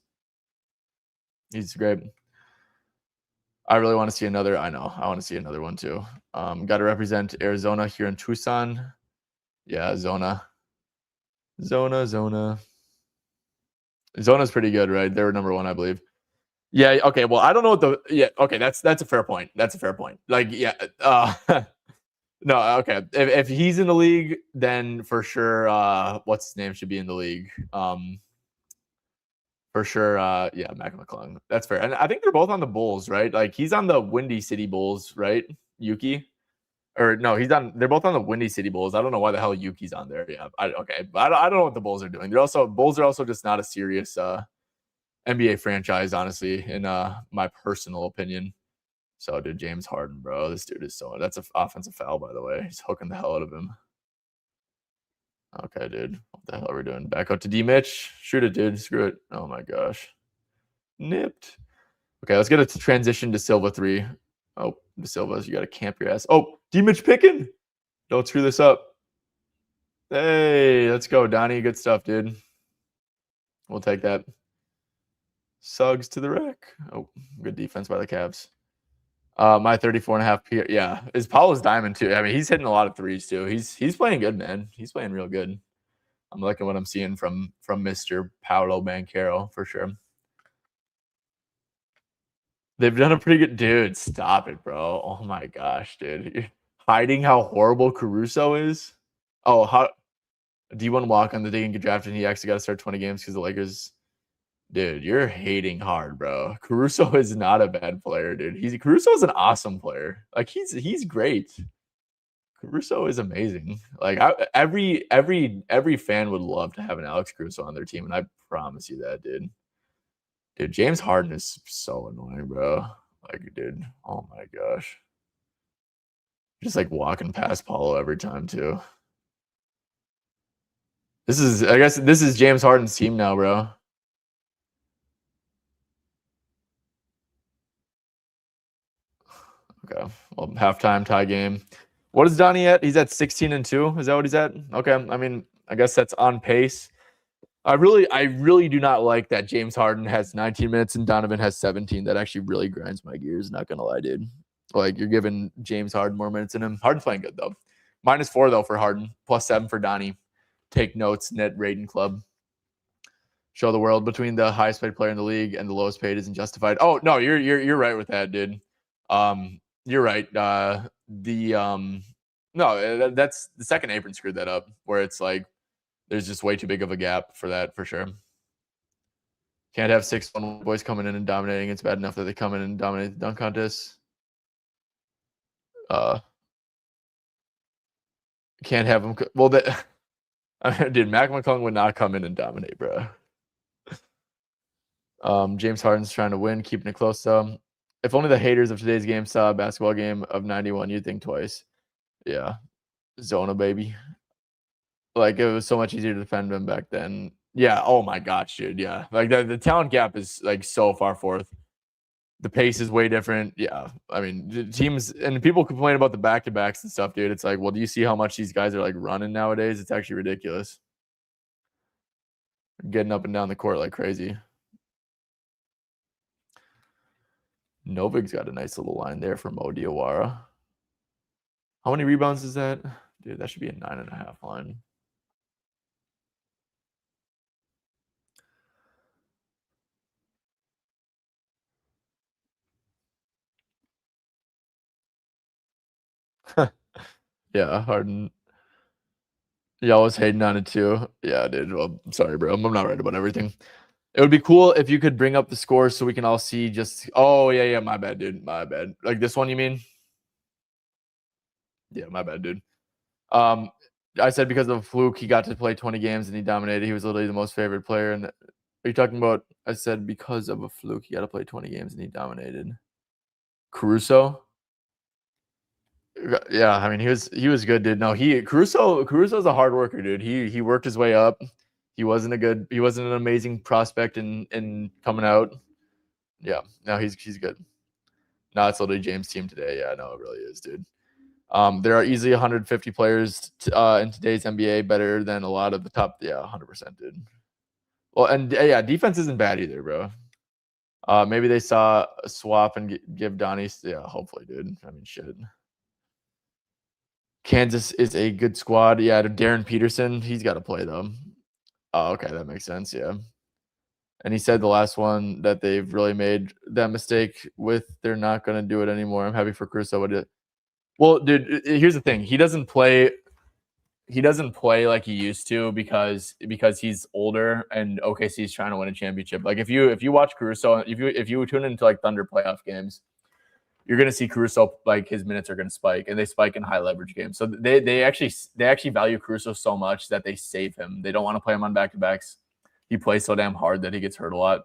He's great. I really want to see another. I know. I want to see another one too. Got to represent Arizona here in Tucson. Yeah, Zona. Zona's pretty good, right? They were number 1, I believe. Yeah. Okay. Well, I don't know what okay. That's a fair point. That's a fair point. Like, yeah. No. Okay. If he's in the league, then for sure, what's his name should be in the league. For sure. Yeah, Mac McClung. That's fair. And I think they're both on the Bulls, right? Like he's on the Windy City Bulls, right? Yuki. Or no, they're both on the Windy City Bulls. I don't know why the hell Yuki's on there. Yeah. Okay. But I don't know what the Bulls are doing. Bulls are also just not a serious NBA franchise, honestly, in my personal opinion. So, dude, James Harden, bro, this dude is that's an offensive foul, by the way. He's hooking the hell out of him. Okay, dude, what the hell are we doing? Back out to D Mitch. Shoot it, dude. Screw it. Oh my gosh. Nipped. Okay, let's get a transition to Silva 3. Oh, De Silva, you got to camp your ass. Oh, D Mitch picking. Don't screw this up. Hey, let's go, Donnie. Good stuff, dude. We'll take that. Suggs to the wreck. Oh, good defense by the Cavs. My 34.5 PR. Yeah, is Paulo's diamond too. I mean, he's hitting a lot of threes too. He's playing good, man. He's playing real good. I'm liking what I'm seeing from Mr. Paolo Banchero for sure. They've done a pretty good, dude. Stop it, bro. Oh my gosh, dude. You're hiding how horrible Caruso is. Oh, how do you want to walk on the day and get drafted? And he actually got to start 20 games because the Lakers. Dude, you're hating hard, bro. Caruso is not a bad player, dude. Caruso is an awesome player. Like he's great. Caruso is amazing. Like every fan would love to have an Alex Caruso on their team, and I promise you that, dude. Dude, James Harden is so annoying, bro. Like, dude, oh my gosh. Just like walking past Paulo every time too. I guess this is James Harden's team now, bro. Okay. Well, halftime tie game. What is Donnie at? He's at 16-2. Is that what he's at? Okay. I mean, I guess that's on pace. I really do not like that James Harden has 19 minutes and Donovan has 17. That actually really grinds my gears. Not gonna lie, dude. Like you're giving James Harden more minutes than him. Harden's playing good though. -4 though for Harden. +7 for Donnie. Take notes, net rating club. Show the world between the highest paid player in the league and the lowest paid isn't justified. Oh no, you're right with that, dude. You're right. No, that's the second apron screwed that up, where it's like there's just way too big of a gap for that for sure. Can't have 6-1 boys coming in and dominating. It's bad enough that they come in and dominate the dunk contest. Can't have them. Well, dude, Mac McClung would not come in and dominate, bro. James Harden's trying to win, keeping it close though. If only the haters of today's game saw a basketball game of 91, you'd think twice. Yeah. Zona, baby. Like, it was so much easier to defend him back then. Yeah. Oh my gosh, dude. Yeah. Like the talent gap is like so far forth. The pace is way different. Yeah. I mean, the teams and people complain about the back-to-backs and stuff, dude. It's like, well, do you see how much these guys are like running nowadays? It's actually ridiculous. Getting up and down the court like crazy. Novig's got a nice little line there for Mo Diawara. How many rebounds is that? Dude, that should be a 9.5 line. Yeah, Harden. Y'all was hating on it too. Yeah, dude. Well, I'm sorry, bro. I'm not right about everything. It would be cool if you could bring up the scores so we can all see just. Oh, yeah. My bad, dude. My bad. Like this one, you mean? Yeah, my bad, dude. I said because of a fluke, he got to play 20 games and he dominated. He was literally the most favorite player. And are you talking about? I said because of a fluke, he got to play 20 games and he dominated. Caruso. Yeah, I mean he was good, dude. No, Caruso's a hard worker, dude. He worked his way up. He wasn't an amazing prospect in coming out. Yeah, no, he's good. No, it's literally James' team today. Yeah, no, it really is, dude. There are easily 150 players in today's NBA better than a lot of the top. Yeah, 100%, dude. Well, and yeah, defense isn't bad either, bro. Maybe they saw a swap and give Donnie. Yeah, hopefully, dude. I mean, shit. Kansas is a good squad. Yeah, Darren Peterson, he's got to play though. Oh, okay, that makes sense. Yeah. And he said the last one that they've really made that mistake with, they're not going to do it anymore. I'm happy for Caruso. Well, dude, here's the thing. He doesn't play like he used to because he's older and OKC's trying to win a championship. Like if you watch Caruso, if you tune into like Thunder playoff games, you're going to see Caruso, like his minutes are going to spike, and they spike in high leverage games. So they actually value Caruso so much that they save him. They don't want to play him on back-to-backs. He plays so damn hard that he gets hurt a lot.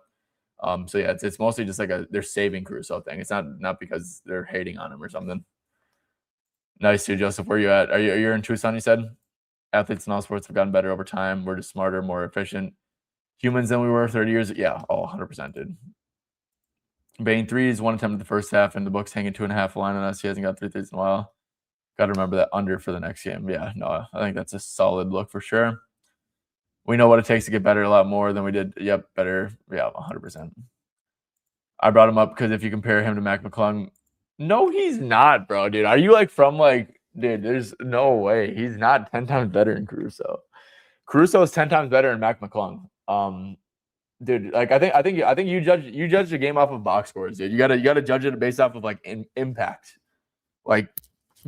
So yeah, it's mostly just like they're saving Caruso thing. It's not because they're hating on him or something. Nice, dude. Joseph, where you at? You're in Tucson, you said? Athletes in all sports have gotten better over time. We're just smarter, more efficient humans than we were 30 years. Yeah, 100%, dude. Bane threes, one attempt in the first half, and the Bucks hanging 2.5 line on us. He hasn't got 3 threes in a while. Got to remember that under for the next game. Yeah, no, I think that's a solid look for sure. We know what it takes to get better a lot more than we did. Yep, better. Yeah, 100%. I brought him up because if you compare him to Mac McClung, no, he's not, bro, dude. Are you like from like, dude, there's no way. He's not 10 times better than Caruso. Caruso is 10 times better than Mac McClung. Dude, like I think you judge the game off of box scores, dude. You gotta judge it based off of like impact. Like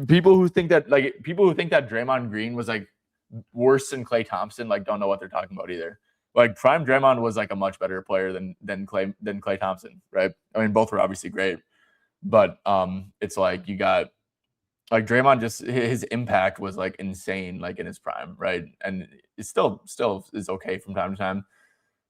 people who think that Draymond Green was like worse than Klay Thompson, like don't know what they're talking about either. Like prime Draymond was like a much better player than Klay Thompson, right? I mean, both were obviously great, but it's like you got like Draymond, just his impact was like insane, like in his prime, right? And it still is okay from time to time.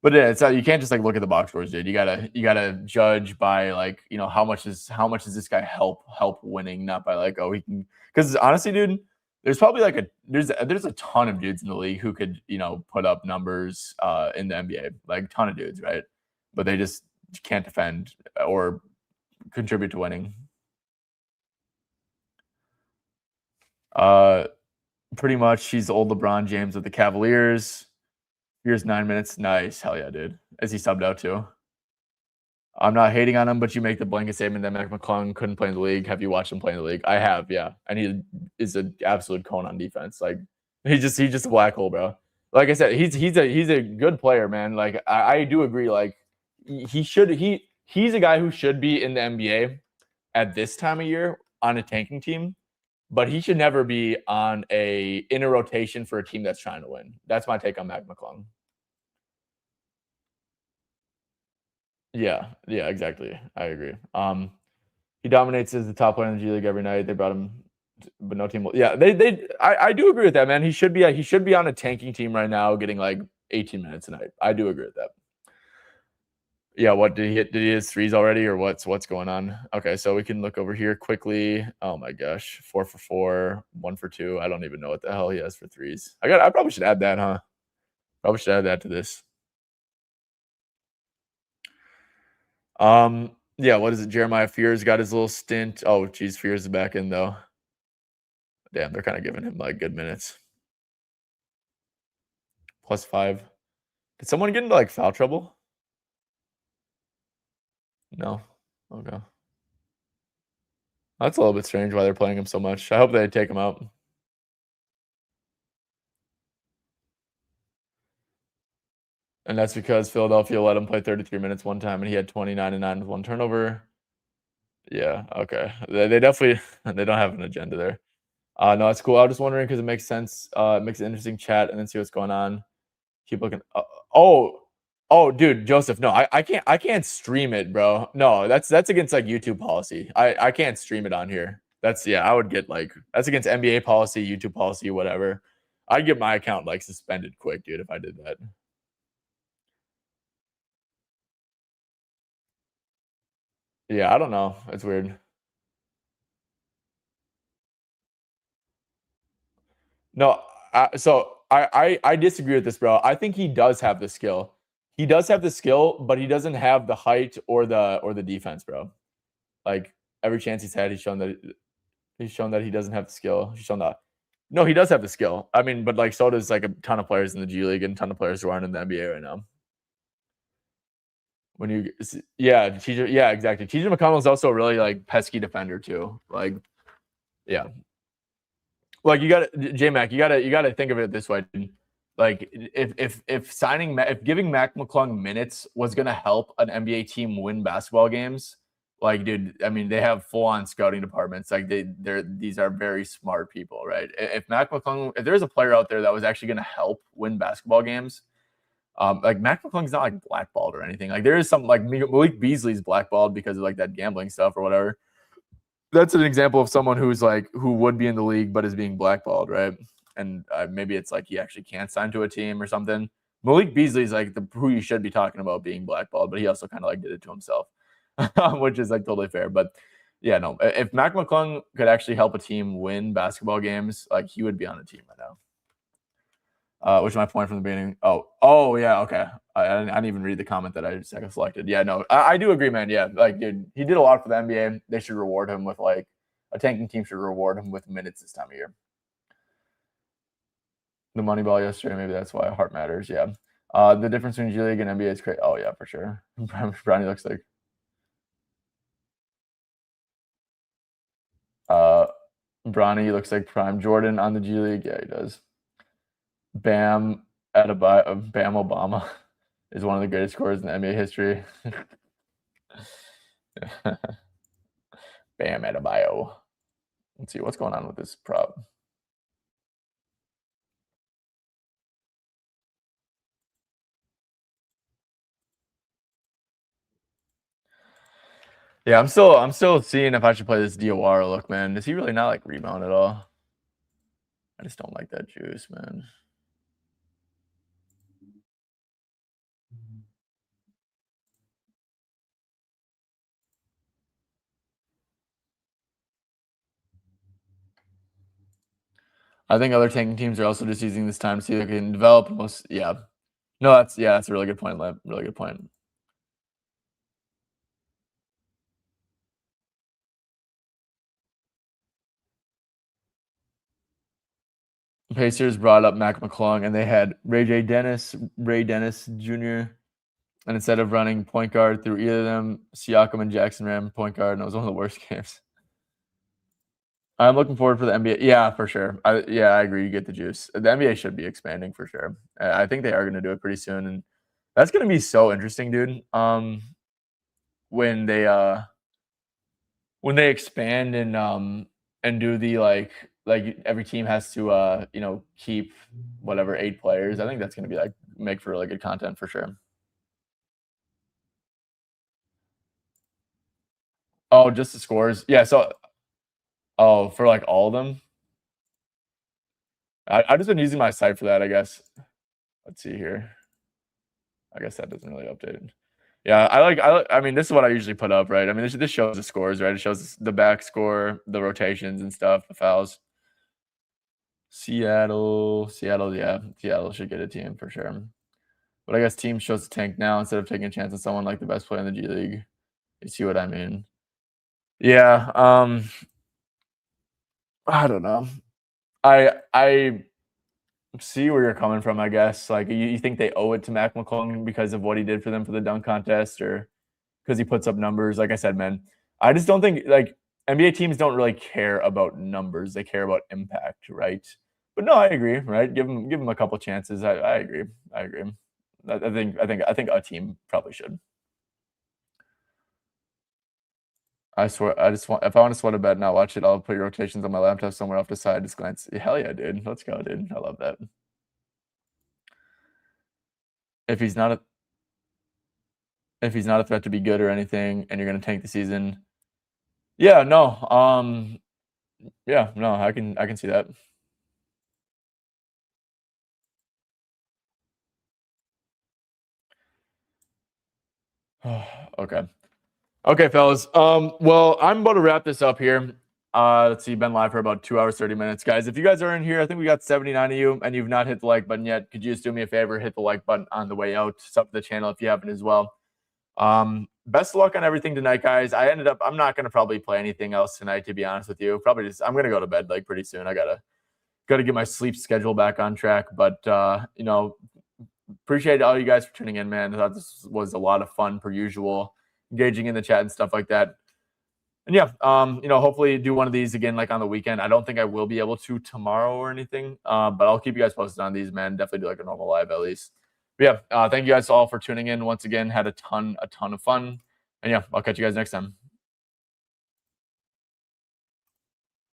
But yeah, it's you can't just like look at the box scores, dude. You gotta judge by like, you know, how much does this guy help winning, not by like, oh, he can. Because honestly, dude, there's probably like there's a ton of dudes in the league who could, you know, put up numbers in the NBA, like a ton of dudes, right? But they just can't defend or contribute to winning. Pretty much, he's old LeBron James with the Cavaliers. Here's 9 minutes. Nice. Hell yeah, dude. Is he subbed out too? I'm not hating on him, but you make the blanket statement that Mac McClung couldn't play in the league. Have you watched him play in the league? I have, yeah. And he is an absolute cone on defense. Like he's just a black hole, bro. Like I said, he's a good player, man. Like I do agree. Like he's a guy who should be in the NBA at this time of year on a tanking team, but he should never be in a rotation for a team that's trying to win. That's my take on Mac McClung. Yeah, exactly. I agree. He dominates as the top player in the G League every night. They brought him, but no team. Yeah, I do agree with that, man. He should be on a tanking team right now, getting like 18 minutes a night. I do agree with that. Yeah, what did he hit? Did he hit his threes already, or what's going on? Okay, so we can look over here quickly. Oh my gosh, 4 for 4, 1 for 2. I don't even know what the hell he has for threes. I probably should add that, huh? Probably should add that to this. Yeah, what is it? Jeremiah Fears got his little stint. Oh, geez, Fears is back in though. Damn, they're kind of giving him like good minutes. +5. Did someone get into like foul trouble? No. Okay. That's a little bit strange why they're playing him so much. I hope they take him out. And that's because Philadelphia let him play 33 minutes one time and he had 29 and 9 with 1 turnover. Yeah, okay. They definitely they don't have an agenda there. No, that's cool. I was just wondering because it makes sense. It makes an interesting chat and then see what's going on. Keep looking. Oh, dude, Joseph. No, I can't stream it, bro. No, that's against like YouTube policy. I can't stream it on here. That's yeah. I would get like that's against NBA policy, YouTube policy, whatever. I'd get my account like suspended quick, dude, if I did that. Yeah, I don't know. It's weird. No, I disagree with this, bro. I think he does have the skill. He does have the skill, but he doesn't have the height or the defense, bro. Like every chance he's had, he's shown that he doesn't have the skill. He's shown that. No, he does have the skill. I mean, but like so does like a ton of players in the G League and a ton of players who aren't in the NBA right now. When you yeah, yeah, exactly. TJ McConnell is also a really like pesky defender too. Like, yeah. Like you got to J Mac, you got to think of it this way. Like if giving Mac McClung minutes was gonna help an NBA team win basketball games, like dude, I mean they have full on scouting departments. Like these are very smart people, right? If Mac McClung, if there's a player out there that was actually gonna help win basketball games, like Mac McClung's not like blackballed or anything. Like there is some like Malik Beasley's blackballed because of like that gambling stuff or whatever. That's an example of someone who's like who would be in the league but is being blackballed, right? And maybe it's like he actually can't sign to a team or something. Malik Beasley's like who you should be talking about being blackballed, but he also kind of like did it to himself, which is like totally fair. But yeah, no, if Mac McClung could actually help a team win basketball games, like he would be on a team right now. Which is my point from the beginning. Oh, yeah, okay. I didn't even read the comment that I just selected. Yeah, no, I do agree, man. Yeah, like, dude, he did a lot for the NBA. They should reward him with like a tanking team should reward him with minutes this time of year. The money ball yesterday, maybe that's why heart matters. Yeah. The difference between G League and NBA is crazy. Oh yeah, for sure. Brownie looks like Bronny looks like Prime Jordan on the G League. Yeah, he does. Bam Bam Obama is one of the greatest scorers in NBA history. Bam Adebayo. Let's see what's going on with this prop. Yeah, I'm still seeing if I should play this DOR look, man. Does he really not like rebound at all? I just don't like that juice, man. I think other tanking teams are also just using this time to see if they can develop. Yeah. No, that's a really good point, Lev. Really good point. Pacers brought up Mac McClung, and they had Ray Dennis Jr. And instead of running point guard through either of them, Siakam and Jackson ran point guard, and it was one of the worst games. I'm looking forward for the NBA. Yeah, for sure. I agree. You get the juice. The NBA should be expanding for sure. I think they are going to do it pretty soon, and that's going to be so interesting, dude. When they expand and do the like every team has to keep whatever 8 players. I think that's going to be like make for really good content for sure. Oh, just the scores. Yeah. So, for like all of them, I've just been using my site for that. I guess. Let's see here. I guess that doesn't really update it. Yeah, I mean, this is what I usually put up, right? I mean, this shows the scores, right? It shows the back score, the rotations and stuff, the fouls. Seattle, yeah, Seattle should get a team for sure. But I guess team shows the tank now instead of taking a chance on someone like the best player in the G League. You see what I mean? Yeah. I don't know. I see where you're coming from, I guess. Like you think they owe it to Mac McClung because of what he did for them for the dunk contest, or because he puts up numbers. Like I said, man, I just don't think like NBA teams don't really care about numbers. They care about impact, right? But no, I agree, right? Give them a couple chances. I agree. I agree. I think a team probably should. I swear, I just want if I want to sweat a bet, not watch it, I'll put your rotations on my laptop somewhere off the side. Just glance. Hell yeah, dude. Let's go, dude. I love that. If he's not a if he's not a threat to be good or anything, and you're gonna tank the season, yeah, no, yeah, no, I can see that. Okay. Okay, fellas. Well, I'm about to wrap this up here. Let's see, been live for about 2 hours, 30 minutes. Guys, if you guys are in here, I think we got 79 of you, and you've not hit the like button yet, could you just do me a favor, hit the like button on the way out, sub to the channel if you haven't as well. Best of luck on everything tonight, guys. I'm not gonna probably play anything else tonight, to be honest with you. Probably just I'm gonna go to bed like pretty soon. I gotta get my sleep schedule back on track. But appreciate all you guys for tuning in, man. I thought this was a lot of fun per usual, engaging in the chat and stuff like that. And yeah, hopefully do one of these again like on the weekend. I don't think I will be able to tomorrow or anything, but I'll keep you guys posted on these, man. Definitely do like a normal live at least. But yeah, thank you guys all for tuning in once again. Had a ton of fun. And yeah, I'll catch you guys next time.